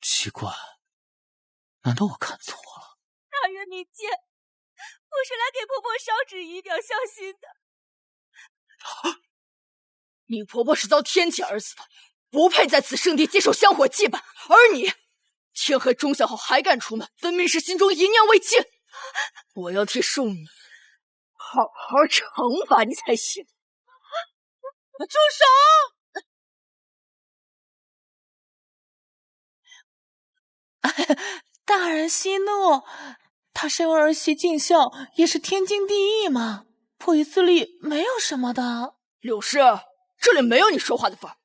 奇怪，难道我看错了？大人明鉴，我是来给婆婆烧纸以表孝心的。你婆婆是遭天谴而死的，不配在此圣地接受香火祭拜，而你天黑钟晓后还敢出门，分明是心中一念未尽。我要替庶女好好惩罚你才行。住手！大人息怒，她身为儿媳尽孝，也是天经地义嘛。破于自立，没有什么的。柳氏，这里没有你说话的份儿。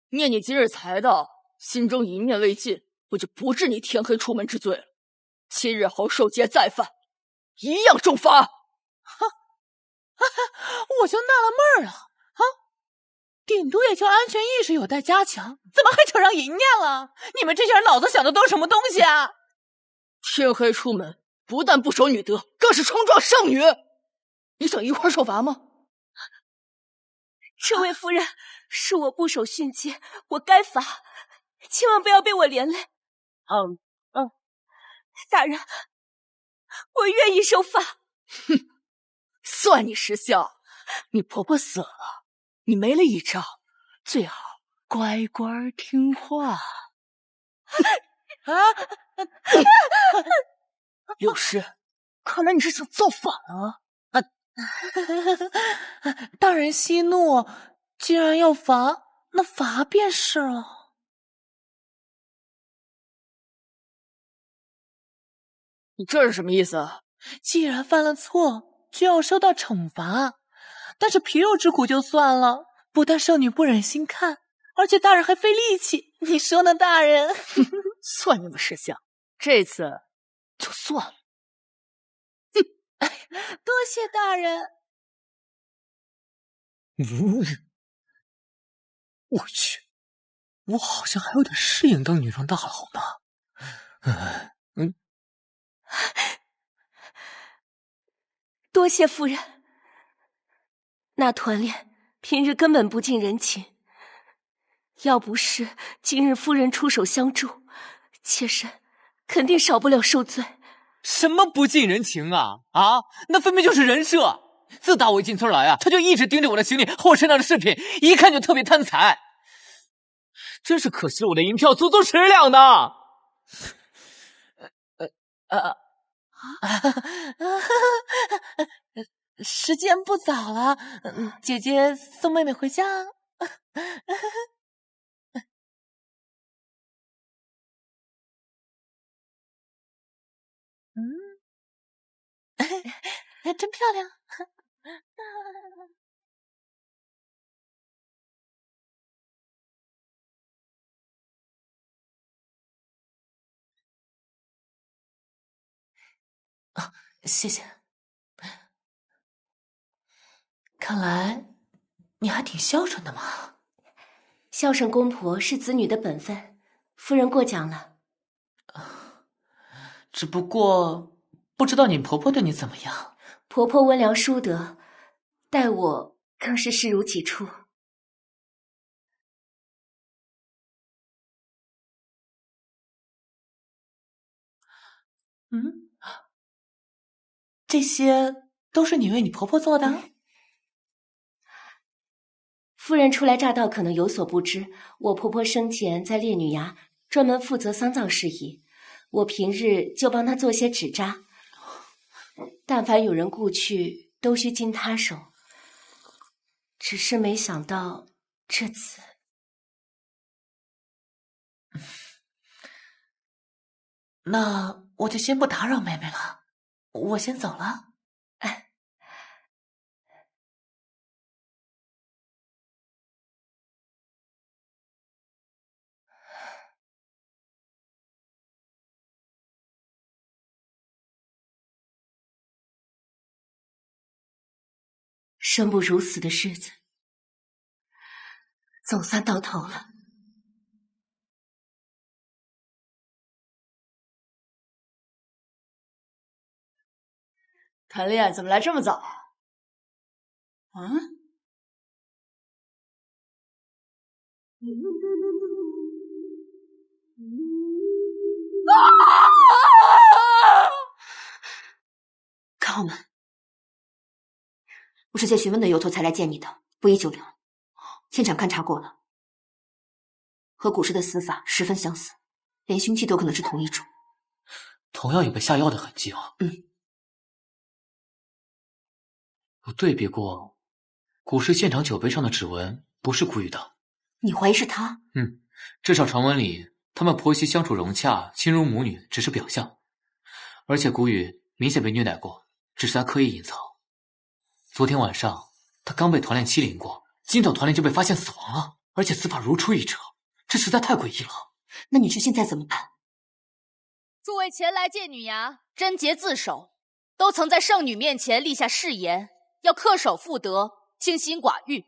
念你今日才到，心中一念未尽，我就不治你天黑出门之罪了。7日后受戒再犯，一样重罚。我就纳了闷儿了啊，顶多也就安全意识有待加强，怎么还扯上淫念了？你们这些人脑子想的都是什么东西啊？天黑出门，不但不守女德，更是冲撞圣女。你想一块受罚吗？这位夫人，是我不守训诫，我该罚，千万不要被我连累。大人，我愿意受罚。哼，算你识相。你婆婆死了，你没了依仗，最好乖乖听话。柳氏，看来你是想造反啊！大人息怒，既然要罚，那罚便是了。你这是什么意思？既然犯了错，就要受到惩罚。但是皮肉之苦就算了，不但圣女不忍心看，而且大人还费力气。你说呢，大人？算你们识相，这次就算了。多谢大人。我去，我好像还有点适应当女装大佬呢。多谢夫人。那团练平日根本不近人情。要不是今日夫人出手相助，妾身肯定少不了受罪。什么不近人情啊！啊，那分明就是人设。自打我一进村来啊，他就一直盯着我的行李和我身上的饰品，一看就特别贪财。真是可惜了我的银票足足10两呢。时间不早了，姐姐送妹妹回家。真漂亮。谢谢。看来你还挺孝顺的嘛。孝顺公婆是子女的本分，夫人过奖了。只不过不知道你婆婆对你怎么样。婆婆温良淑德，待我更是视如己出。这些都是你为你婆婆做的？夫人初来乍到，可能有所不知，我婆婆生前在烈女衙专门负责丧葬事宜，我平日就帮她做些纸扎，但凡有人故去，都需经她手。只是没想到这次，那我就先不打扰妹妹了，我先走了。生不如死的日子总算到头了。谈恋爱怎么来这么早啊？看好门！我是借询问的由头才来见你的，不宜久留。现场勘察过了，和古尸的死法十分相似，连凶器都可能是同一种。同样有被下药的痕迹啊。我对比过，古尸现场酒杯上的指纹不是古雨的。你怀疑是他？至少传闻里他们婆媳相处融洽，亲如母女，只是表象。而且古雨明显被虐待过，只是他刻意隐藏。昨天晚上他刚被团练欺凌过，今早团练就被发现死亡了，而且死法如出一辙，这实在太诡异了。那你说现在怎么办？诸位前来见女衙，贞洁自守，都曾在圣女面前立下誓言，要恪守妇德，清心寡欲。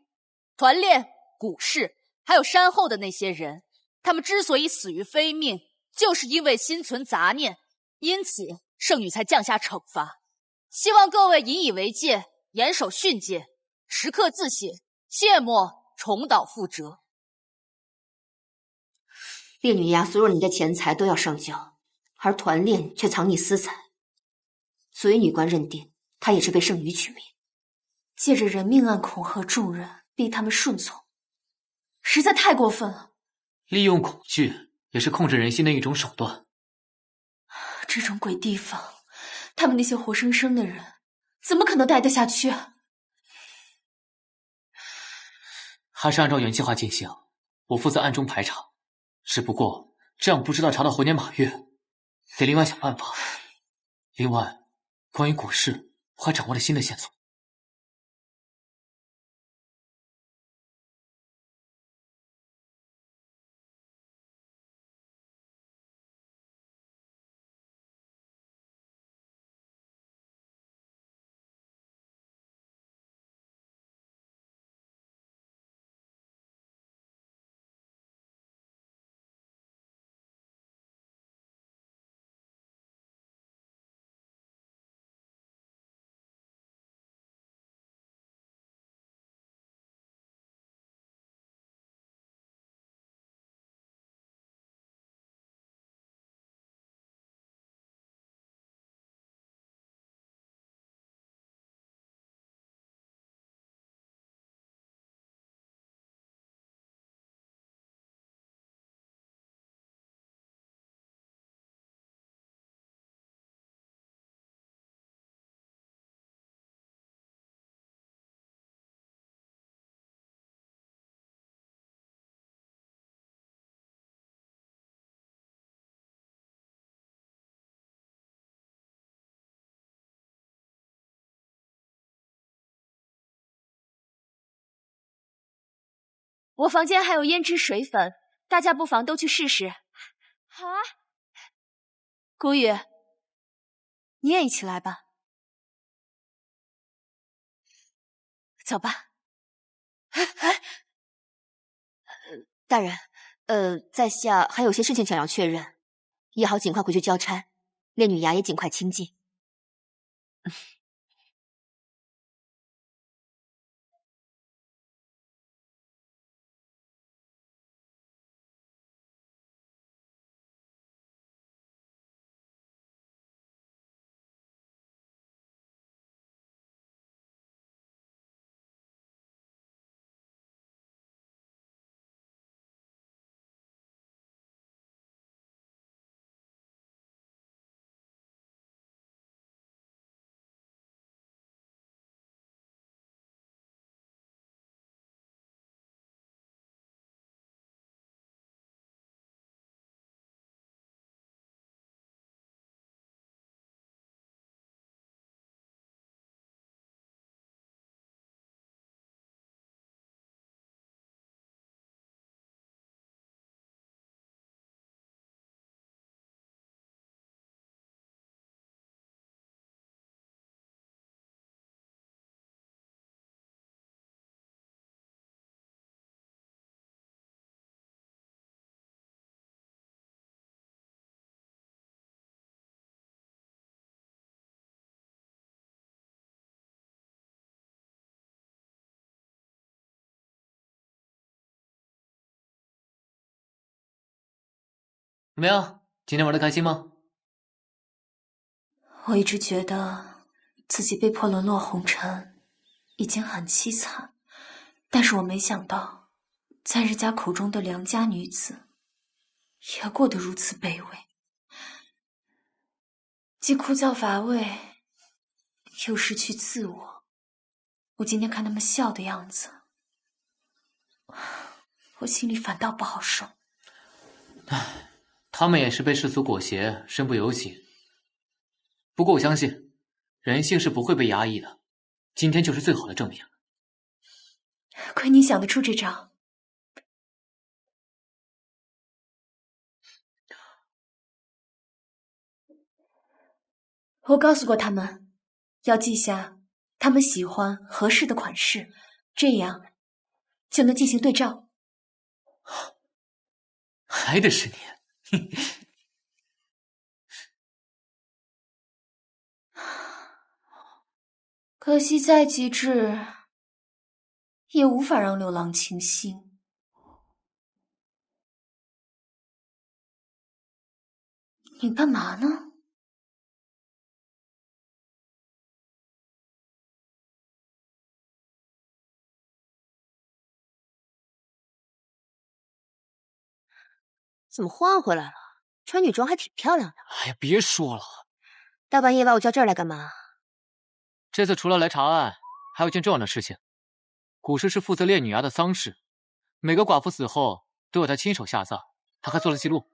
团练、古氏还有山后的那些人，他们之所以死于非命，就是因为心存杂念，因此圣女才降下惩罚。希望各位引以为戒，严守训诫，时刻自省，切莫重蹈覆辙。烈女衙所有人的钱财都要上交，而团练却藏匿私财，所以女官认定她也是被圣女取名，借着人命案恐吓众人，逼他们顺从，实在太过分了。利用恐惧也是控制人心的一种手段。这种鬼地方，他们那些活生生的人怎么可能待得下去啊？还是按照原计划进行，我负责暗中排查。只不过这样不知道查到猴年马月，得另外想办法。另外，关于古氏，我还掌握了新的线索。我房间还有胭脂水粉，大家不妨都去试试。好啊。古雨，你也一起来吧。走吧。大人，在下还有些事情想要确认，也好尽快回去交差，烈女衙也尽快清静。怎么样？今天玩的开心吗？我一直觉得自己被迫沦落红尘，已经很凄惨，但是我没想到，在人家口中的良家女子，也过得如此卑微，既枯燥乏味，又失去自我。我今天看他们笑的样子，我心里反倒不好受。唉，他们也是被世俗裹挟，身不由己。不过我相信，人性是不会被压抑的。今天就是最好的证明。亏你想得出这招。我告诉过他们，要记下他们喜欢合适的款式，这样就能进行对照。还得是你。可惜再极致，也无法让六郎倾心。你干嘛呢？怎么换回来了？穿女装还挺漂亮的。哎呀，别说了，大半夜把我叫这儿来干嘛？这次除了来查案，还有件重要的事情。古氏是负责烈女衙的丧事，每个寡妇死后都有他亲手下葬，他还做了记录。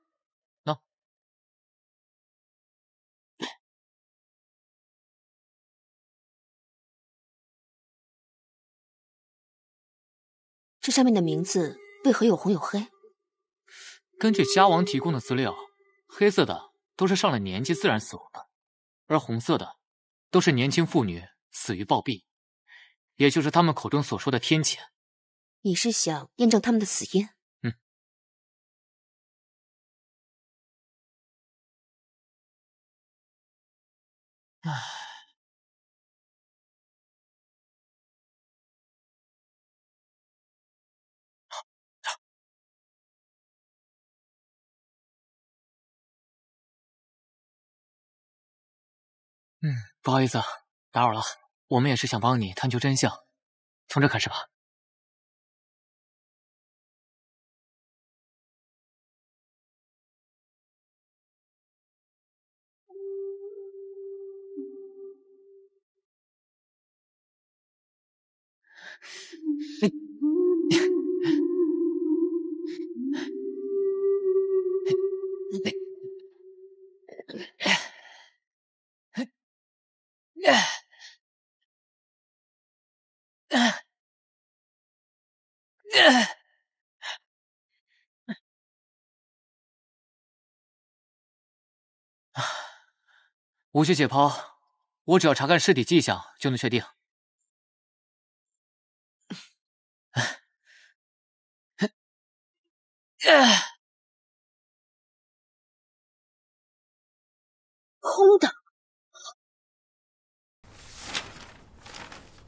喏，这上面的名字为何有红有黑？根据家王提供的资料，黑色的都是上了年纪自然死亡的，而红色的都是年轻妇女死于暴毙，也就是他们口中所说的天谴。你是想验证他们的死因？嗯。唉。不好意思啊，打扰了。我们也是想帮你探究真相，从这开始吧。无需解剖，我只要查看尸体迹象就能确定。空的。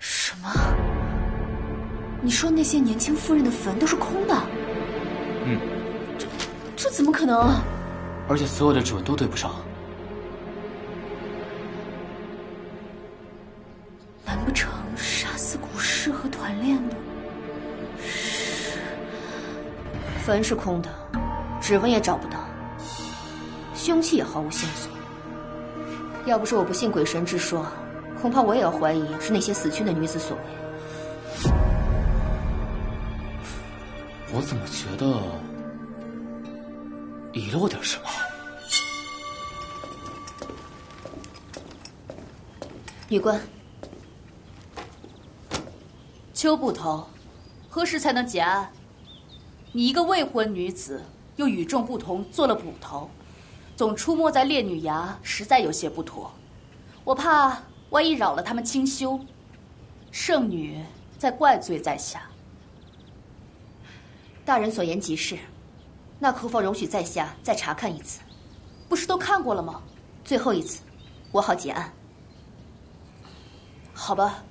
什么？你说那些年轻夫人的坟都是空的？这怎么可能？而且所有的指纹都对不上。难不成杀死古尸和团练的是？坟是空的，指纹也找不到，凶器也毫无线索。要不是我不信鬼神之说，恐怕我也要怀疑是那些死去的女子所为。我怎么觉得遗漏点什么？女官，邱捕头，何时才能结案？你一个未婚女子，又与众不同，做了捕头，总出没在烈女崖，实在有些不妥。我怕万一扰了他们清修，圣女再怪罪在下。大人所言极是，那可否容许在下再查看一次？不是都看过了吗？最后一次，我好结案。好吧。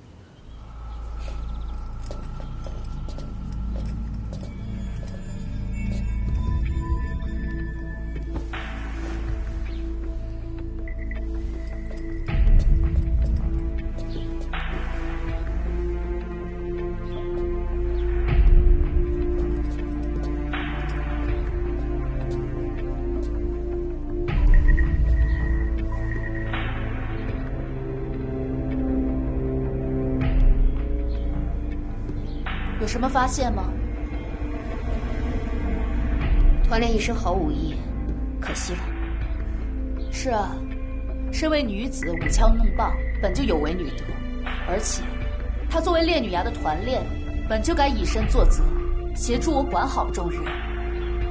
有什么发现吗？团练一身毫无意义，可惜了。是啊，身为女子舞枪弄棒，本就有违女德，而且她作为烈女崖的团练，本就该以身作则，协助我管好众人。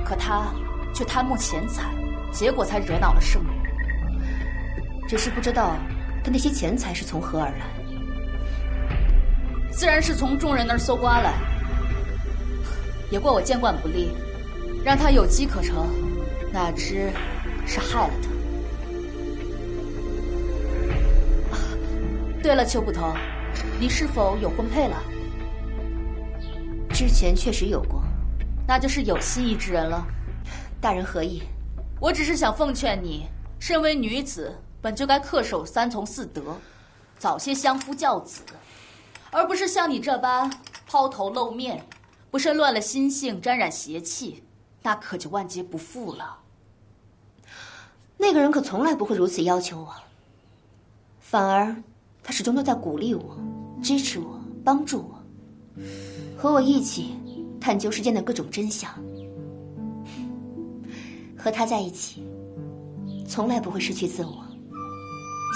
可她却贪慕钱财，结果才惹恼了圣女。只是不知道她那些钱财是从何而来。自然是从众人那儿搜刮来，也怪我监管不力，让他有机可乘，哪知是害了他。对了，邱捕头，你是否有婚配了？之前确实有过，那就是有心仪之人了。大人何意？我只是想奉劝你，身为女子，本就该恪守3从4德，早些相夫教子。而不是像你这般抛头露面，不慎乱了心性，沾染邪气，那可就万劫不复了。那个人可从来不会如此要求我，反而他始终都在鼓励我、支持我、帮助我，和我一起探究世间的各种真相。和他在一起，从来不会失去自我，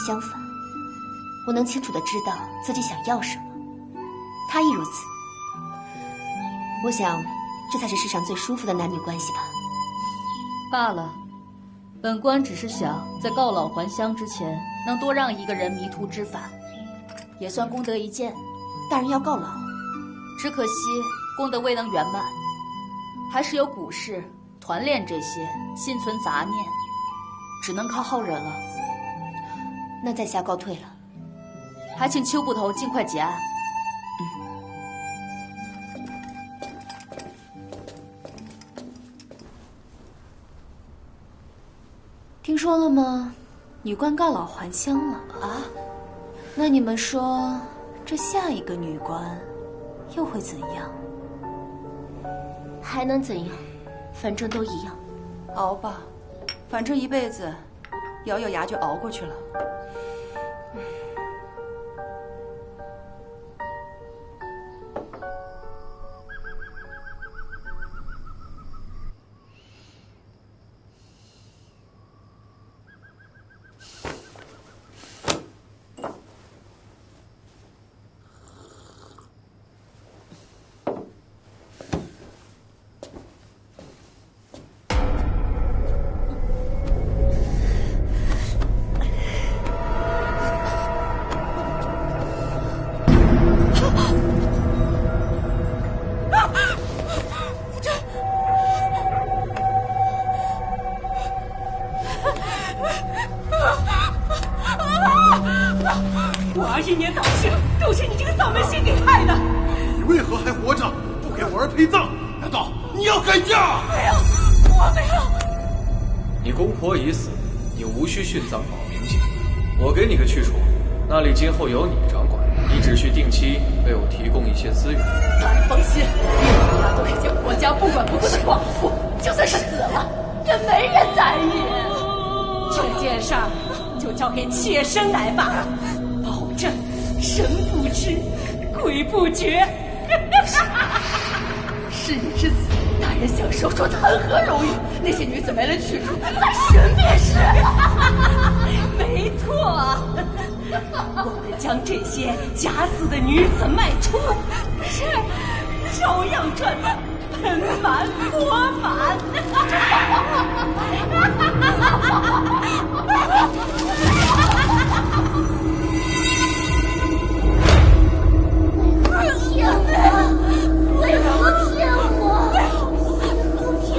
相反，我能清楚地知道自己想要什么。他亦如此，我想，这才是世上最舒服的男女关系吧。罢了，本官只是想在告老还乡之前，能多让一个人迷途知返，也算功德一件。大人要告老，只可惜功德未能圆满，还是有古事、团练这些心存杂念，只能靠后人了。那在下告退了，还请邱捕头尽快结案。听说了吗？女官告老还乡了啊！那你们说，这下一个女官又会怎样？还能怎样？反正都一样。熬吧，反正一辈子，咬咬牙就熬过去了。我21年早逝，都是你这个丧门星给害的。你为何还活着？不给我儿陪葬？难道你要改嫁？没有，我没有。你公婆已死，你无需殉葬保明节。我给你个去处，那里今后由你掌管，你只需定期为我提供一些资源。大人放心，我俩都是些国家不管不顾的寡妇，就算是死了，也没人在意。这件事儿就交给妾身来吧，保证神不知，鬼不觉。是你之子，大人享受说谈何容易？那些女子没了去处，在神便是。没错，我们将这些假死的女子卖出，是照样赚得盆满钵满。骗我！为何骗我？不听！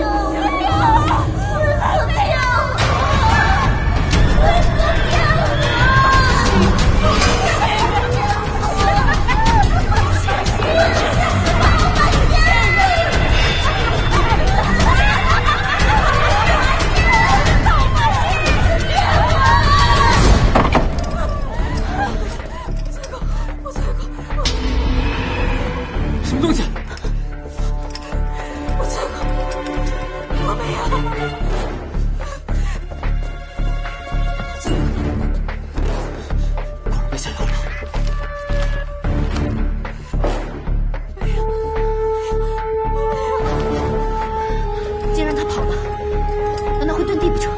为何骗我？为何什么东西？我错过，我没有。果然被下药了。既然他跑了，难道会遁地不成？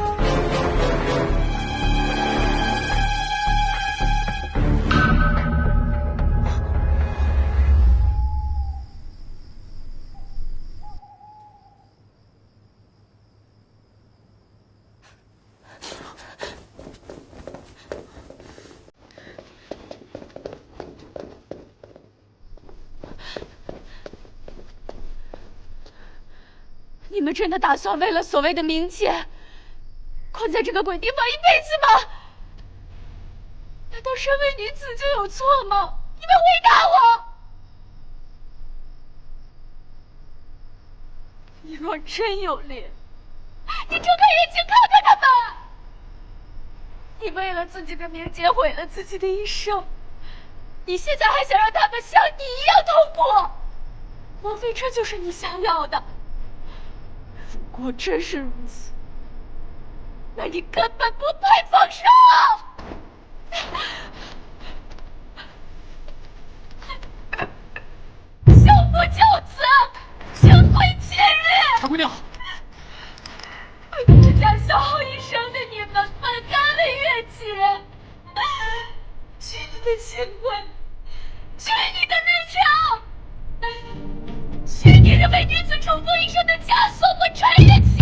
你们真的打算为了所谓的冥界，困在这个鬼地方一辈子吗？难道身为女子就有错吗？你们回答我！你若真有脸，你睁开眼睛看看他们！你为了自己的冥界毁了自己的一生，你现在还想让他们像你一样痛苦？莫非这就是你想要的？如果真是如此，那你根本不配放手！休不就此，请回前日。长姑娘，为国家消耗一生的你们，分干了冤情。许你的新婚，许你的日常，许你这为女子重复一生的枷锁和穿越情。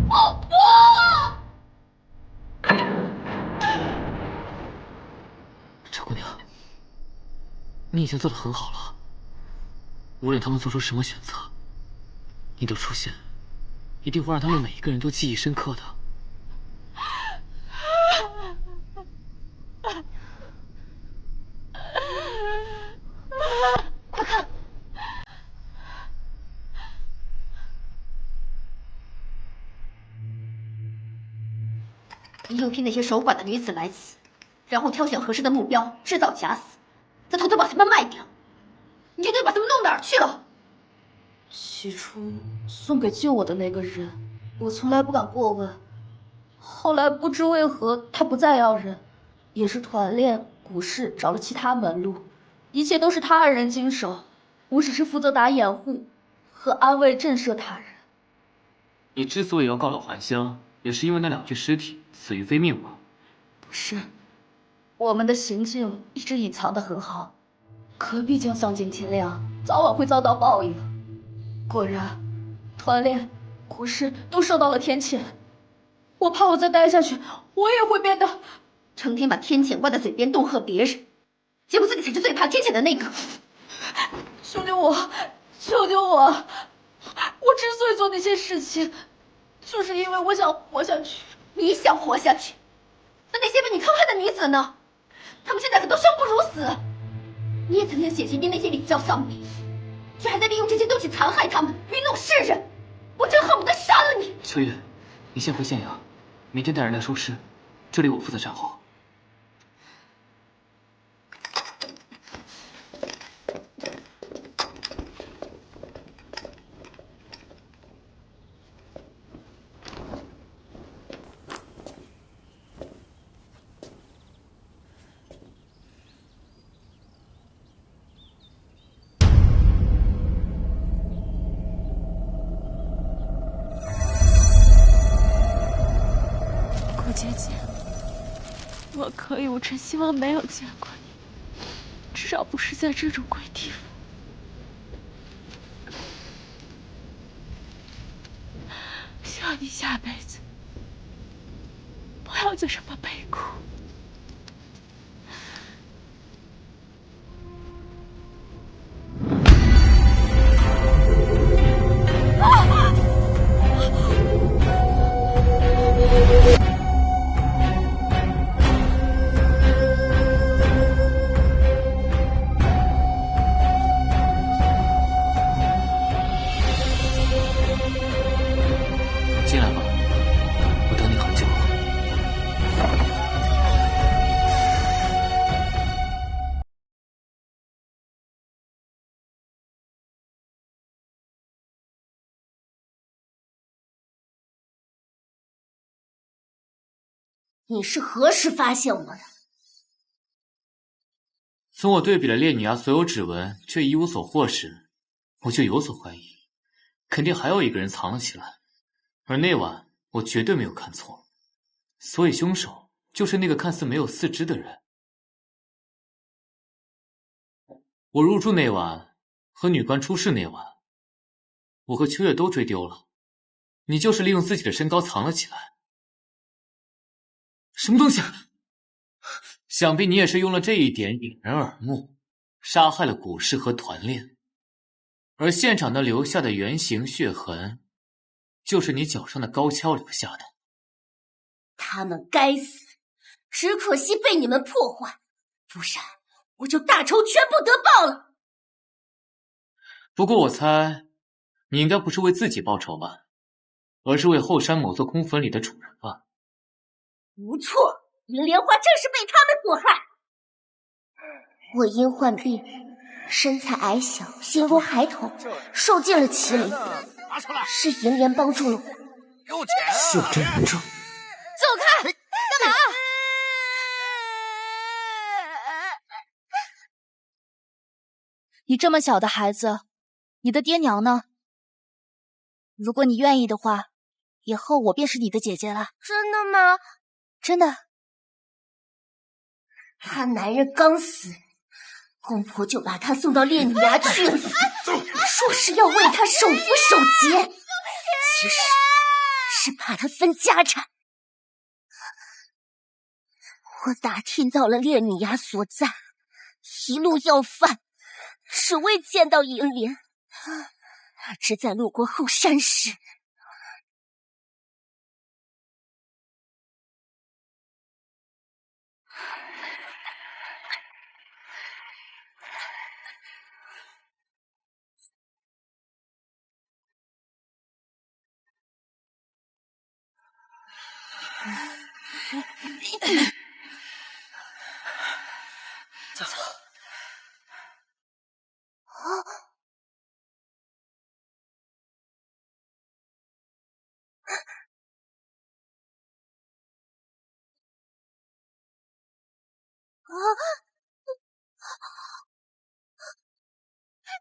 我不！长姑娘，你已经做得很好了。无论他们做出什么选择，你的出现一定会让他们每一个人都记忆深刻的。快看！你诱骗那些守寡的女子来此，然后挑选合适的目标，制造假死，再偷偷把他们卖掉。你究竟把他们弄哪儿去了？起初送给救我的那个人，我从来不敢过问。后来不知为何，他不再要人，也是团练古氏找了其他门路，一切都是他二人经手，我只是负责打掩护和安慰震慑他人。你之所以要告老还乡，也是因为那2具尸体死于非命吗？不是，我们的行径一直隐藏得很好，可毕竟丧尽天良，早晚会遭到报应。果然，团练、古氏都受到了天谴。我怕我再待下去，我也会变得成天把天谴挂在嘴边，恫吓别人，结果自己才是最怕天谴的那个。救救我！救救我！我之所以做那些事情，就是因为我想活下去。你想活下去，女子呢？他们现在可都生不如死。你也曾经写信逼那些礼教丧民，却还在利用这些东西残害他们，愚弄世人。我真恨不得杀了你！秋月，你先回县衙，明天带人来收尸，这里我负责善后。姐姐，我可以，我真希望没有见过你，至少不是在这种鬼地方。希望你下辈子不要再这么悲苦。进来吧，我等你很久了。你是何时发现我的？从我对比了烈女崖所有指纹，却一无所获时，我就有所怀疑，肯定还有一个人藏了起来。而那晚我绝对没有看错，所以凶手就是那个看似没有四肢的人。我入住那晚和女官出事那晚，我和秋月都追丢了，你就是利用自己的身高藏了起来。什么东西？想必你也是用了这一点引人耳目，杀害了古氏和团练，而现场的留下的圆形血痕，就是你脚上的高跷留下的。他们该死，只可惜被你们破坏，不然我就大仇全部得报了。不过我猜，你应该不是为自己报仇吧，而是为后山某座空坟里的主人吧？不错，云莲花正是被他们所害。我因患病，身材矮小，形如孩童，受尽了欺凌，是银莲帮助了我。袖珍人证，走开！干嘛？你这么小的孩子，你的爹娘呢？如果你愿意的话，以后我便是你的姐姐了。真的吗？真的。他男人刚死，公婆就把他送到烈女崖去了，说是要为他守符守节，其实是怕他分家产。我打听到了烈女崖所在，一路要饭，只为见到银莲。只在路过后山时，走。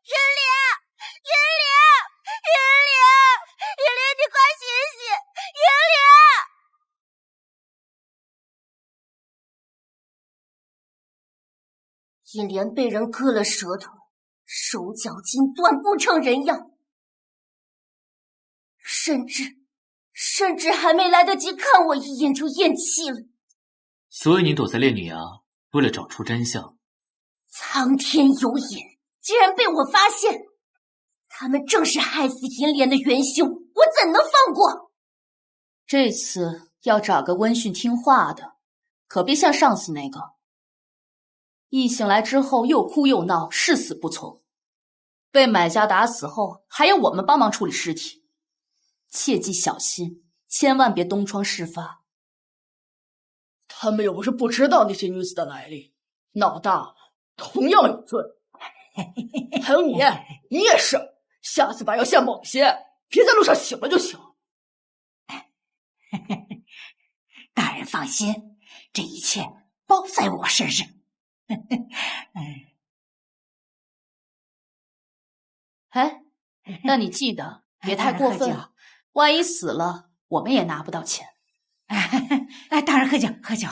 银莲，你快醒醒！银莲被人割了舌头，手脚筋断，不成人样，甚至还没来得及看我一眼就咽气了。所以你躲在烈女崖，为了找出真相。苍天有眼，既然被我发现，他们正是害死银莲的元凶，我怎能放过？这次要找个温驯听话的，可别像上次那个，一醒来之后又哭又闹，誓死不从。被买家打死后，还要我们帮忙处理尸体，切记小心，千万别东窗事发。他们又不是不知道那些女子的来历，闹大了同样有罪。还有你也是，下次把药下猛些，别在路上醒了就行。大人放心，这一切包在我身上。哎，那你记得别太过分，万一死了，我们也拿不到钱。哎，大人喝酒，喝酒。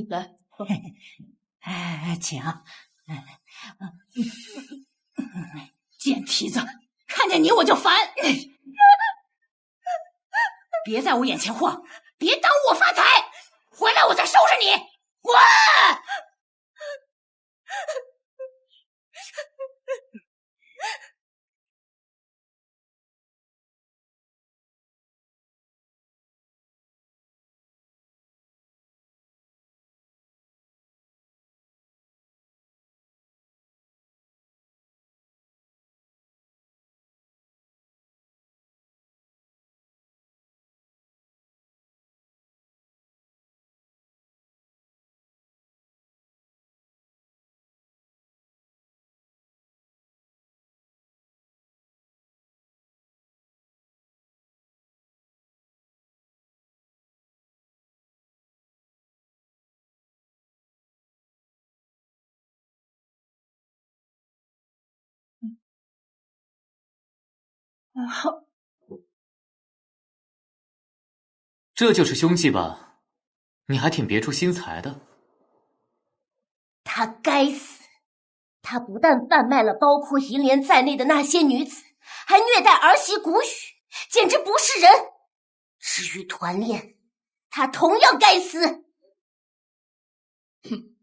来，请。贱蹄子，看见你我就烦。别在我眼前晃，别耽误我发财，回来我再收拾你。滚！这就是凶器吧？你还挺别出心裁的。他该死！他不但贩卖了包括银莲在内的那些女子，还虐待儿媳谷雨，简直不是人。至于团练，他同样该死。哼，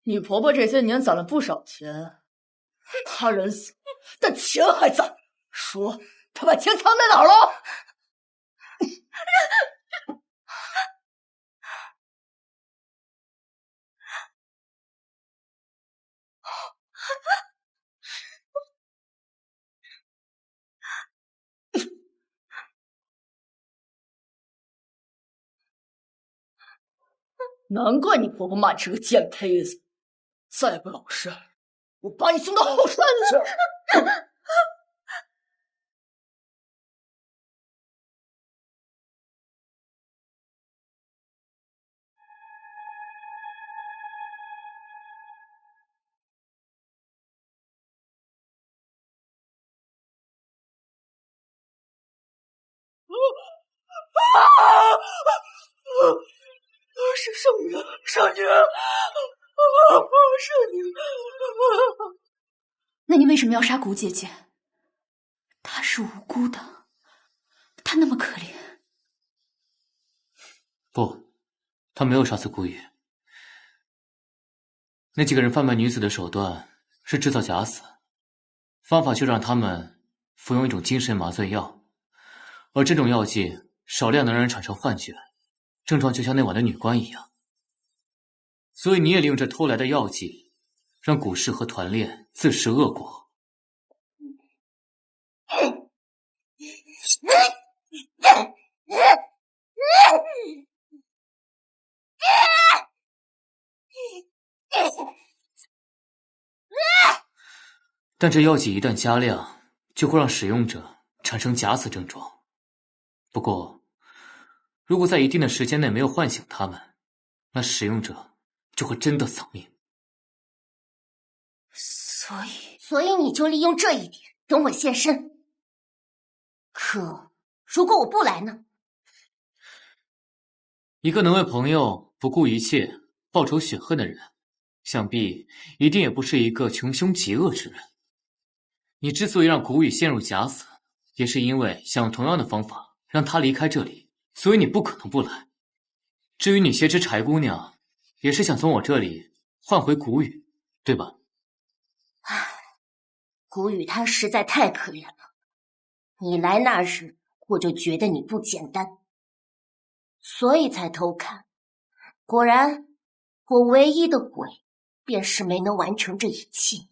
你婆婆这些年攒了不少钱，她人死了，但钱还在。说她把钱藏在哪儿了？难怪你婆婆骂你是个贱胚子，再不老实，我把你送到后山去。是圣女，圣女，圣女。那你为什么要杀谷姐姐？她是无辜的，她那么可怜。不，他没有杀死谷雨。那几个人贩卖女子的手段是制造假死，方法就让他们服用一种精神麻醉药，而这种药剂少量能让人产生幻觉，症状就像那晚的女官一样。所以你也利用这偷来的药剂，让古氏和团练自食恶果。但这药剂一旦加量，就会让使用者产生假死症状。不过，如果在一定的时间内没有唤醒他们，那使用者就会真的丧命。所以你就利用这一点等我现身。可如果我不来呢？一个能为朋友不顾一切、报仇雪恨的人，想必一定也不是一个穷凶极恶之人。你之所以让谷雨陷入假死，也是因为想用同样的方法让他离开这里，所以你不可能不来。至于你挟持柴姑娘，也是想从我这里换回谷雨，对吧？谷雨她实在太可怜了，你来那日我就觉得你不简单，所以才偷看。果然，我唯一的悔便是没能完成这一切。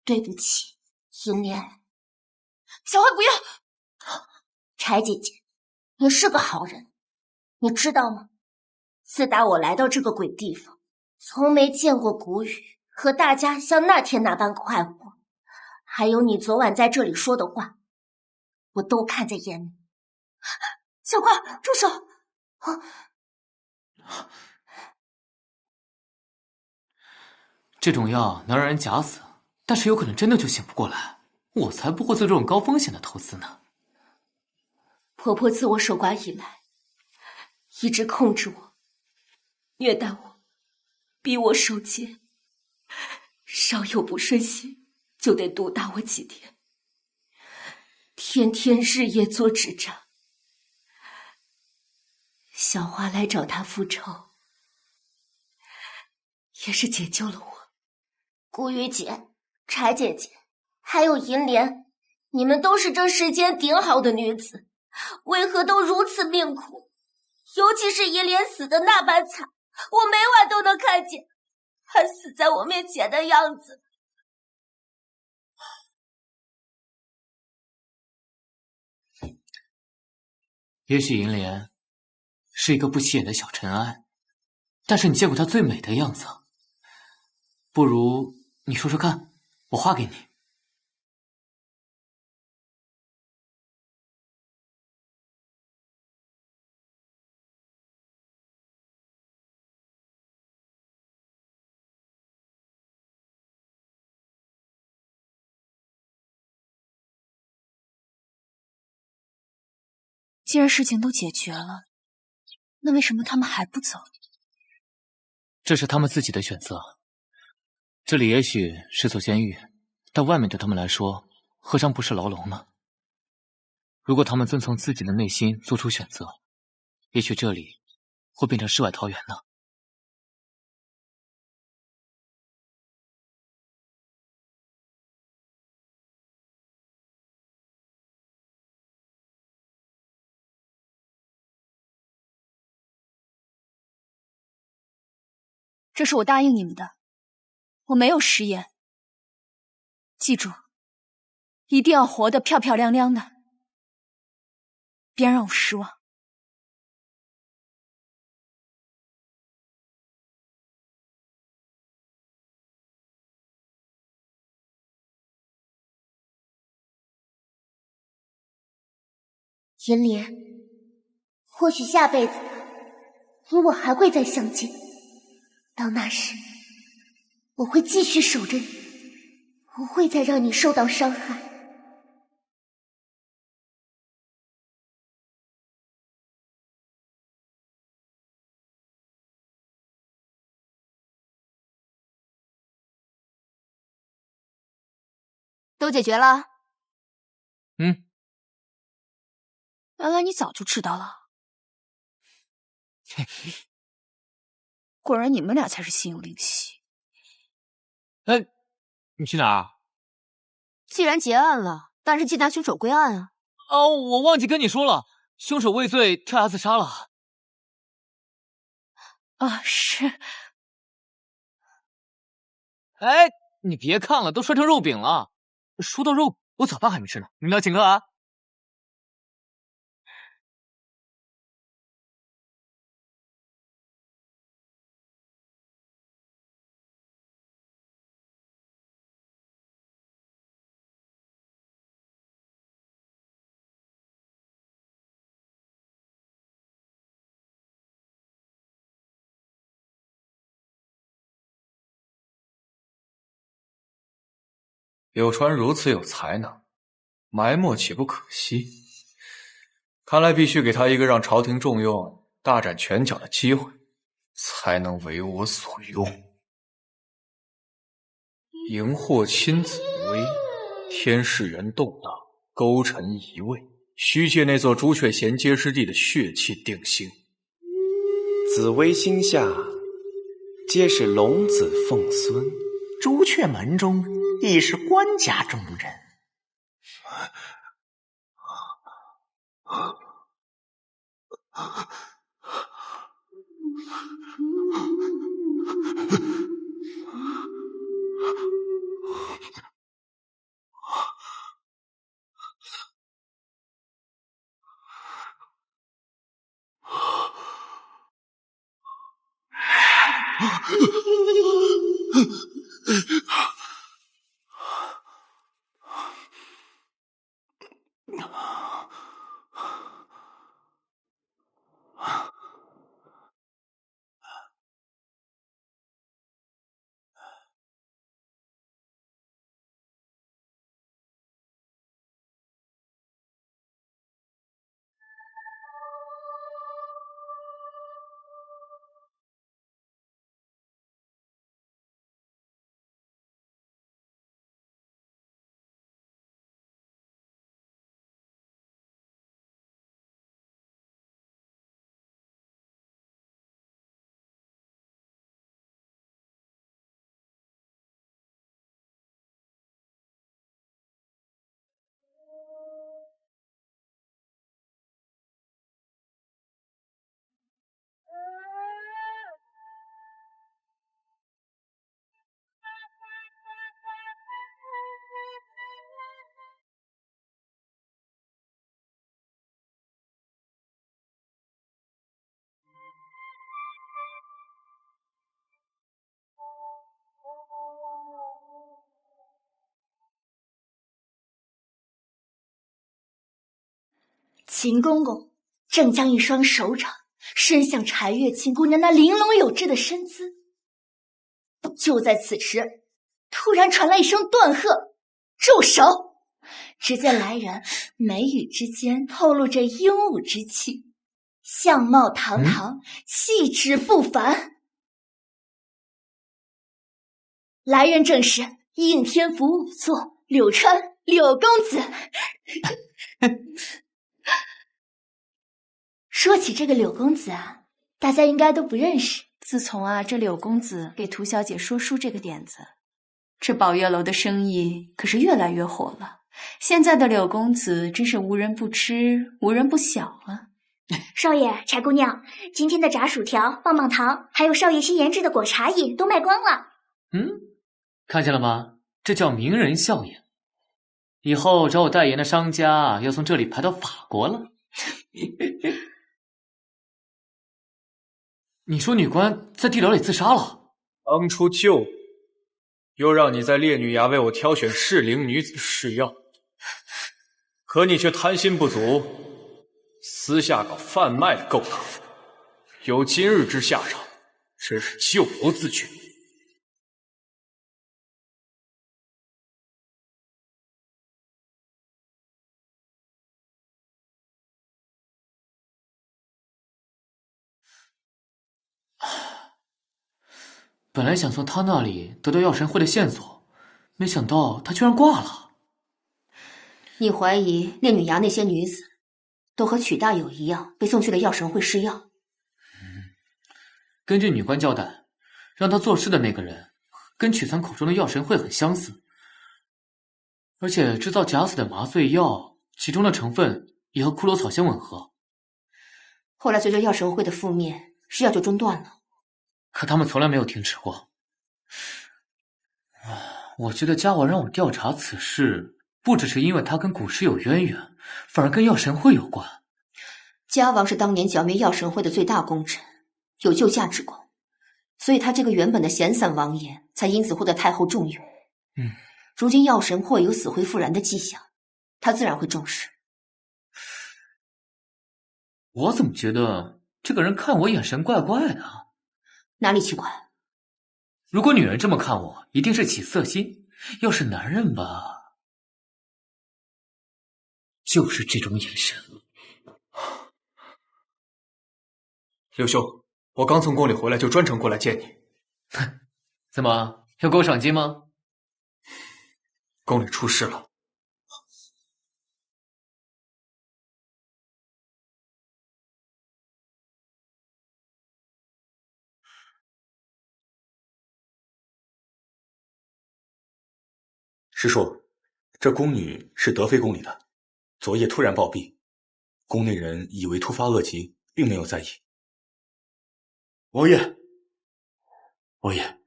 对不起，银莲。小花不要！柴姐姐，你是个好人，你知道吗？自打我来到这个鬼地方，从没见过谷雨和大家像那天那般快活。还有你昨晚在这里说的话，我都看在眼里。小花，住手！这种药能让人假死，但是有可能真的就醒不过来。我才不会做这种高风险的投资呢。婆婆自我守寡以来，一直控制我，虐待我，逼我守节，稍有不顺心就得毒打我几天，天天日夜做纸扎。小花来找她复仇，也是解救了我。谷雨姐、柴姐姐还有银莲，你们都是这世间顶好的女子，为何都如此命苦？尤其是银莲死的那般惨，我每晚都能看见她死在我面前的样子。也许银莲是一个不起眼的小尘埃，但是你见过她最美的样子。不如你说说看，我画给你。既然事情都解决了，那为什么他们还不走？这是他们自己的选择。这里也许是座监狱，但外面对他们来说，何尝不是牢笼呢？如果他们遵从自己的内心做出选择，也许这里会变成世外桃源呢。这是我答应你们的，我没有食言。记住，一定要活得漂漂亮亮的，别让我失望。银莲，或许下辈子你我还会再相见，到那时我会继续守着你，不会再让你受到伤害。都解决了？原来你早就知道了。果然你们俩才是心有灵犀。哎，你去哪儿？既然结案了，当然是缉拿凶手归案啊。哦，我忘记跟你说了，凶手畏罪跳崖自杀了。啊，是。哎，你别看了，都摔成肉饼了。说到肉，我早饭还没吃呢，你们要请客啊？柳川如此有才能，埋没岂不可惜？看来必须给他一个让朝廷重用、大展拳脚的机会，才能为我所用。荧惑亲紫薇，天使人动荡，勾陈移位，虚借那座朱雀衔接之地的血气定性。紫薇心下皆是龙子凤孙，朱雀门中亦是官家中人。秦公公正将一双手掌伸向柴月秦姑娘那玲珑有致的身姿，就在此时，突然传来一声断喝：“住手！”只见来人眉宇之间透露着英武之气，相貌堂堂，气质不凡。来人正是应天府仵作柳川柳公子。说起这个柳公子啊，大家应该都不认识。自从这柳公子给涂小姐说书这个点子，这宝月楼的生意可是越来越火了。现在的柳公子真是无人不吃，无人不晓啊！少爷，柴姑娘，今天的炸薯条、棒棒糖，还有少爷新研制的果茶饮都卖光了。看见了吗？这叫名人效应。以后找我代言的商家要从这里排到法国了。你说女官在地牢里自杀了？当初救，又让你在烈女崖为我挑选适龄女子试药，可你却贪心不足，私下搞贩卖的勾当，有今日之下场，真是咎由自取。本来想从他那里得到药神会的线索，没想到他居然挂了。你怀疑烈女崖那些女子都和曲大友一样被送去了药神会试药？根据女官交代，让他做事的那个人跟曲残口中的药神会很相似，而且制造假死的麻醉药，其中的成分也和骷髅草相吻合。后来随着药神会的覆灭，试药就中断了。可他们从来没有停止过。我觉得家王让我调查此事，不只是因为他跟古尸有渊源，反而跟药神会有关。家王是当年剿灭药神会的最大功臣，有救驾之功，所以他这个原本的闲散王爷才因此获得太后重用。如今药神会有死灰复燃的迹象，他自然会重视。我怎么觉得这个人看我眼神怪怪的？哪里奇怪？如果女人这么看我，一定是起色心；要是男人吧，就是这种眼神。刘兄，我刚从宫里回来，就专程过来见你。怎么，要给我赏金吗？宫里出事了。师叔，这宫女是德妃宫里的，昨夜突然暴毙，宫内人以为突发恶疾，并没有在意。王爷，王爷，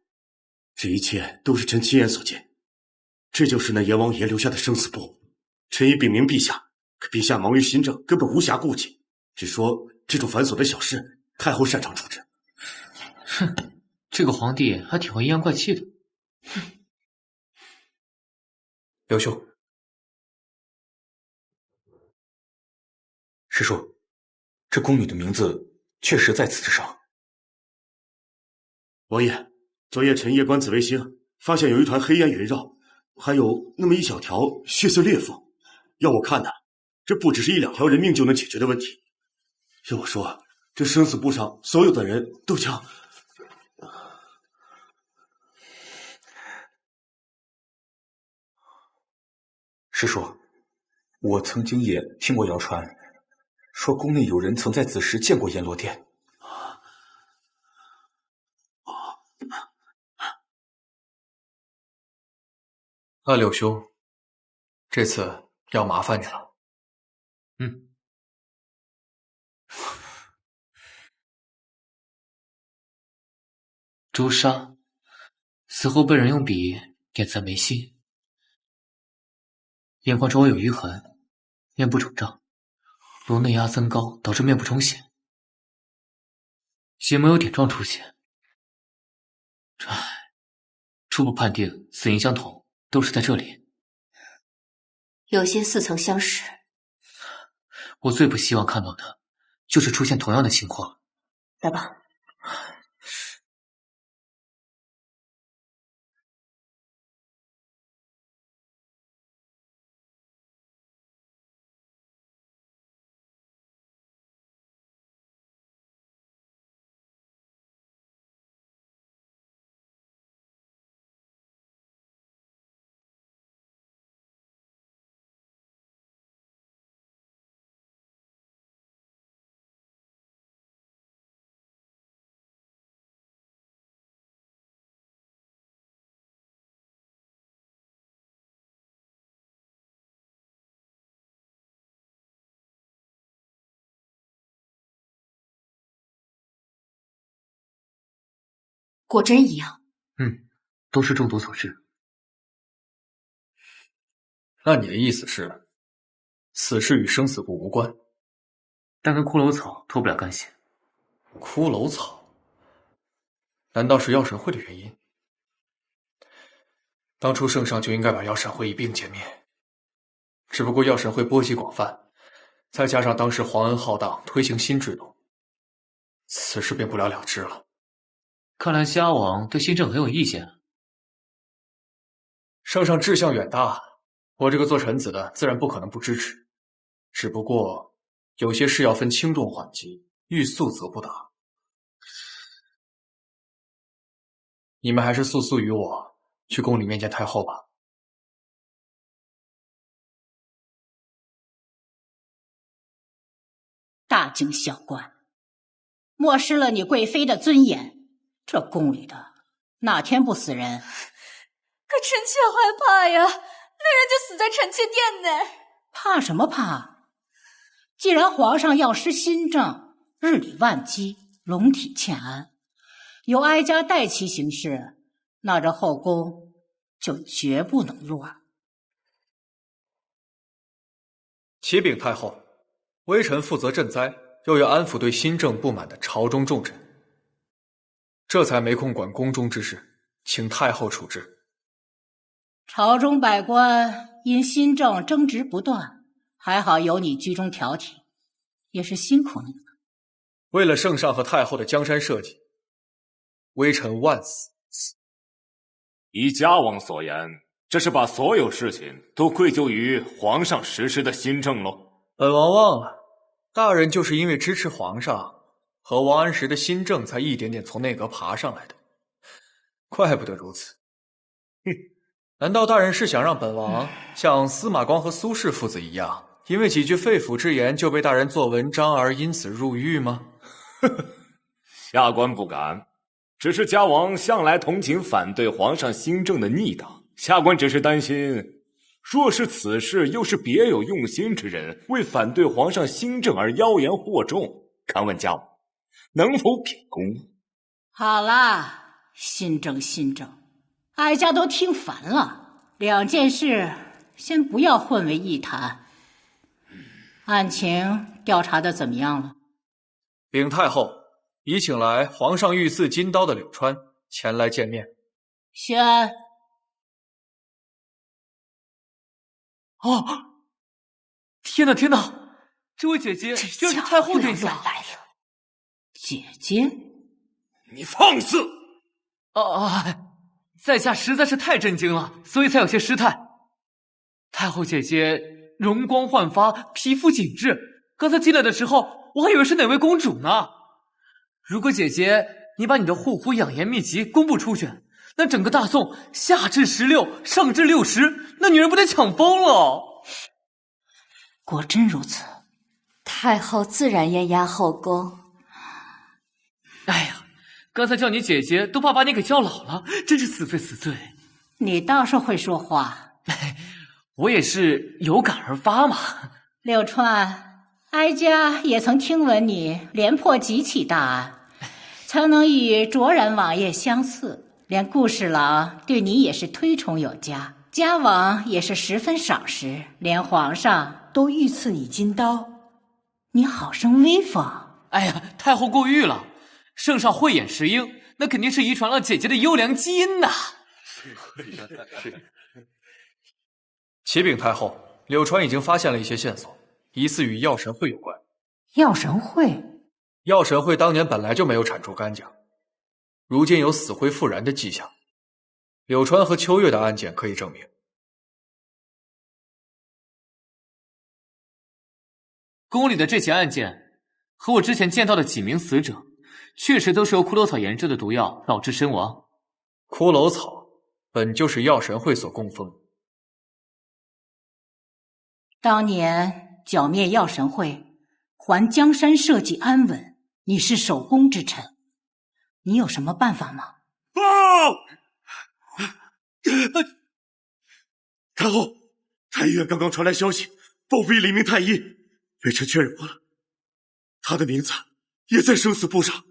这一切都是臣亲眼所见，这就是那阎王爷留下的生死簿。臣已禀明陛下，可陛下忙于新政，根本无暇顾及。只说这种繁琐的小事，太后擅长处置。哼，这个皇帝还挺会阴阳怪气的。刘兄，师叔，这宫女的名字确实在此之上。王爷，昨夜臣夜观紫微星，发现有一团黑烟云绕，还有那么一小条血色裂缝。要我看呢，这不只是1-2条人命就能解决的问题。要我说，这生死簿上所有的人都将……师叔，我曾经也听过谣传，说宫内有人曾在子时见过阎罗殿。那柳兄，这次要麻烦你了。朱砂死后被人用笔点在眉心，眼眶周围有淤痕，面部肿胀，颅内压增高，导致面部充血，血膜有点状出血。初步判定死因相同，都是在这里。有些似曾相识。我最不希望看到的就是出现同样的情况。来吧。果真一样。都是中毒所致。那你的意思是，此事与生死簿无关？但跟骷髅草脱不了干系。骷髅草？难道是药神会的原因？当初圣上就应该把药神会一并歼灭，只不过药神会波及广泛，再加上当时皇恩浩荡，推行新制度，此事便不了了之了。看来虾王对新政很有意见。圣上志向远大，我这个做臣子的自然不可能不支持。只不过有些事要分轻重缓急，欲速则不达。你们还是速速与我去宫里面见太后吧。大惊小怪，漠视了你贵妃的尊严。这宫里的哪天不死人？可臣妾害怕呀，那人就死在臣妾殿内。怕什么怕？既然皇上要施新政，日理万机，龙体欠安，由哀家代其行事，那这后宫就绝不能乱。启禀太后，微臣负责赈灾，又要安抚对新政不满的朝中重臣，这才没空管宫中之事，请太后处置。朝中百官因新政争执不断，还好有你居中调停，也是辛苦你了。为了圣上和太后的江山社稷，微臣万死。依家王所言，这是把所有事情都归咎于皇上实施的新政喽？本王忘了，大人就是因为支持皇上和王安石的新政，才一点点从内阁爬上来的。怪不得如此。难道大人是想让本王像司马光和苏轼父子一样，因为几句肺腑之言就被大人做文章而因此入狱吗？下官不敢，只是家王向来同情反对皇上新政的逆党，下官只是担心，若是此事又是别有用心之人为反对皇上新政而妖言惑众，敢问家王能否秉公？好啦，新政，哀家都听烦了。2件事先不要混为一谈。案情调查的怎么样了？禀太后，已请来皇上御赐金刀的柳川前来见面。宣安。哦，天哪！这位姐姐居然是太后殿下来了！姐姐，你放肆！在下实在是太震惊了，所以才有些失态。太后姐姐容光焕发，皮肤紧致，刚才进来的时候，我还以为是哪位公主呢。如果姐姐你把你的护肤养颜秘籍公布出去，那整个大宋下至16，上至60，那女人不得抢疯了？果真如此。太后自然严压后宫。哎呀，刚才叫你姐姐，都怕把你给叫老了，真是死罪。你倒是会说话。我也是有感而发嘛。柳川，哀家也曾听闻你连破几起大案，曾能与卓然王爷相似，连顾侍郎对你也是推崇有加，家王也是十分赏识，连皇上都御赐你金刀，你好生威风。哎呀，太后过誉了，圣上慧眼识英，那肯定是遗传了姐姐的优良基因呐。启禀太后，柳川已经发现了一些线索，疑似与药神会有关。药神会？药神会当年本来就没有铲除干将，如今有死灰复燃的迹象。柳川和秋月的案件可以证明。宫里的这起案件和我之前见到的几名死者，确实都是由骷髅草研制的毒药导致身亡。骷髅草本就是药神会所供奉。当年剿灭药神会，还江山社稷安稳，你是守宫之臣，你有什么办法吗？太后，太医院刚刚传来消息，暴毙了一名太医，微臣确认过了，他的名字也在生死簿上。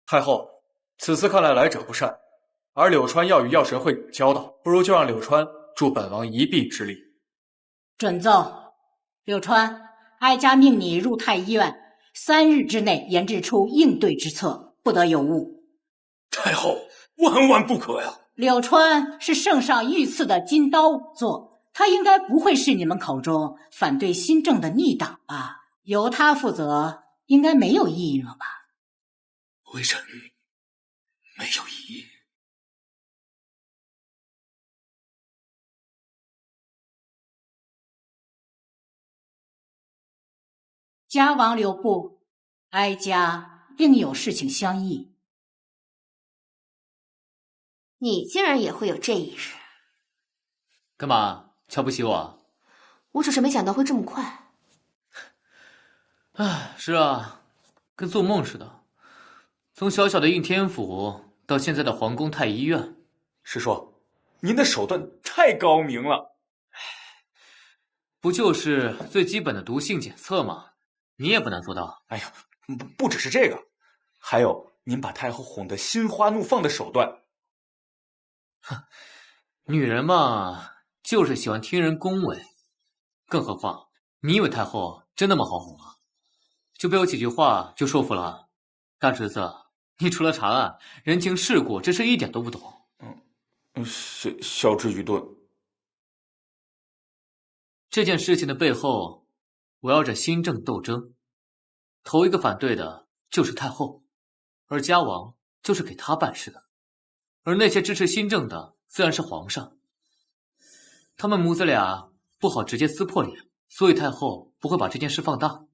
太后，此次看来来者不善，而柳川要与药神会有交道，不如就让柳川助本王一臂之力。准奏，柳川，哀家命你入太医院，3日之内研制出应对之策，不得有误。太后，万万不可呀！柳川是圣上御赐的金刀仵作，他应该不会是你们口中反对新政的逆党吧？由他负责，应该没有异议了吧？微臣没有异议。家王留步，哀家另有事情相议。你竟然也会有这一日？干嘛瞧不起我？我只是没想到会这么快。是啊，跟做梦似的。从小小的应天府到现在的皇宫太医院。师叔，您的手段太高明了。不就是最基本的毒性检测吗？你也不难做到。哎呀，不只是这个，还有您把太后哄得心花怒放的手段。哼，女人嘛，就是喜欢听人恭维。更何况，你以为太后真那么好哄啊？就被我几句话就说服了？大侄子，你除了查案，人情世故，这事一点都不懂。小侄愚钝。这件事情的背后，围绕着新政斗争。头一个反对的就是太后，而家王就是给他办事的。而那些支持新政的，自然是皇上。他们母子俩不好直接撕破脸，所以太后不会把这件事放大。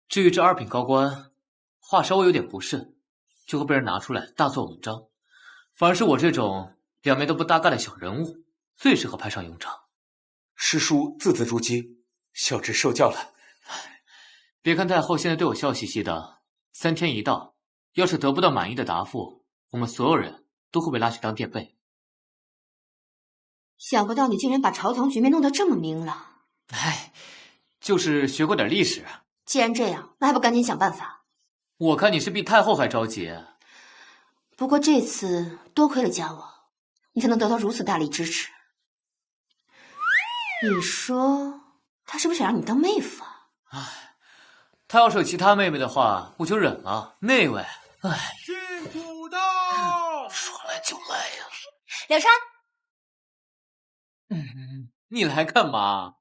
至于这2品高官，话稍微有点不慎，就会被人拿出来大做文章。反而是我这种两面都不搭嘎的小人物，最适合派上用场。师叔字字珠玑，小侄受教了。别看太后现在对我笑嘻嘻的，3天一到，要是得不到满意的答复，我们所有人都会被拉去当垫背。想不到你竟然把朝堂局面弄得这么明朗。就是学过点历史。既然这样，那还不赶紧想办法？我看你是比太后还着急。不过这次多亏了家王，你才能得到如此大力支持。你说他是不是想让你当妹夫啊？唉，他要是有其他妹妹的话，我就忍了。那位，唉，进土道，说来就来呀。柳川，你来干嘛？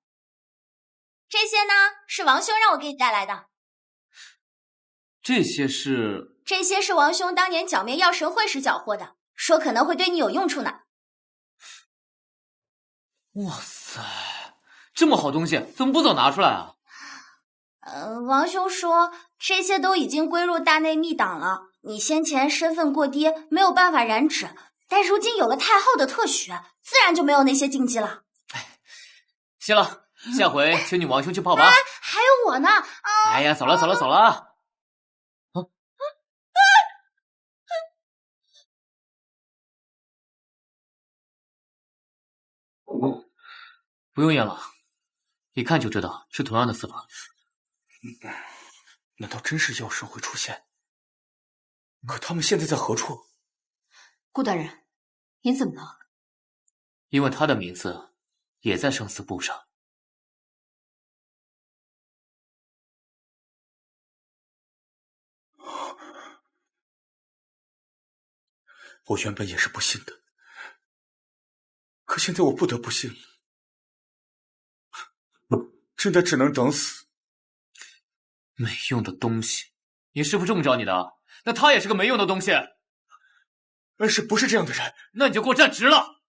这些呢是王兄让我给你带来的。这些是王兄当年剿灭药神会时缴获的，说可能会对你有用处呢。哇塞，这么好东西，怎么不早拿出来啊？王兄说这些都已经归入大内密档了，你先前身份过低，没有办法染指，但如今有了太后的特许，自然就没有那些禁忌了。行了，下回请你王兄去泡吧。还有我呢。哎呀，走了。不用演了，一看就知道是同样的死法。难道真是药神会出现？可他们现在在何处？顾大人，您怎么了？因为他的名字也在生死簿上。我原本也是不信的，可现在我不得不信了。真的只能等死？没用的东西，你师父这么教你的？那他也是个没用的东西。恩师不是这样的人，那你就给我站直了。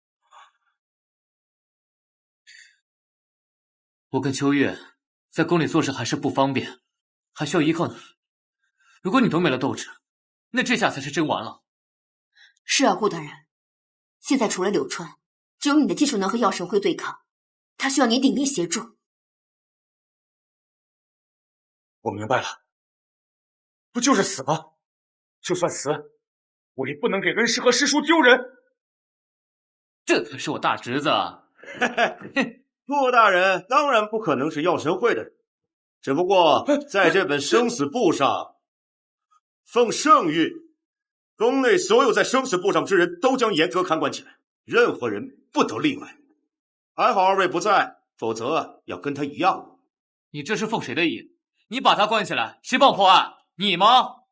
我跟秋月在宫里做事还是不方便，还需要依靠你。如果你都没了斗志，那这下才是真完了。是啊，顾大人，现在除了柳川，只有你的技术能和药神会对抗，他需要你鼎力协助。我明白了，不就是死吗？就算死，我也不能给恩师和师叔丢人。这可是我大侄子啊！顾大人当然不可能是药神会的人，只不过在这本生死簿上，奉圣谕，宫内所有在生死簿上之人都将严格看管起来，任何人不得例外。还好二位不在，否则要跟他一样。你这是奉谁的意？你把他关起来，谁帮破案？你吗？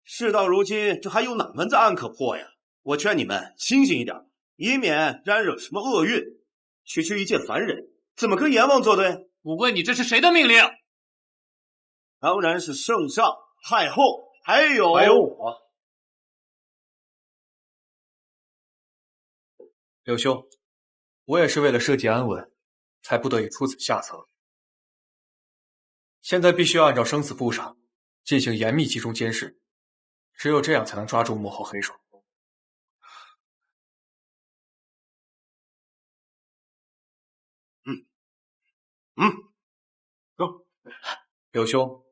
事到如今，这还有哪门子案可破呀？我劝你们清醒一点，以免沾惹什么厄运。区区一介凡人，怎么跟阎王作对？我问你，这是谁的命令？当然是圣上、太后，还有我。柳兄，我也是为了社稷安稳，才不得已出此下策。现在必须按照生死簿上进行严密集中监视，只有这样才能抓住幕后黑手。走。柳兄，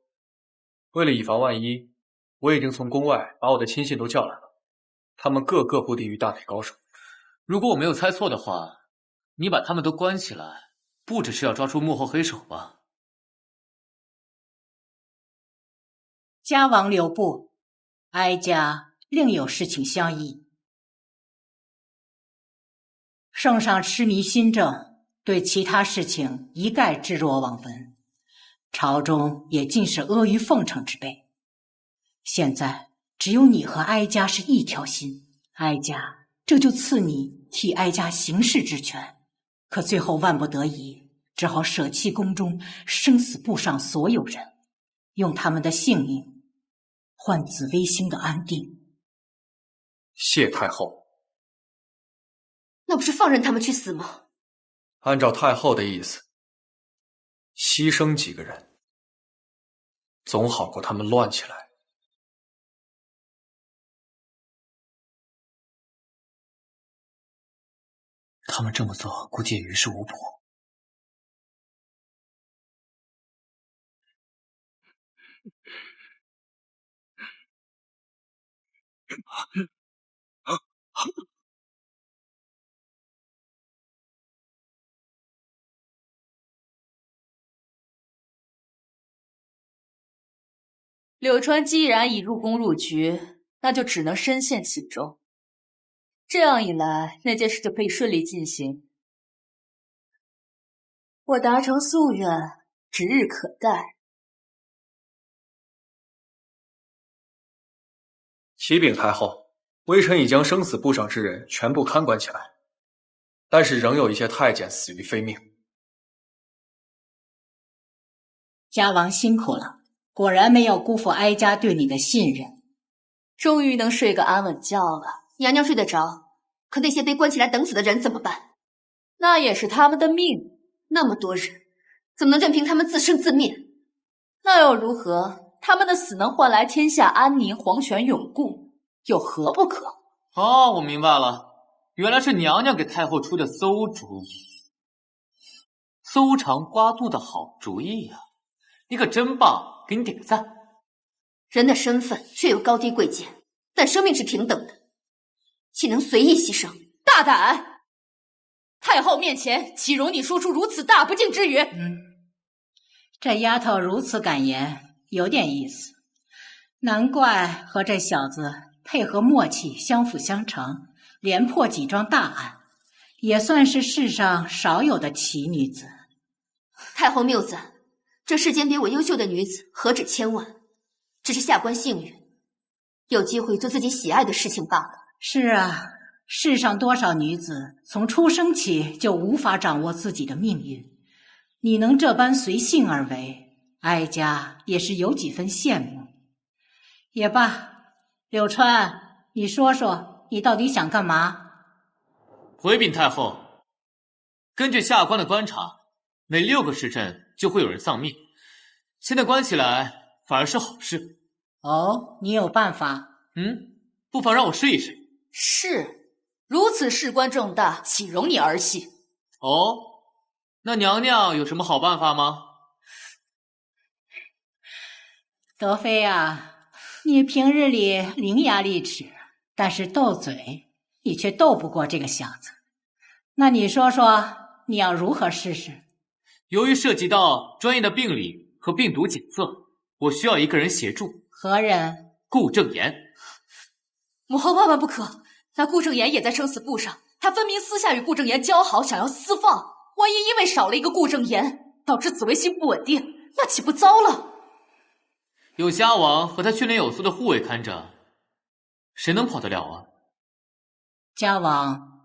为了以防万一，我已经从宫外把我的亲信都叫来了，他们个个不低于大内高手。如果我没有猜错的话，你把他们都关起来，不只是要抓住幕后黑手吧？家王留步，哀家另有事情相议。圣上痴迷新政，对其他事情一概置若罔闻，朝中也尽是阿谀奉承之辈。现在只有你和哀家是一条心，哀家这就赐你替哀家行事之权。可最后万不得已，只好舍弃宫中生死簿上所有人，用他们的性命换紫微星的安定。谢太后。那不是放任他们去死吗？按照太后的意思，牺牲几个人，总好过他们乱起来。他们这么做，估计也于事无补。柳川既然已入宫入局，那就只能深陷其中。这样一来，那件事就可以顺利进行。我达成夙愿指日可待。启禀太后，微臣已将生死簿上之人全部看管起来，但是仍有一些太监死于非命。家王辛苦了，果然没有辜负哀家对你的信任。终于能睡个安稳觉了。娘娘睡得着，可那些被关起来等死的人怎么办？那也是他们的命。那么多人，怎么能任凭他们自生自灭？那又如何？他们的死能换来天下安宁、皇权永固，有何不可？哦，我明白了，原来是娘娘给太后出的馊主意，馊长刮肚的好主意呀！你可真棒，给你点个赞。人的身份确有高低贵贱，但生命是平等的，岂能随意牺牲？大胆！太后面前，岂容你说出如此大不敬之语？这丫头如此敢言，有点意思。难怪和这小子配合默契，相辅相成，连破几桩大案，也算是世上少有的奇女子。太后谬赞，这世间比我优秀的女子何止千万，只是下官幸运，有机会做自己喜爱的事情罢了。是啊，世上多少女子从出生起就无法掌握自己的命运，你能这般随性而为，哀家也是有几分羡慕。也罢，柳川，你说说，你到底想干嘛？回禀太后，根据下官的观察，每6个时辰就会有人丧命，现在关起来反而是好事。哦，你有办法？不妨让我试一试。是，如此事关重大，岂容你儿戏？哦，那娘娘有什么好办法吗？德妃啊，你平日里伶牙俐齿，但是斗嘴你却斗不过这个小子。那你说说，你要如何试试？由于涉及到专业的病理和病毒检测，我需要一个人协助。何人？顾正言。母后万万不可！那顾正言也在生死簿上，他分明私下与顾正言交好，想要私放。万一因为少了一个顾正言，导致紫微星不稳定，那岂不糟了？有家王和他训练有素的护卫看着，谁能跑得了啊？家王，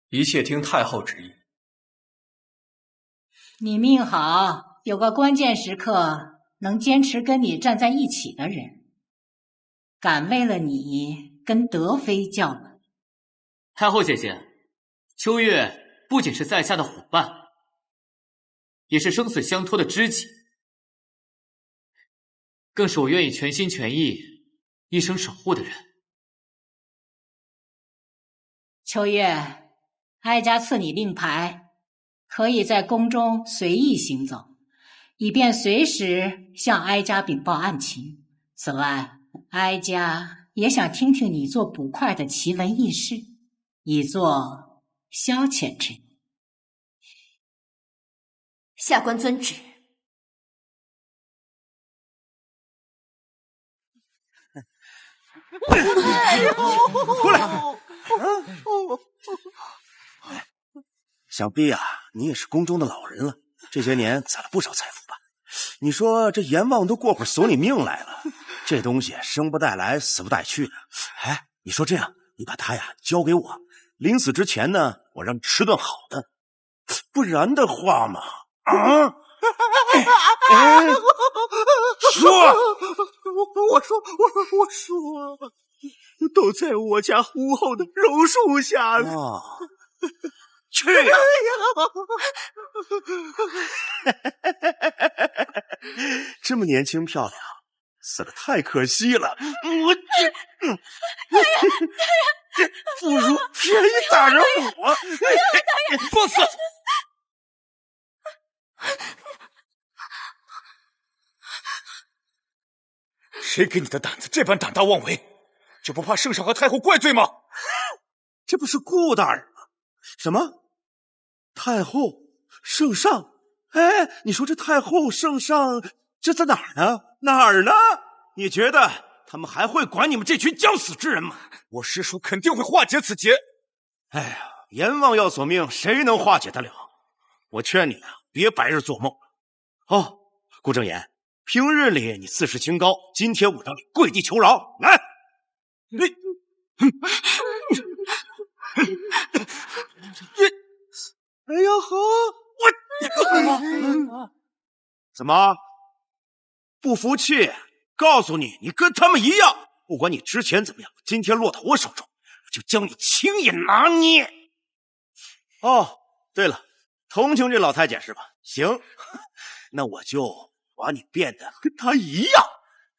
一切听太后旨意。你命好，有个关键时刻能坚持跟你站在一起的人，敢为了你跟德妃较稳。太后姐姐，秋月不仅是在下的伙伴，也是生死相托的知己，更是我愿意全心全意一生守护的人。秋月，哀家赐你令牌，可以在宫中随意行走，以便随时向哀家禀报案情。此外，哀家也想听听你做捕快的奇闻异事，以作消遣之意。下官遵旨。过来！想必啊，你也是宫中的老人了，这些年攒了不少财富吧？你说这阎王都过会索你命来了，这东西生不带来，死不带去的。哎，你说这样，你把它呀交给我，临死之前呢，我让你吃顿好的，不然的话嘛，说，我说，都在我家屋后的榕树下呢。哦，去呀！这么年轻漂亮，死了太可惜了。我不如便宜打人我。不死！谁给你的胆子这般胆大妄为？就不怕圣上和太后怪罪吗？这不是顾大人吗？什么？太后圣上，哎，你说这太后圣上这在哪儿呢？哪儿呢？你觉得他们还会管你们这群将死之人吗？我师叔肯定会化解此劫。哎呀，阎王要索命，谁能化解得了？我劝你啊，别白日做梦。哦，顾正言，平日里你自视清高，今天我让你跪地求饶，来！你，哎呀好，我怎么不服气？告诉你，你跟他们一样，不管你之前怎么样，今天落到我手中，我就将你轻易拿捏。哦，对了，同情这老太监是吧？行，那我就把你变得跟他一样。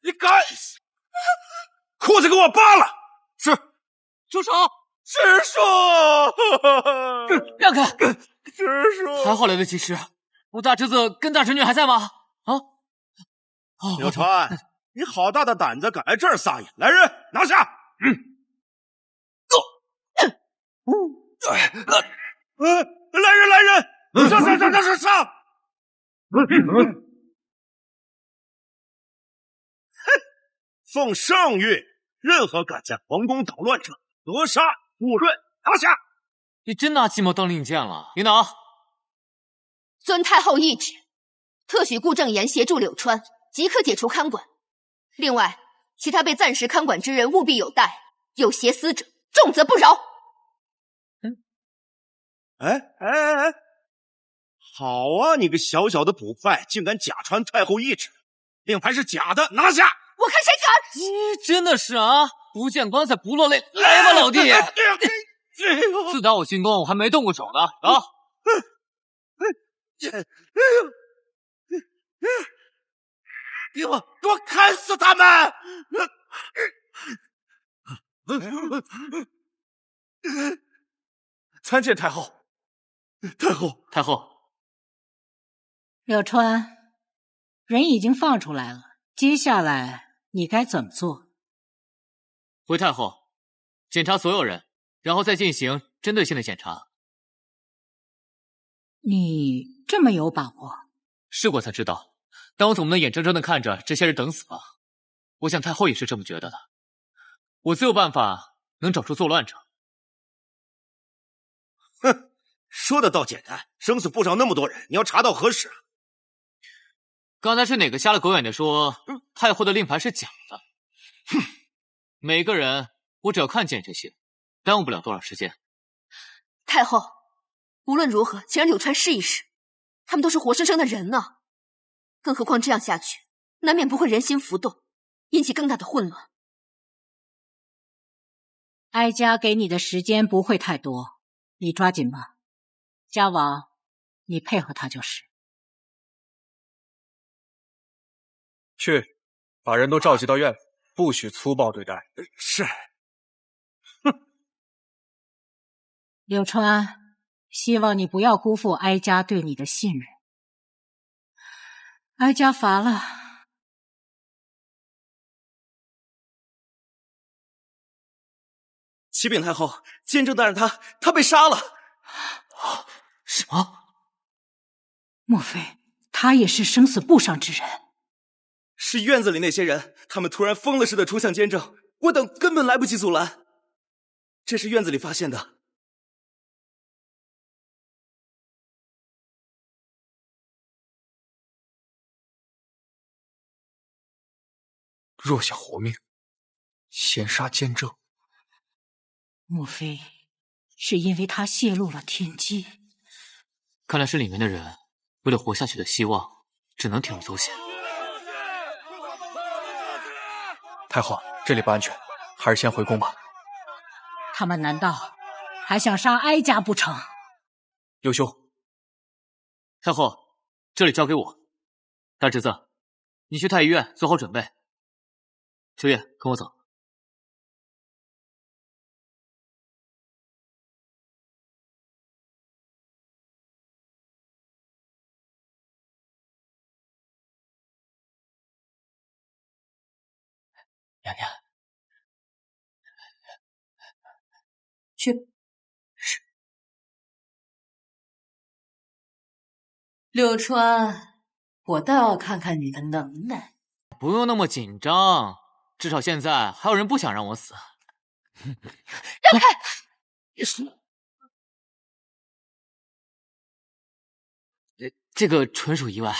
你敢？裤子给我扒了！是，住手！师叔，让开！师叔，还好来得及时。我大侄子跟大侄女还在吗？啊？柳川，你好大的胆子，敢来这儿撒野！来人，拿下！来人，上！奉圣谕，任何敢在皇宫捣乱者，格杀勿论，拿下！你真拿鸡毛当令箭了，领导。遵太后懿旨，特许顾正言协助柳川，即刻解除看管。另外，其他被暂时看管之人务必有待，有挟私者，重则不饶。哎，好啊！你个小小的捕快，竟敢假传太后懿旨，令牌是假的，拿下！我看谁敢！你真的是啊，不见棺材不落泪，来吧，老弟！自打我进宫，我还没动过手呢啊！给我砍死他们！参见太后。太后，柳川，人已经放出来了，接下来你该怎么做？回太后，检查所有人，然后再进行针对性的检查。你这么有把握？试过才知道。当我总不能眼睁睁的看着这些人等死吧？我想太后也是这么觉得的。我自有办法能找出作乱者。哼，说的倒简单，生死簿上那么多人，你要查到何时啊？刚才是哪个瞎了狗眼的说太后的令牌是假的？哼，每个人我只要看见就行，耽误不了多少时间。太后，无论如何，请让柳川试一试，他们都是活生生的人呢。更何况这样下去，难免不会人心浮动，引起更大的混乱。哀家给你的时间不会太多，你抓紧吧。家王，你配合他就是。去，把人都召集到院，不许粗暴对待。是。柳川，希望你不要辜负哀家对你的信任。哀家乏了。启禀太后，监正大人他被杀了。什么？莫非他也是生死簿上之人？是院子里那些人，他们突然疯了似的冲向监正，我等根本来不及阻拦。这是院子里发现的。若想活命，先杀监正。莫非是因为他泄露了天机？看来是里面的人为了活下去的希望，只能铤而走险。太后，这里不安全，还是先回宫吧。他们难道还想杀哀家不成？刘兄，太后，这里交给我。大侄子，你去太医院做好准备。秋月，跟我走。娘娘，去。柳川，我倒要看看你的能耐。不用那么紧张，至少现在还有人不想让我死。让开！这个纯属意外。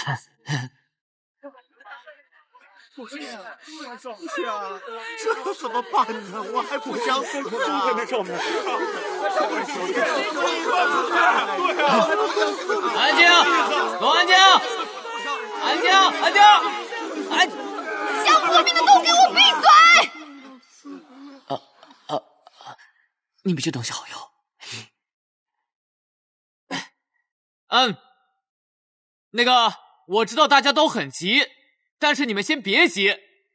少侠，这怎么办呢？我还不想死呢。在那上面。安静，都安静，安静，安静，安！想活命的都给我闭嘴！你比这东西好用。那个，我知道大家都很急，但是你们先别急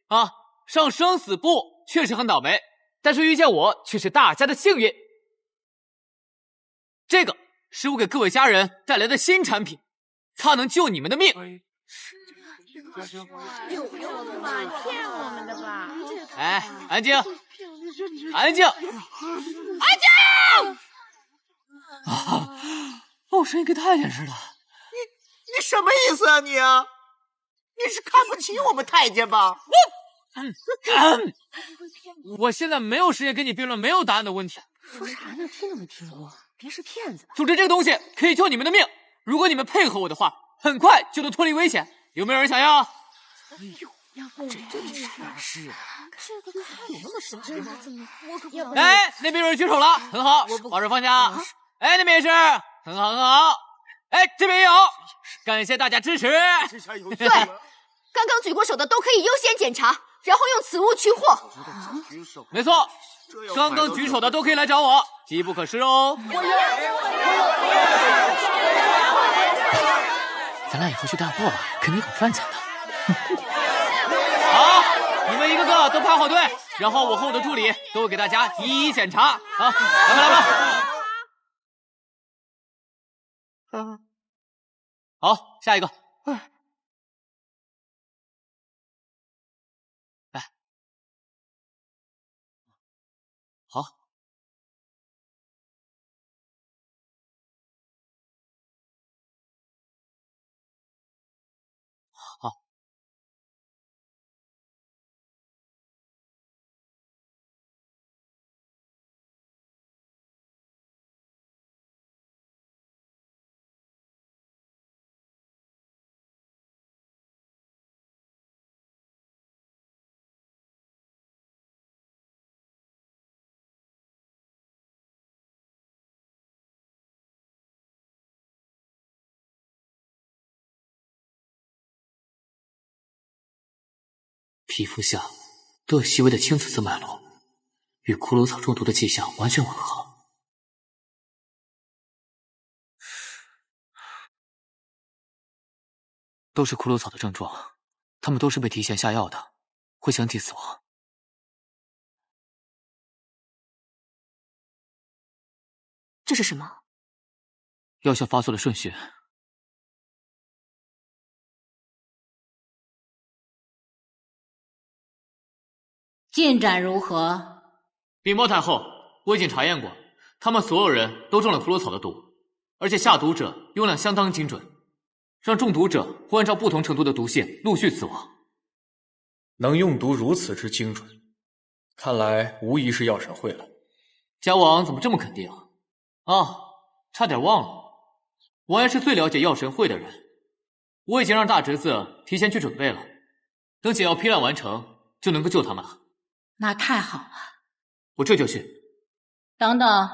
啊！上生死簿确实很倒霉，但是遇见我却是大家的幸运。这个是我给各位家人带来的新产品，它能救你们的命。骗我们的吧？哎，安静，安静，安静！啊！我声音跟太监似的。你什么意思啊你啊？你是看不起我们太监吧？我现在没有时间跟你辩论没有答案的问题。说啥呢？听都没听过，别是骗子吧？总之，这个东西可以救你们的命。如果你们配合我的话，很快就能脱离危险。有没有人想要？哎呦，这全是这个看有那么神奇吗？怎么我可不？哎，那边有人举手了，很好，把手放下。哎，那边也是，很好，很好。哎，这边也有，感谢大家支持。对，刚刚举过手的都可以优先检查，然后用此物取货。没错，刚刚举手的都可以来找我，机不可失哦。咱俩以后去带货吧，肯定很赚钱的。好，你们一个个都排好队，然后我和我的助理都会给大家一一检查。好，来吧，来吧。好，下一个。来，好。好。皮肤下都有细微的青紫色脉络，与骷髅草中毒的迹象完全吻合。都是骷髅草的症状，他们都是被提前下药的，会相继死亡。这是什么？药效发作的顺序。进展如何？禀报太后，我已经查验过，他们所有人都中了骷髅草的毒，而且下毒者用量相当精准，让中毒者会按照不同程度的毒性陆续死亡。能用毒如此之精准，看来无疑是药神会了。家王怎么这么肯定啊？差点忘了，王爷是最了解药神会的人，我已经让大侄子提前去准备了，等解药批量完成，就能够救他们了。那太好了，我这就去。等等，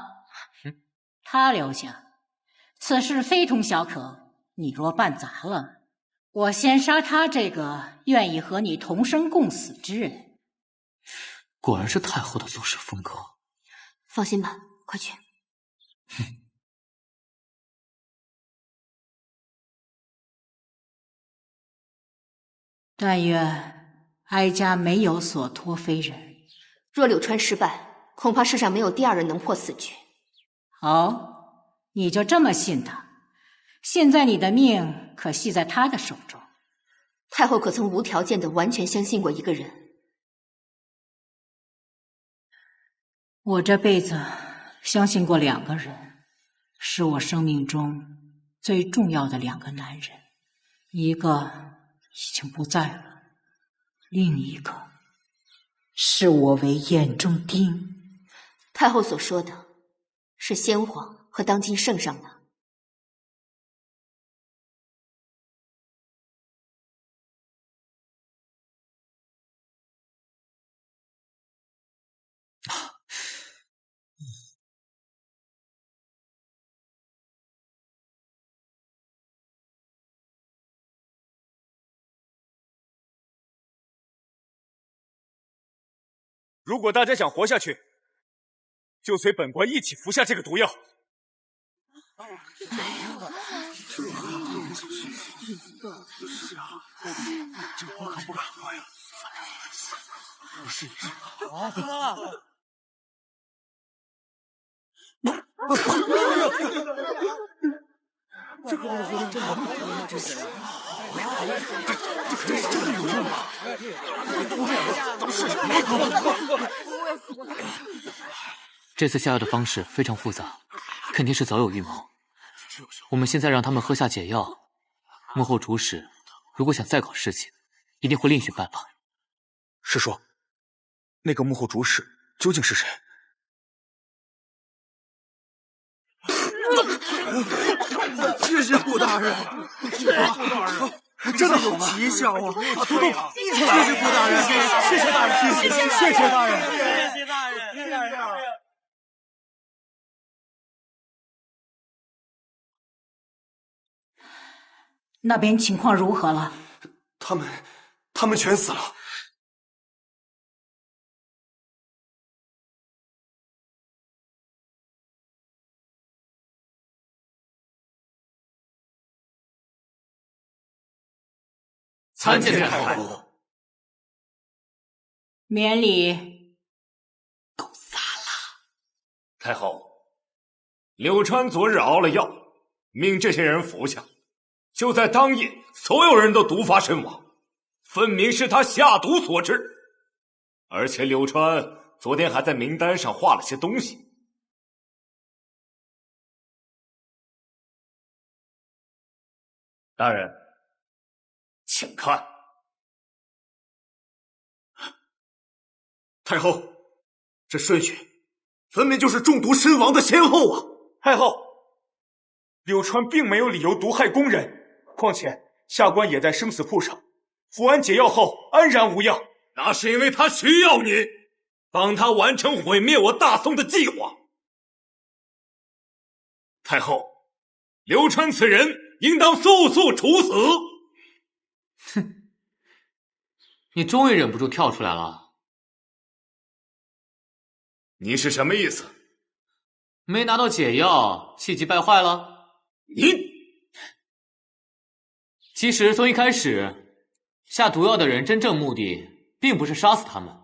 他留下，此事非同小可。你若办砸了，我先杀他这个愿意和你同生共死之人。果然是太后的做事风格。放心吧，快去。但愿哀家没有所托非人。若柳川失败，恐怕世上没有第二人能破此局。哦，你就这么信他？现在你的命可系在他的手中。太后可曾无条件的完全相信过一个人？我这辈子相信过2个人，是我生命中最重要的2个男人，一个已经不在了，另一个视我为眼中钉。太后所说的是先皇和当今圣上吗？如果大家想活下去，就随本官一起服下这个毒药。是啊，这我可不敢喝呀。试一试。啊！这个我真的不这是，这真的有用吗？咱们试试。这次下药的方式非常复杂，肯定是早有预谋。我们现在让他们喝下解药，幕后主使如果想再搞事情，一定会另寻办法。师叔，那个幕后主使究竟是谁？谢谢顾大人，谢谢顾大人，真的有奇效啊！土豆，谢谢顾大人，谢谢大人，谢谢大人，谢谢大人，谢谢大人。那边情况如何了？他们全死了。参见太后。免礼。都撒了。太后，柳川昨日熬了药，命这些人服下，就在当夜，所有人都毒发身亡，分明是他下毒所致。而且柳川昨天还在名单上画了些东西。大人，请看。太后，这顺序分明就是中毒身亡的先后啊！太后，柳川并没有理由毒害宫人，况且下官也在生死簿上服完解药后安然无恙。那是因为他需要你，帮他完成毁灭我大宋的计划。太后，柳川此人应当速速处死。哼，你终于忍不住跳出来了。你是什么意思？没拿到解药，气急败坏了？你……其实从一开始，下毒药的人真正目的并不是杀死他们，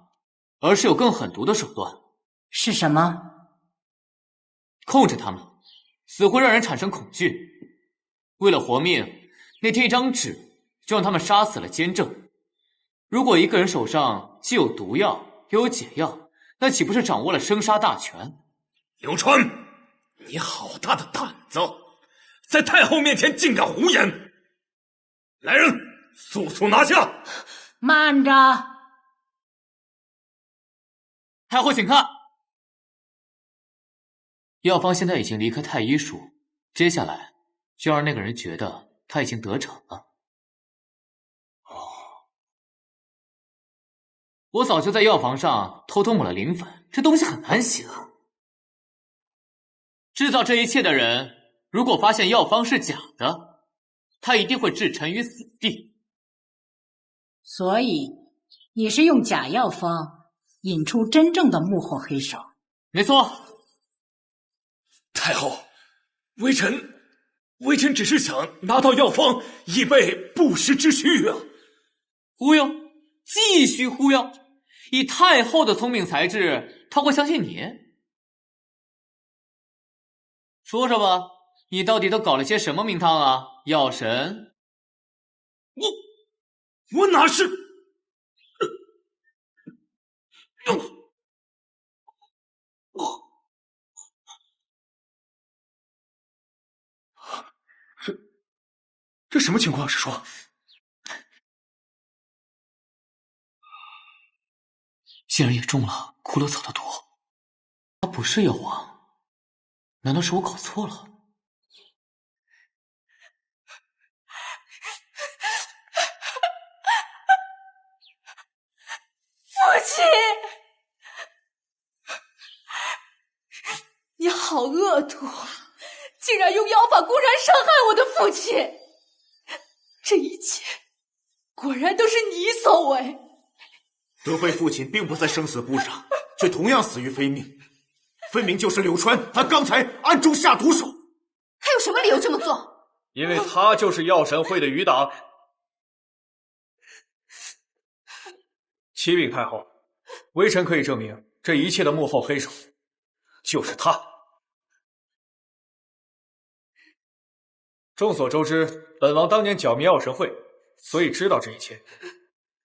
而是有更狠毒的手段。是什么？控制他们，死会让人产生恐惧。为了活命，那贴一张纸就让他们杀死了监正。如果一个人手上既有毒药又有解药，那岂不是掌握了生杀大权？柳川，你好大的胆子，在太后面前竟敢胡言！来人，速速拿下！慢着，太后请看，药方现在已经离开太医署，接下来就让那个人觉得他已经得逞了。我早就在药房上偷偷抹了磷粉，这东西很难洗的。制造这一切的人，如果发现药方是假的，他一定会置臣于死地。所以你是用假药方引出真正的幕后黑手？没错。太后，微臣只是想拿到药方，以备不时之需啊！忽悠，继续忽悠！以太后的聪明才智，她会相信你？说说吧，你到底都搞了些什么名堂啊，药神？我哪是？这什么情况？师叔，竟然也中了骷髅草的毒。他不是妖王，难道是我搞错了？父亲，你好恶毒啊！竟然用妖法公然伤害我的父亲！这一切果然都是你所为。德妃父亲并不在生死簿上，却同样死于非命，分明就是柳川，他刚才暗中下毒手。他有什么理由这么做？因为他就是药神会的余党。启禀太后，微臣可以证明，这一切的幕后黑手就是他。众所周知，本王当年剿灭药神会，所以知道这一切，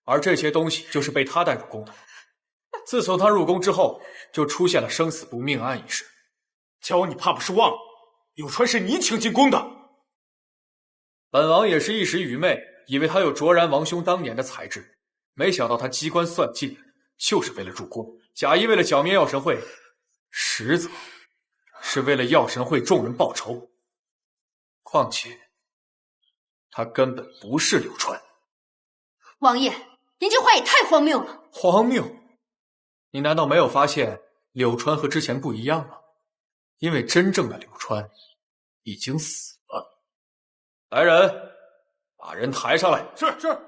而这些东西就是被他带入宫的。自从他入宫之后，就出现了生死簿命案一事。乔王，你怕不是忘了，柳川是你请进宫的。本王也是一时愚昧，以为他有卓然王兄当年的才智，没想到他机关算尽，就是为了入宫，假意为了剿灭药神会，实则是为了药神会众人报仇。况且，他根本不是柳川。王爷，您这话也太荒谬了！荒谬？你难道没有发现柳川和之前不一样吗？因为真正的柳川已经死了。来人，把人抬上来。是是。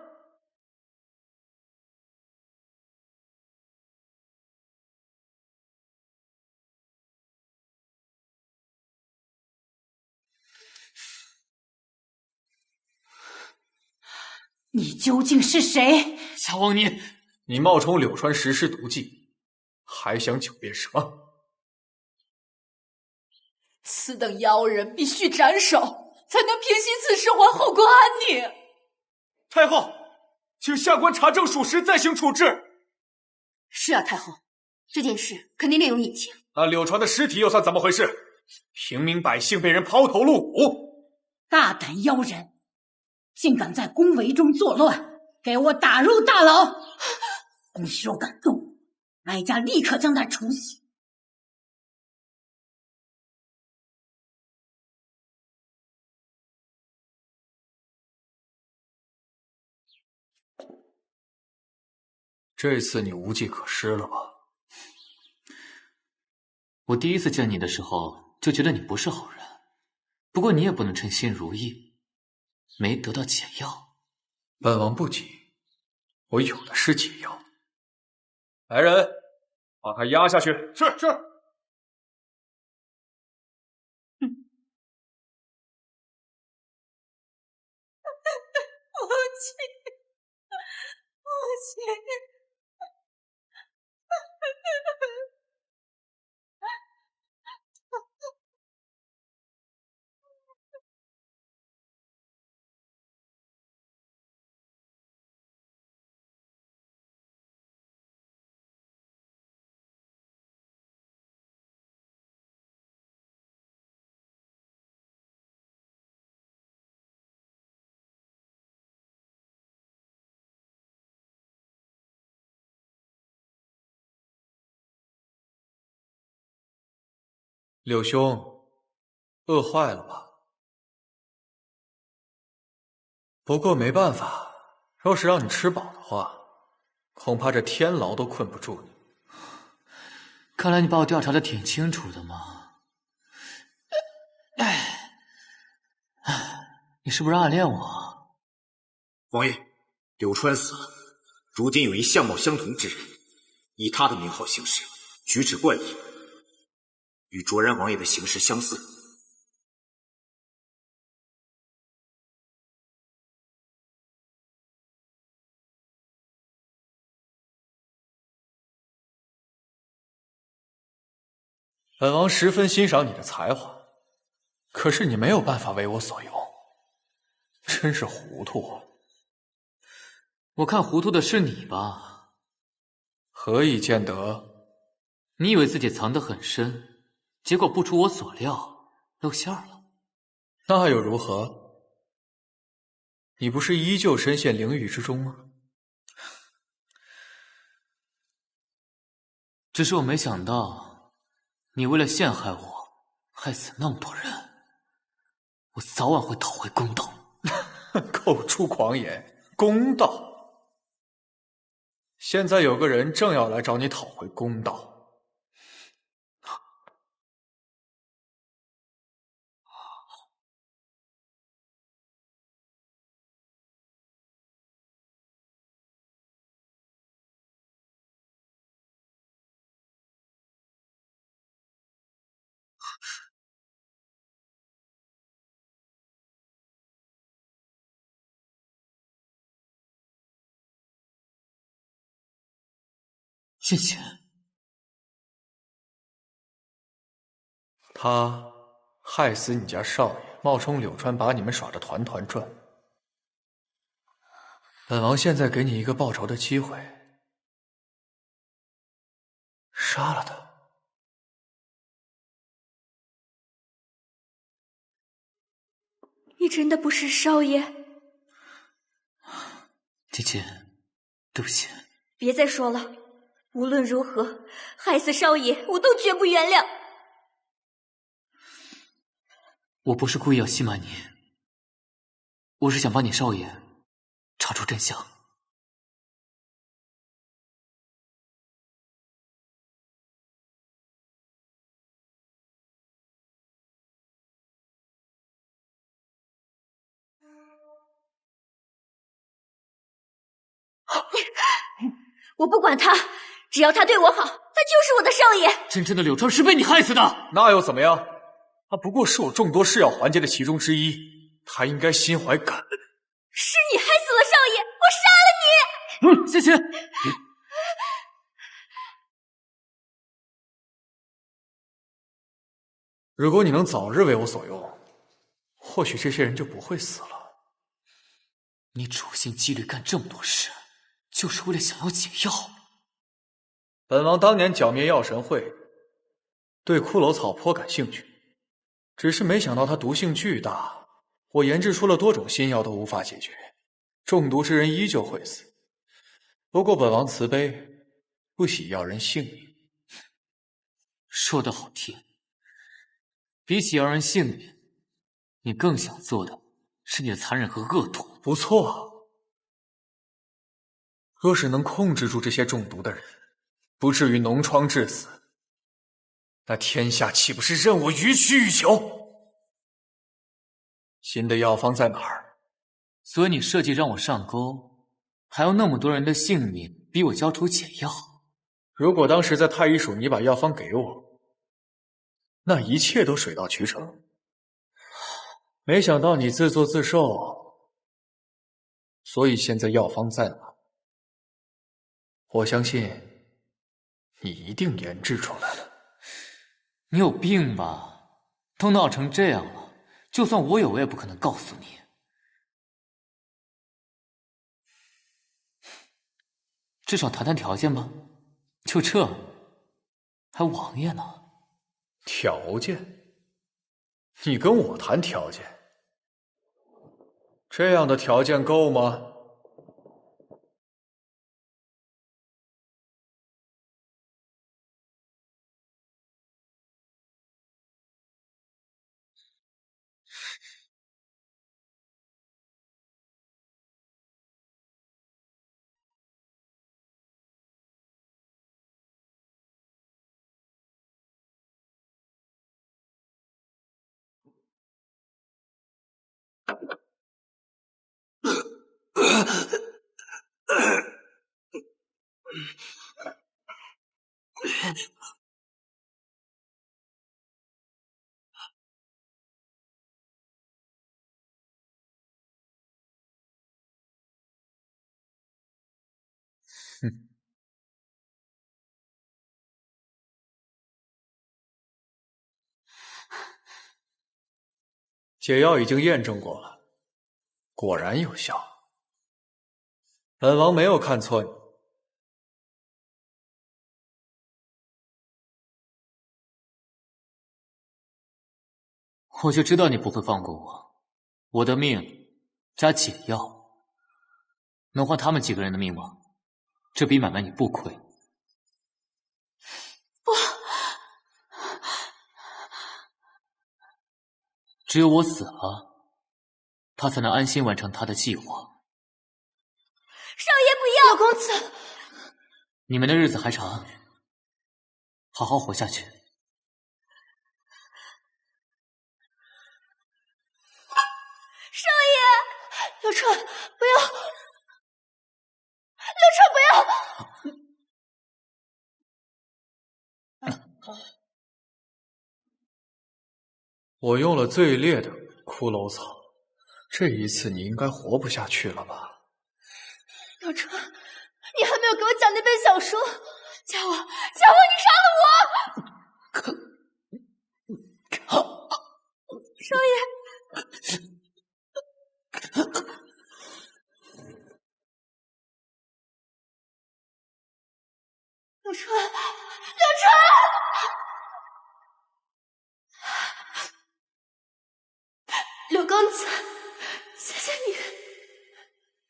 你究竟是谁？小王，你冒充柳川实施毒计，还想狡辩什么？此等妖人必须斩首，才能平息此事，还后宫安宁。太后，请下官查证属实，再行处置。是啊，太后，这件事肯定另有隐情。那柳川的尸体又算怎么回事？平民百姓被人抛头颅骨，大胆妖人！竟敢在宫闱中作乱，给我打入大牢！你若敢动，哀家立刻将他处死。这次你无计可施了吧？我第一次见你的时候就觉得你不是好人，不过你也不能称心如意。没得到解药，本王不急，我有的是解药。来人，把他压下去。是是。父亲，父亲。柳兄，饿坏了吧？不过没办法，若是让你吃饱的话，恐怕这天牢都困不住你。看来你把我调查的挺清楚的嘛。你是不是暗恋我？王爷，柳川死了，如今有一相貌相同之人，以他的名号行事，举止怪异，与卓然王爷的行事相似。本王十分欣赏你的才华，可是你没有办法为我所用，真是糊涂啊！我看糊涂的是你吧？何以见得？你以为自己藏得很深，结果不出我所料，露馅了。那又如何？你不是依旧深陷囹圄之中吗？只是我没想到，你为了陷害我，害死那么多人，我早晚会讨回公道。口出狂言，公道！现在有个人正要来找你讨回公道。谢谢。他害死你家少爷，冒充柳川把你们耍得团团转。本王现在给你一个报仇的机会，杀了他。你真的不是少爷？姐姐，对不起。别再说了，无论如何，害死少爷，我都绝不原谅。我不是故意要欺瞒你，我是想帮你少爷查出真相。我不管他，只要他对我好，他就是我的少爷。真正的柳川是被你害死的，那又怎么样？他不过是我众多事要环节的其中之一，他应该心怀感恩。是你害死了少爷，我杀了你！谢谢。如果你能早日为我所用，或许这些人就不会死了。你处心积虑干这么多事，就是为了想要解药。本王当年剿灭药神会，对骷髅草颇感兴趣，只是没想到它毒性巨大，我研制出了多种新药都无法解决，中毒之人依旧会死。不过本王慈悲，不喜要人性命。说得好听，比起要人性命，你更想做的是你的残忍和恶毒。不错，若是能控制住这些中毒的人，不至于脓疮致死，那天下岂不是任我予取予求？新的药方在哪儿？所以你设计让我上钩，还要那么多人的性命逼我交出解药。如果当时在太医署你把药方给我，那一切都水到渠成。没想到你自作自受，所以现在药方在哪？我相信你一定研制出来了。你有病吧？都闹成这样了，就算我有，我也不可能告诉你。至少谈谈条件吧。就这，还王爷呢？条件？你跟我谈条件？这样的条件够吗？解药已经验证过了，果然有效。本王没有看错你。我就知道你不会放过我。我的命加解药，能换他们几个人的命吗？这笔买卖你不亏。不，只有我死了，他才能安心完成他的计划。少爷不要！老公子，你们的日子还长，好好活下去。少爷，刘川，不要！刘川，不要！我用了最烈的骷髅草，这一次你应该活不下去了吧？刘川，你还没有给我讲那本小说，嘉王，你杀了我！少爷，刘川，刘公子，谢谢你，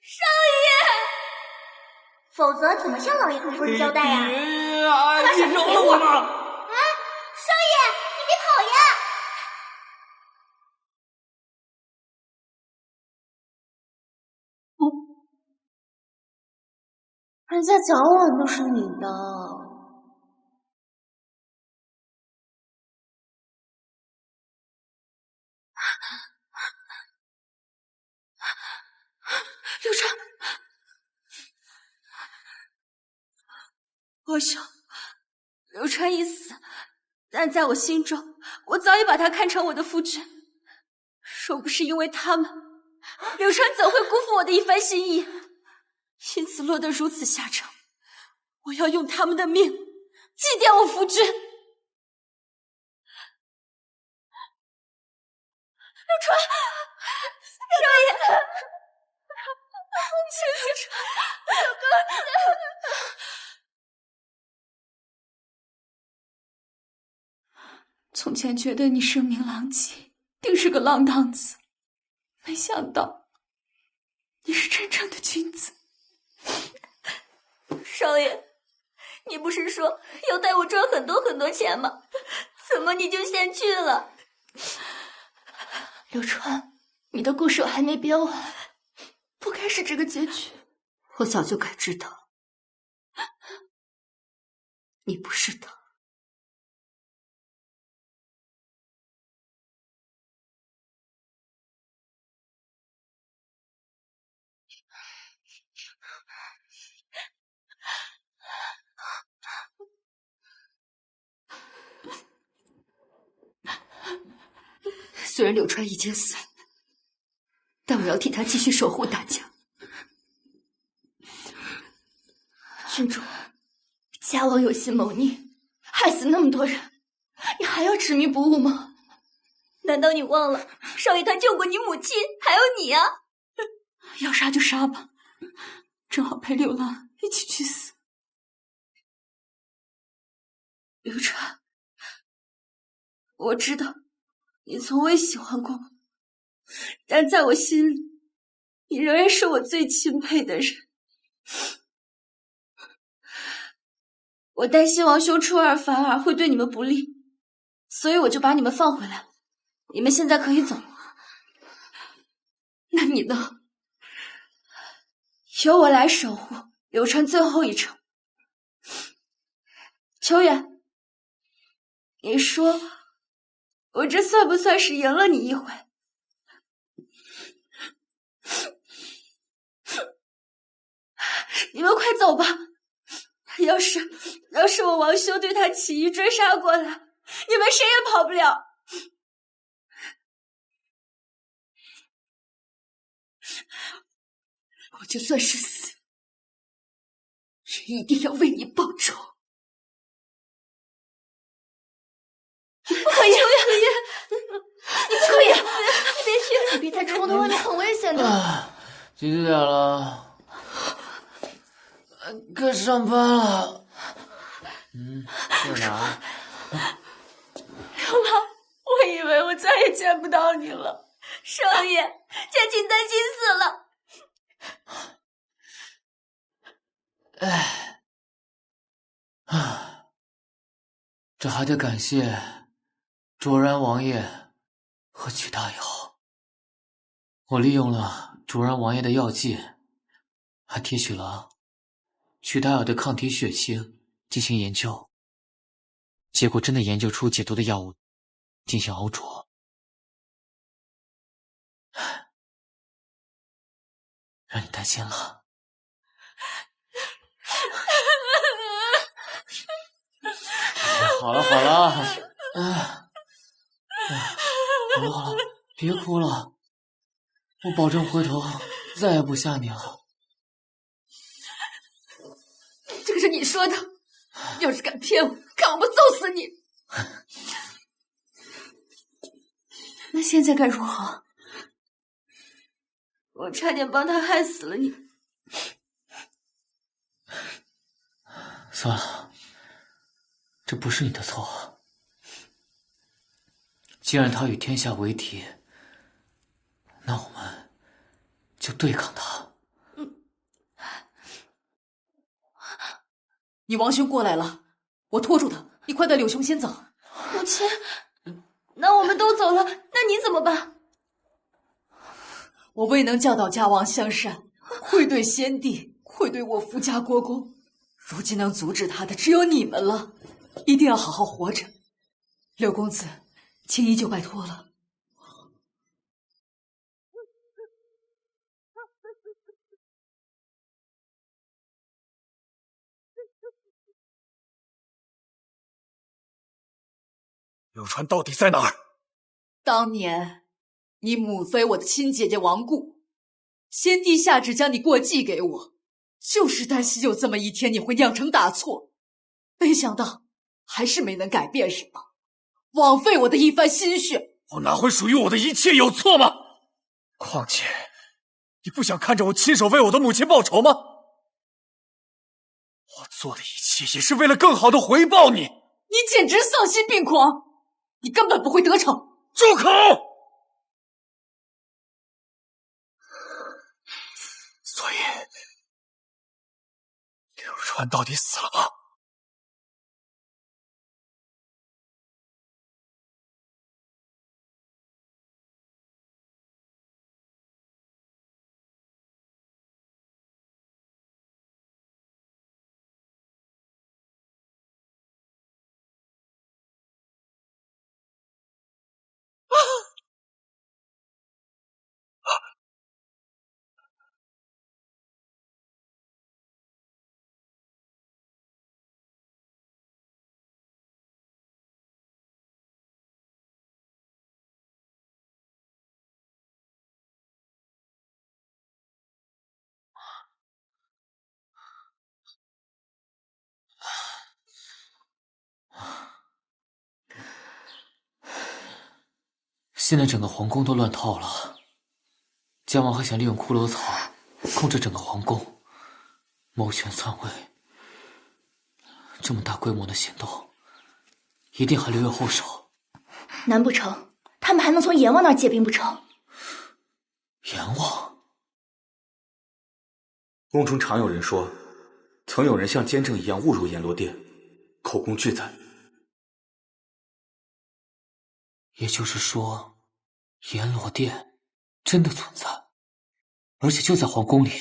少爷。否则怎么向老爷和夫人交代呀？你饶了我吧！啊，少爷，你别跑呀！人家讲我都是你的。刘川，我想刘川已死，但在我心中，我早已把他看成我的夫君。若不是因为他们，刘川怎会辜负我的一番心意？因此落得如此下场，我要用他们的命祭奠我夫君。刘川，少爷，谢谢刘公子。从前觉得你声名狼藉，定是个浪荡子，没想到你是真正的君子。少爷，你不是说要带我赚很多很多钱吗？怎么你就先去了？刘川，你的故事我还没编完，不该是这个结局。我早就该知道，你不是的。虽然柳川已经死了，但我要替他继续守护大家。郡主，嘉王有心谋逆，害死那么多人，你还要执迷不悟吗？难道你忘了少爷他救过你母亲，还有你啊？要杀就杀吧，正好陪柳浪一起去死。刘川，我知道你从未喜欢过我，但在我心里，你仍然是我最钦佩的人。我担心王兄出尔反尔会对你们不利，所以我就把你们放回来了。你们现在可以走了。那你呢？由我来守护柳川最后一程。秋远，你说我这算不算是赢了你一回？你们快走吧！要是我王兄对他起义追杀过来，你们谁也跑不了。我就算是死，也一定要为你报仇。不可以，你不可以，你别去，你别太冲动，外面很危险的。几点了？该上班了。在哪？刘浪，我我以为我再也见不到你了，少爷，家锦担心死了。哎，这还得感谢卓然王爷和曲大友。我利用了卓然王爷的药剂，还提取了曲大友的抗体血清进行研究，结果真的研究出解毒的药物进行熬煮。让你担心了。好了好了，好了好了，别哭了，我保证回头再也不吓你了。这个是你说的，要是敢骗我，看我不揍死你！那现在该如何？我差点帮他害死了你。算了，这不是你的错。既然他与天下为敌，那我们就对抗他。你王兄过来了，我拖住他，你快带柳兄先走。母亲，那我们都走了，那您怎么办？我未能教导家王向善，愧对先帝，愧对我夫家国公。如今能阻止他的只有你们了，一定要好好活着。柳公子，请依旧拜托了。柳川到底在哪儿？当年你母妃我的亲姐姐亡故，先帝下旨将你过继给我，就是担心有这么一天你会酿成大错，没想到还是没能改变什么，枉费我的一番心血。我拿回属于我的一切有错吗？况且，你不想看着我亲手为我的母亲报仇吗？我做的一切也是为了更好的回报你。你简直丧心病狂，你根本不会得逞。住口！所以，柳川到底死了吗？现在整个皇宫都乱套了，姜王还想利用骷髅草控制整个皇宫，谋权篡位。这么大规模的行动，一定还留有后手。难不成他们还能从阎王那儿借兵不成？阎王？宫中常有人说，曾有人像监正一样误入阎罗殿，口供俱在。也就是说，阎罗殿真的存在，而且就在皇宫里，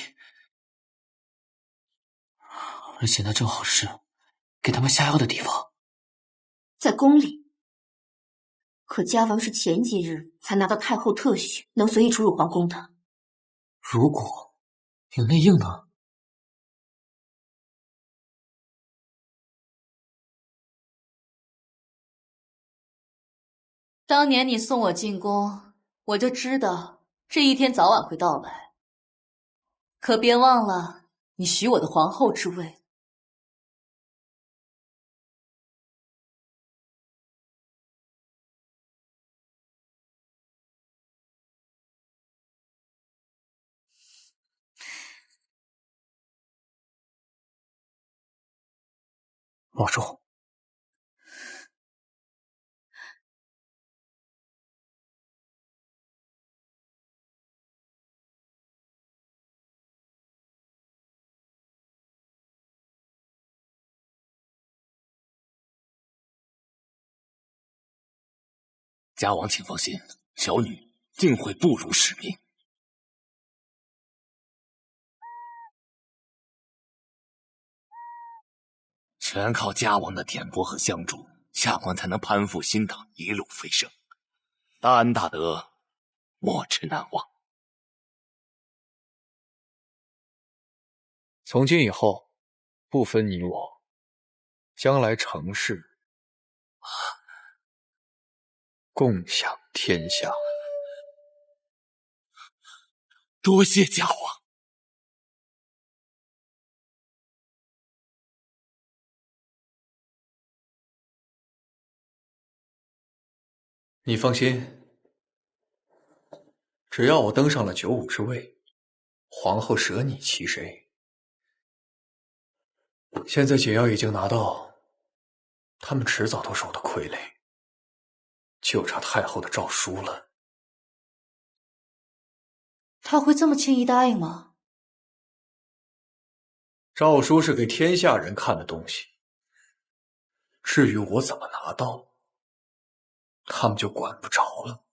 而且那正好是给他们下药的地方。在宫里。可嘉王是前几日才拿到太后特许，能随意出入皇宫的。如果有内应呢？当年你送我进宫，我就知道这一天早晚会到来。可别忘了，你许我的皇后之位。保重。家王请放心，小女定会不辱使命。全靠家王的点拨和相助，下官才能攀附新党，一路飞升。大恩大德，莫齿难忘。从今以后，不分你我，将来成事，共享天下。多谢家王。你放心，只要我登上了95之位，皇后舍你其谁。现在解药已经拿到，他们迟早都受到傀儡，就差太后的诏书了。他会这么轻易答应吗？诏书是给天下人看的东西，至于我怎么拿到，他们就管不着了。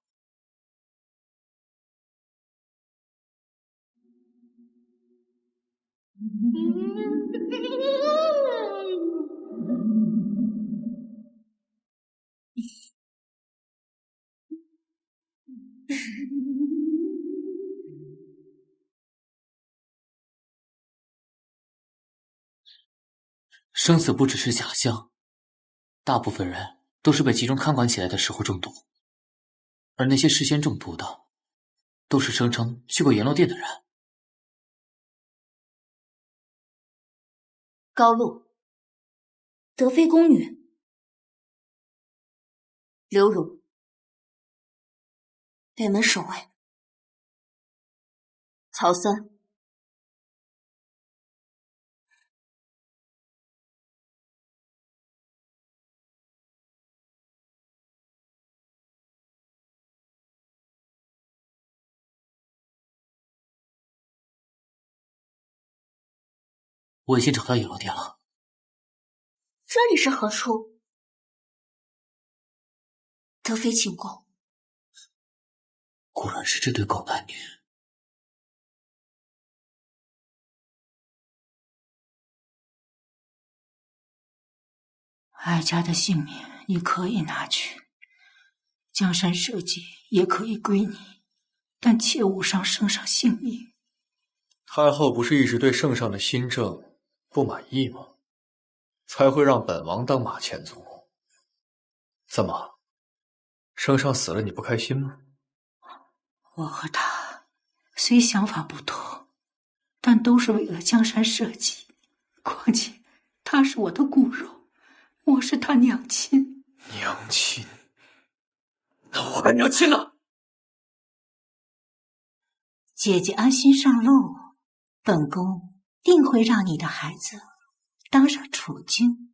生死不只是假象，大部分人都是被集中看管起来的时候中毒，而那些事先中毒的，都是声称去过阎罗殿的人。高露，德妃宫女，刘荣，北门守卫，曹三。我已经找到阎罗殿了。这里是何处？德妃请过。果然是这对狗男女。哀家的性命你可以拿去，江山社稷也可以归你，但切勿伤圣上性命。太后不是一直对圣上的新政不满意吗？才会让本王当马前卒。怎么，圣上死了你不开心吗？我和他虽想法不同，但都是为了江山社稷。况且他是我的骨肉，我是他娘亲。娘亲？那我的娘亲呢？姐姐安心上路，本宫定会让你的孩子当上储君。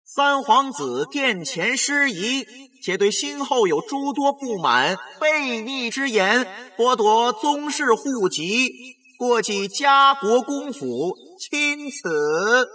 三皇子殿前失仪，且对新后有诸多不满，悖逆之言，剥夺宗室户籍，过继家国公府，钦此。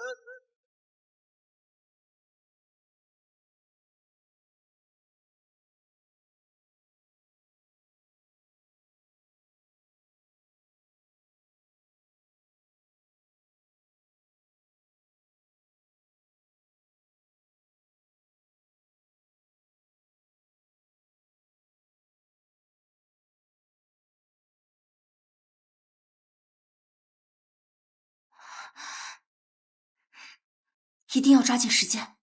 一定要抓紧时间。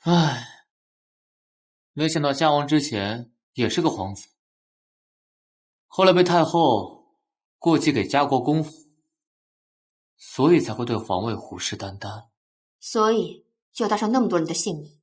唉，没想到夏王之前也是个皇子，后来被太后过继给家国公府，所以才会对皇位虎视眈眈。所以就要搭上那么多人的性命。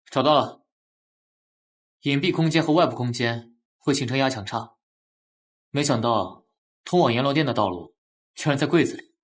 找到了，隐蔽空间和外部空间会形成压强差，没想到通往阎罗殿的道路居然在柜子里。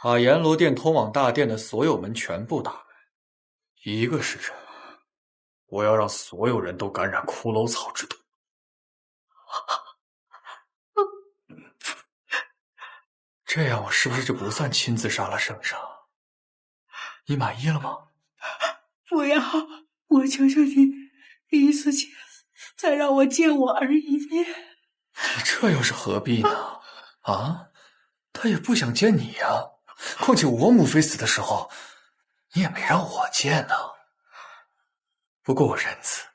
把阎罗殿通往大殿的所有门全部打开。1个时辰，我要让所有人都感染骷髅草之毒。这样我是不是就不算亲自杀了圣上？你满意了吗？不要，我求求你，一次见，再让我见我儿一面。你这又是何必呢？啊，他也不想见你呀。况且我母妃死的时候，你也没让我见呢。不过我仁慈，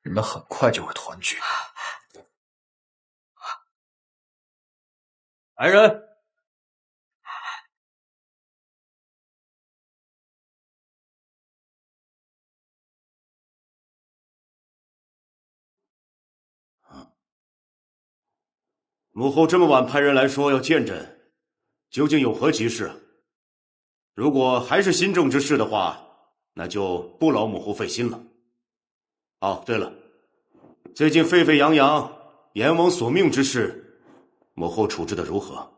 你们很快就会团聚。来人！母后这么晚派人来说要见朕，究竟有何急事？如果还是新政之事的话，那就不劳母后费心了。哦，对了，最近沸沸扬扬阎王索命之事，母后处置的如何？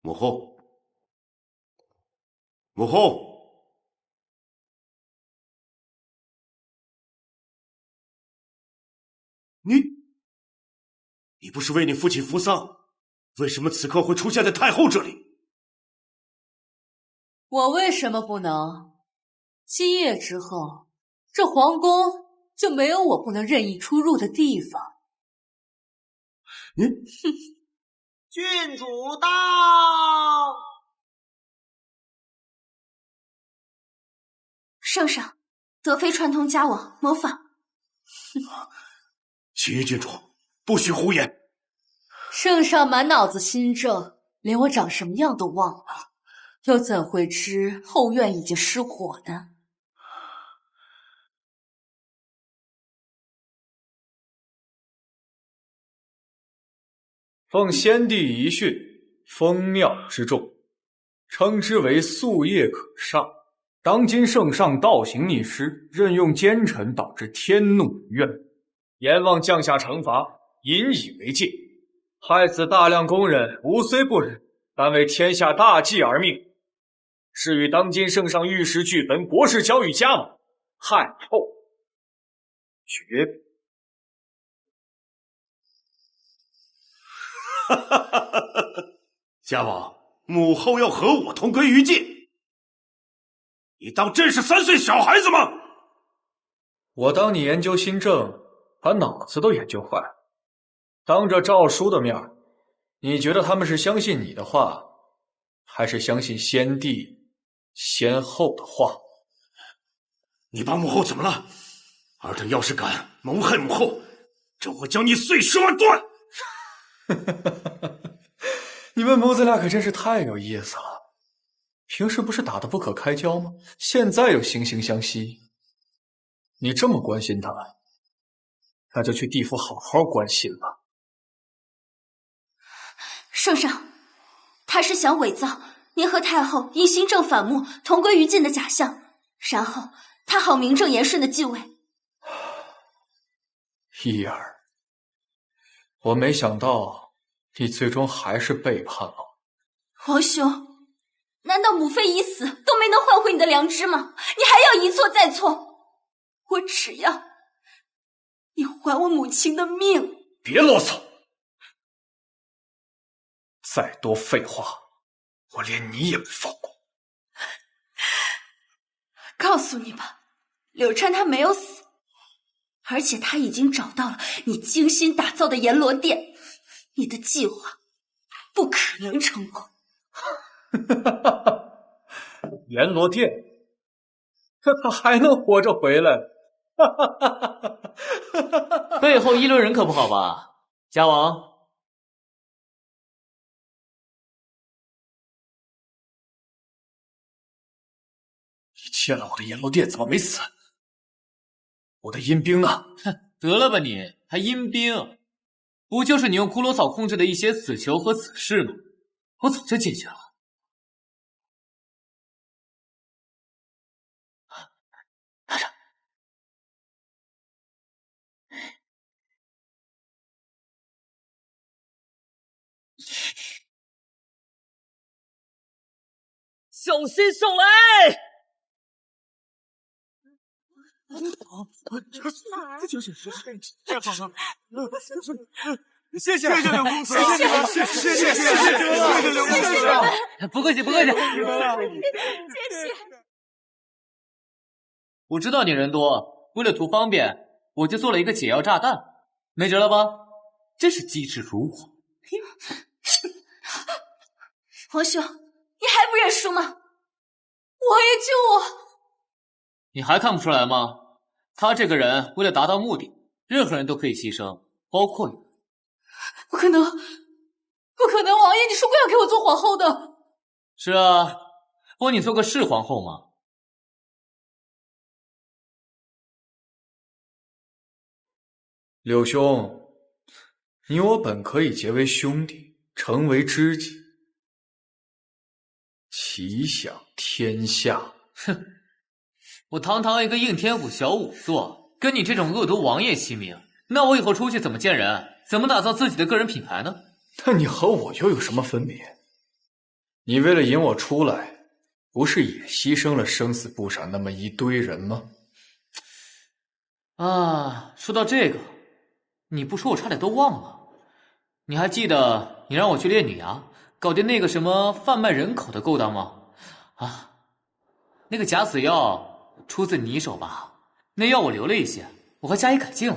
母后，母后，你不是为你父亲扶丧，为什么此刻会出现在太后这里？我为什么不能？今夜之后，这皇宫就没有我不能任意出入的地方。郡主到！圣上，德妃串通家网，谋反。启郡主，不许胡言！圣上满脑子新政，连我长什么样都忘了，又怎会知后院已经失火呢？奉先帝遗训，封庙之众，称之为夙夜可上。当今圣上倒行逆施，任用奸臣，导致天怒怨怒，阎王降下惩罚，引以为戒。害死大量宫人，吾虽不忍，但为天下大计而命。是与当今圣上玉石俱焚，国事交与家王，太后绝笔。家王，母后要和我同归于尽，你当朕是3岁小孩子吗？我当你研究新政，把脑子都研究坏了。当着诏书的面，你觉得他们是相信你的话，还是相信先帝、先后的话？你把母后怎么了？尔等要是敢谋害母后，朕会将你碎尸万段！你们母子俩可真是太有意思了。平时不是打得不可开交吗？现在又惺惺相惜。你这么关心他，那就去地府好好关心吧。圣上，他是想伪造您和太后因新政反目同归于尽的假象，然后他好名正言顺的继位。依儿，我没想到你最终还是背叛了我。皇兄，难道母妃已死都没能换回你的良知吗？你还要一错再错？我只要你还我母亲的命。别啰嗦，再多废话，我连你也不放过。告诉你吧，柳川他没有死，而且他已经找到了你精心打造的阎罗殿，你的计划不可能成功。阎罗殿，他还能活着回来？背后议论人可不好吧，嘉王。你欠了我的阎罗殿怎么没死？我的阴兵呢？哼，得了吧你，还阴兵？不就是你用骷髅草控制的一些死囚和死士吗？我早就解决了。拿着。小心手雷！这就是太好了！谢谢刘公子，谢谢刘公子，不客气不客气。谢谢。我知道你人多，为了图方便，我就做了一个解药炸弹，没辙了吧？真是机智如我。皇兄，你还不认输吗？我也救我！你还看不出来吗？他这个人为了达到目的，任何人都可以牺牲，包括你。不可能，不可能！王爷，你说过要给我做皇后的。是啊，帮你做个是皇后嘛。柳兄，你我本可以结为兄弟，成为知己，齐享天下。哼，我堂堂一个应天府小仵作，跟你这种恶毒王爷齐名，那我以后出去怎么见人？怎么打造自己的个人品牌呢？那你和我又有什么分别？你为了引我出来，不是也牺牲了生死簿上那么一堆人吗？啊，说到这个，你不说我差点都忘了。你还记得你让我去猎女牙，搞定那个什么贩卖人口的勾当吗？啊，那个假死药出自你手吧？那药我留了一些，我还加以改进了。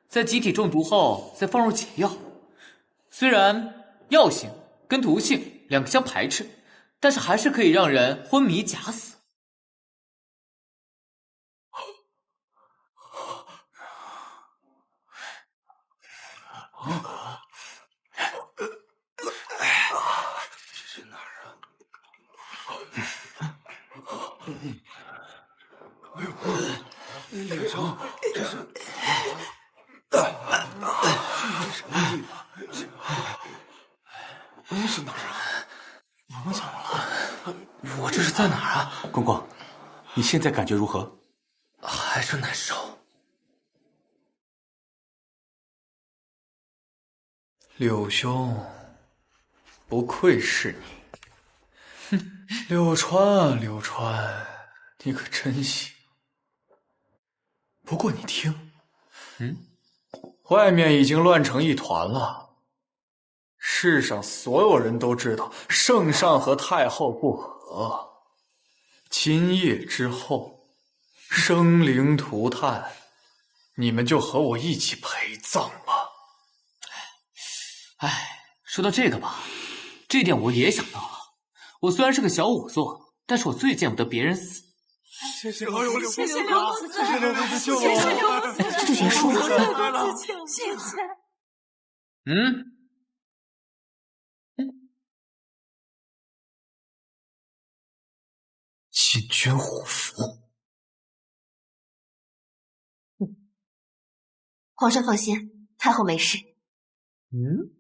在集体中毒后再放入解药，虽然药性跟毒性两个相排斥，但是还是可以让人昏迷假死。这是哪儿啊？哎呦，脸上这是。这是什么地方？这是哪儿啊？我怎么了？我这是在哪儿啊？公公，你现在感觉如何？还是难受。柳兄，不愧是你。哼，柳川啊，柳川，你可真行。不过你听，外面已经乱成一团了。世上所有人都知道圣上和太后不和，今夜之后，生灵涂炭，你们就和我一起陪葬吧。哎，说到这个吧，这点我也想到了。我虽然是个小仵作，但是我最见不得别人死。谢谢刘公子，谢谢刘公子，谢谢刘公子救我！这就结束了。谢谢。嗯。信君护符。皇上放心，太后没事。嗯。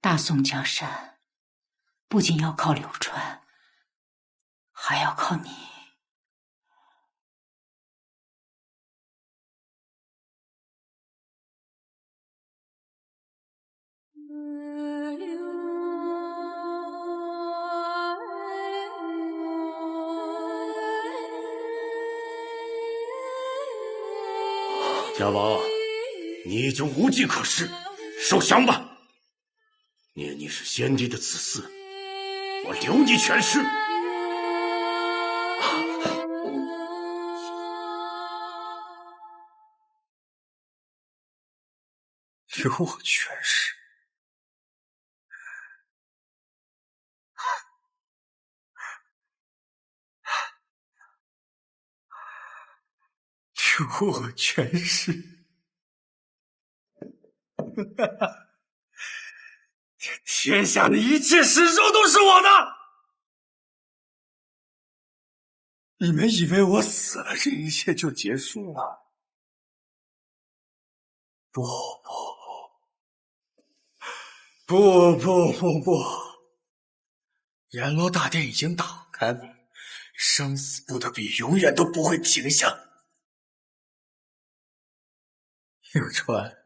大宋江山不仅要靠柳川，还要靠你。家王，你已经无计可施，受降吧。念你是先帝的子嗣，我留你全尸。留我全尸。留我全尸。天下的一切尸首都是我的。你们以为我死了，这一切就结束了？不，阎罗大殿已经打开了，生死簿的笔永远都不会停下。柳川，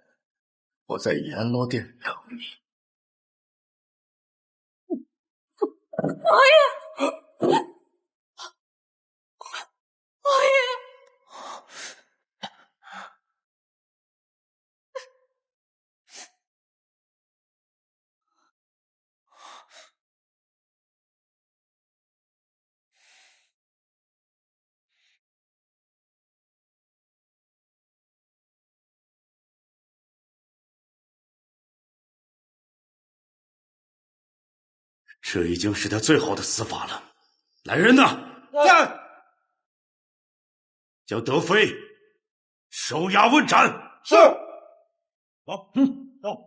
我在阎罗殿等你。王爷，王爷。这已经是他最好的死法了。来人呐！在！将德妃收押问斩。是。走，走，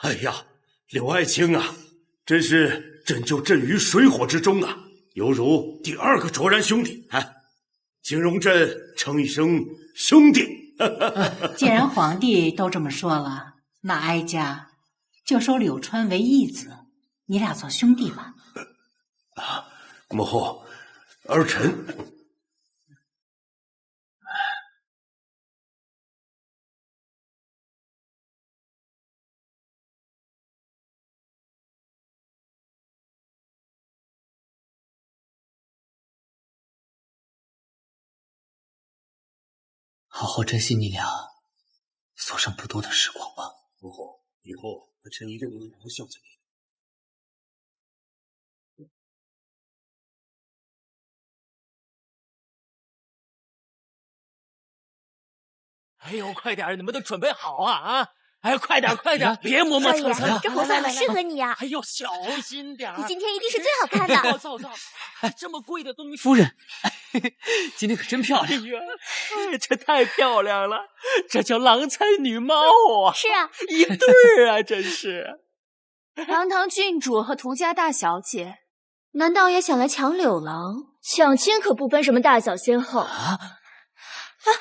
哎呀，柳爱卿啊，真是拯救朕于水火之中啊，犹如第二个卓然兄弟。哎，请容朕称一声兄弟。既然皇帝都这么说了，那哀家就收柳川为义子，你俩做兄弟吧。母后，儿臣好好珍惜你俩所剩不多的时光吧。母后，以后儿臣一定能好好孝敬你。哎呦，快点，你们都准备好啊啊！哎，快点，快点，别磨磨蹭蹭的。这红色好适合你呀！哎呦，小心点！你今天一定是最好看的。造，这么贵的东西。夫人，今天可真漂亮。哎呀，这太漂亮了，这叫郎才女貌啊！是啊，一对啊，真是。堂堂郡主和涂家大小姐，难道也想来抢柳郎？抢亲可不分什么大小先后啊！哎，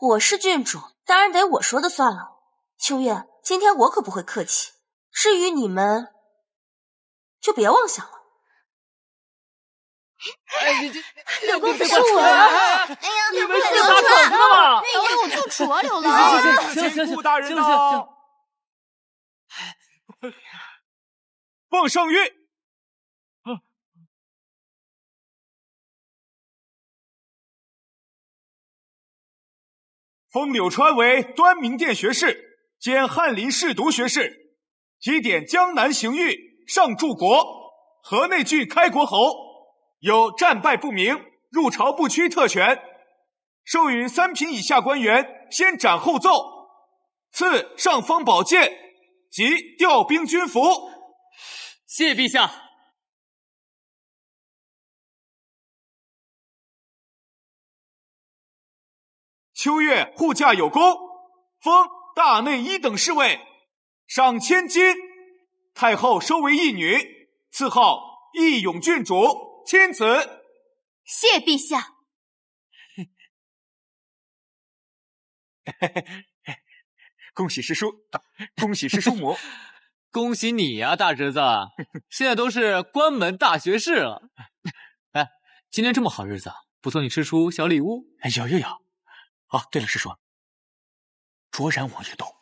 我是郡主，当然得我说的算了。秋月，今天我可不会客气，至于你们，就别妄想了。哎，柳公子是我啊！哎呀，你们是打梗的吗？哎呀，我就楚柳郎。行，顾大人到。奉圣谕。封柳川为端明殿学士兼翰林侍读学士，提点江南刑狱上柱国，河内郡开国侯，有战败不明、入朝不趋特权，授予3品以下官员先斩后奏，赐尚方宝剑及调兵军服。谢陛下。秋月护驾有功，封大内1等侍卫，赏1000金。太后收为义女，赐号义勇郡主，钦此。谢陛下。恭喜师叔，恭喜师叔母。恭喜你呀，大侄子，现在都是关门大学士了。哎，今天这么好日子，不送你师叔小礼物？有。哦，对了，师叔，卓然我也懂。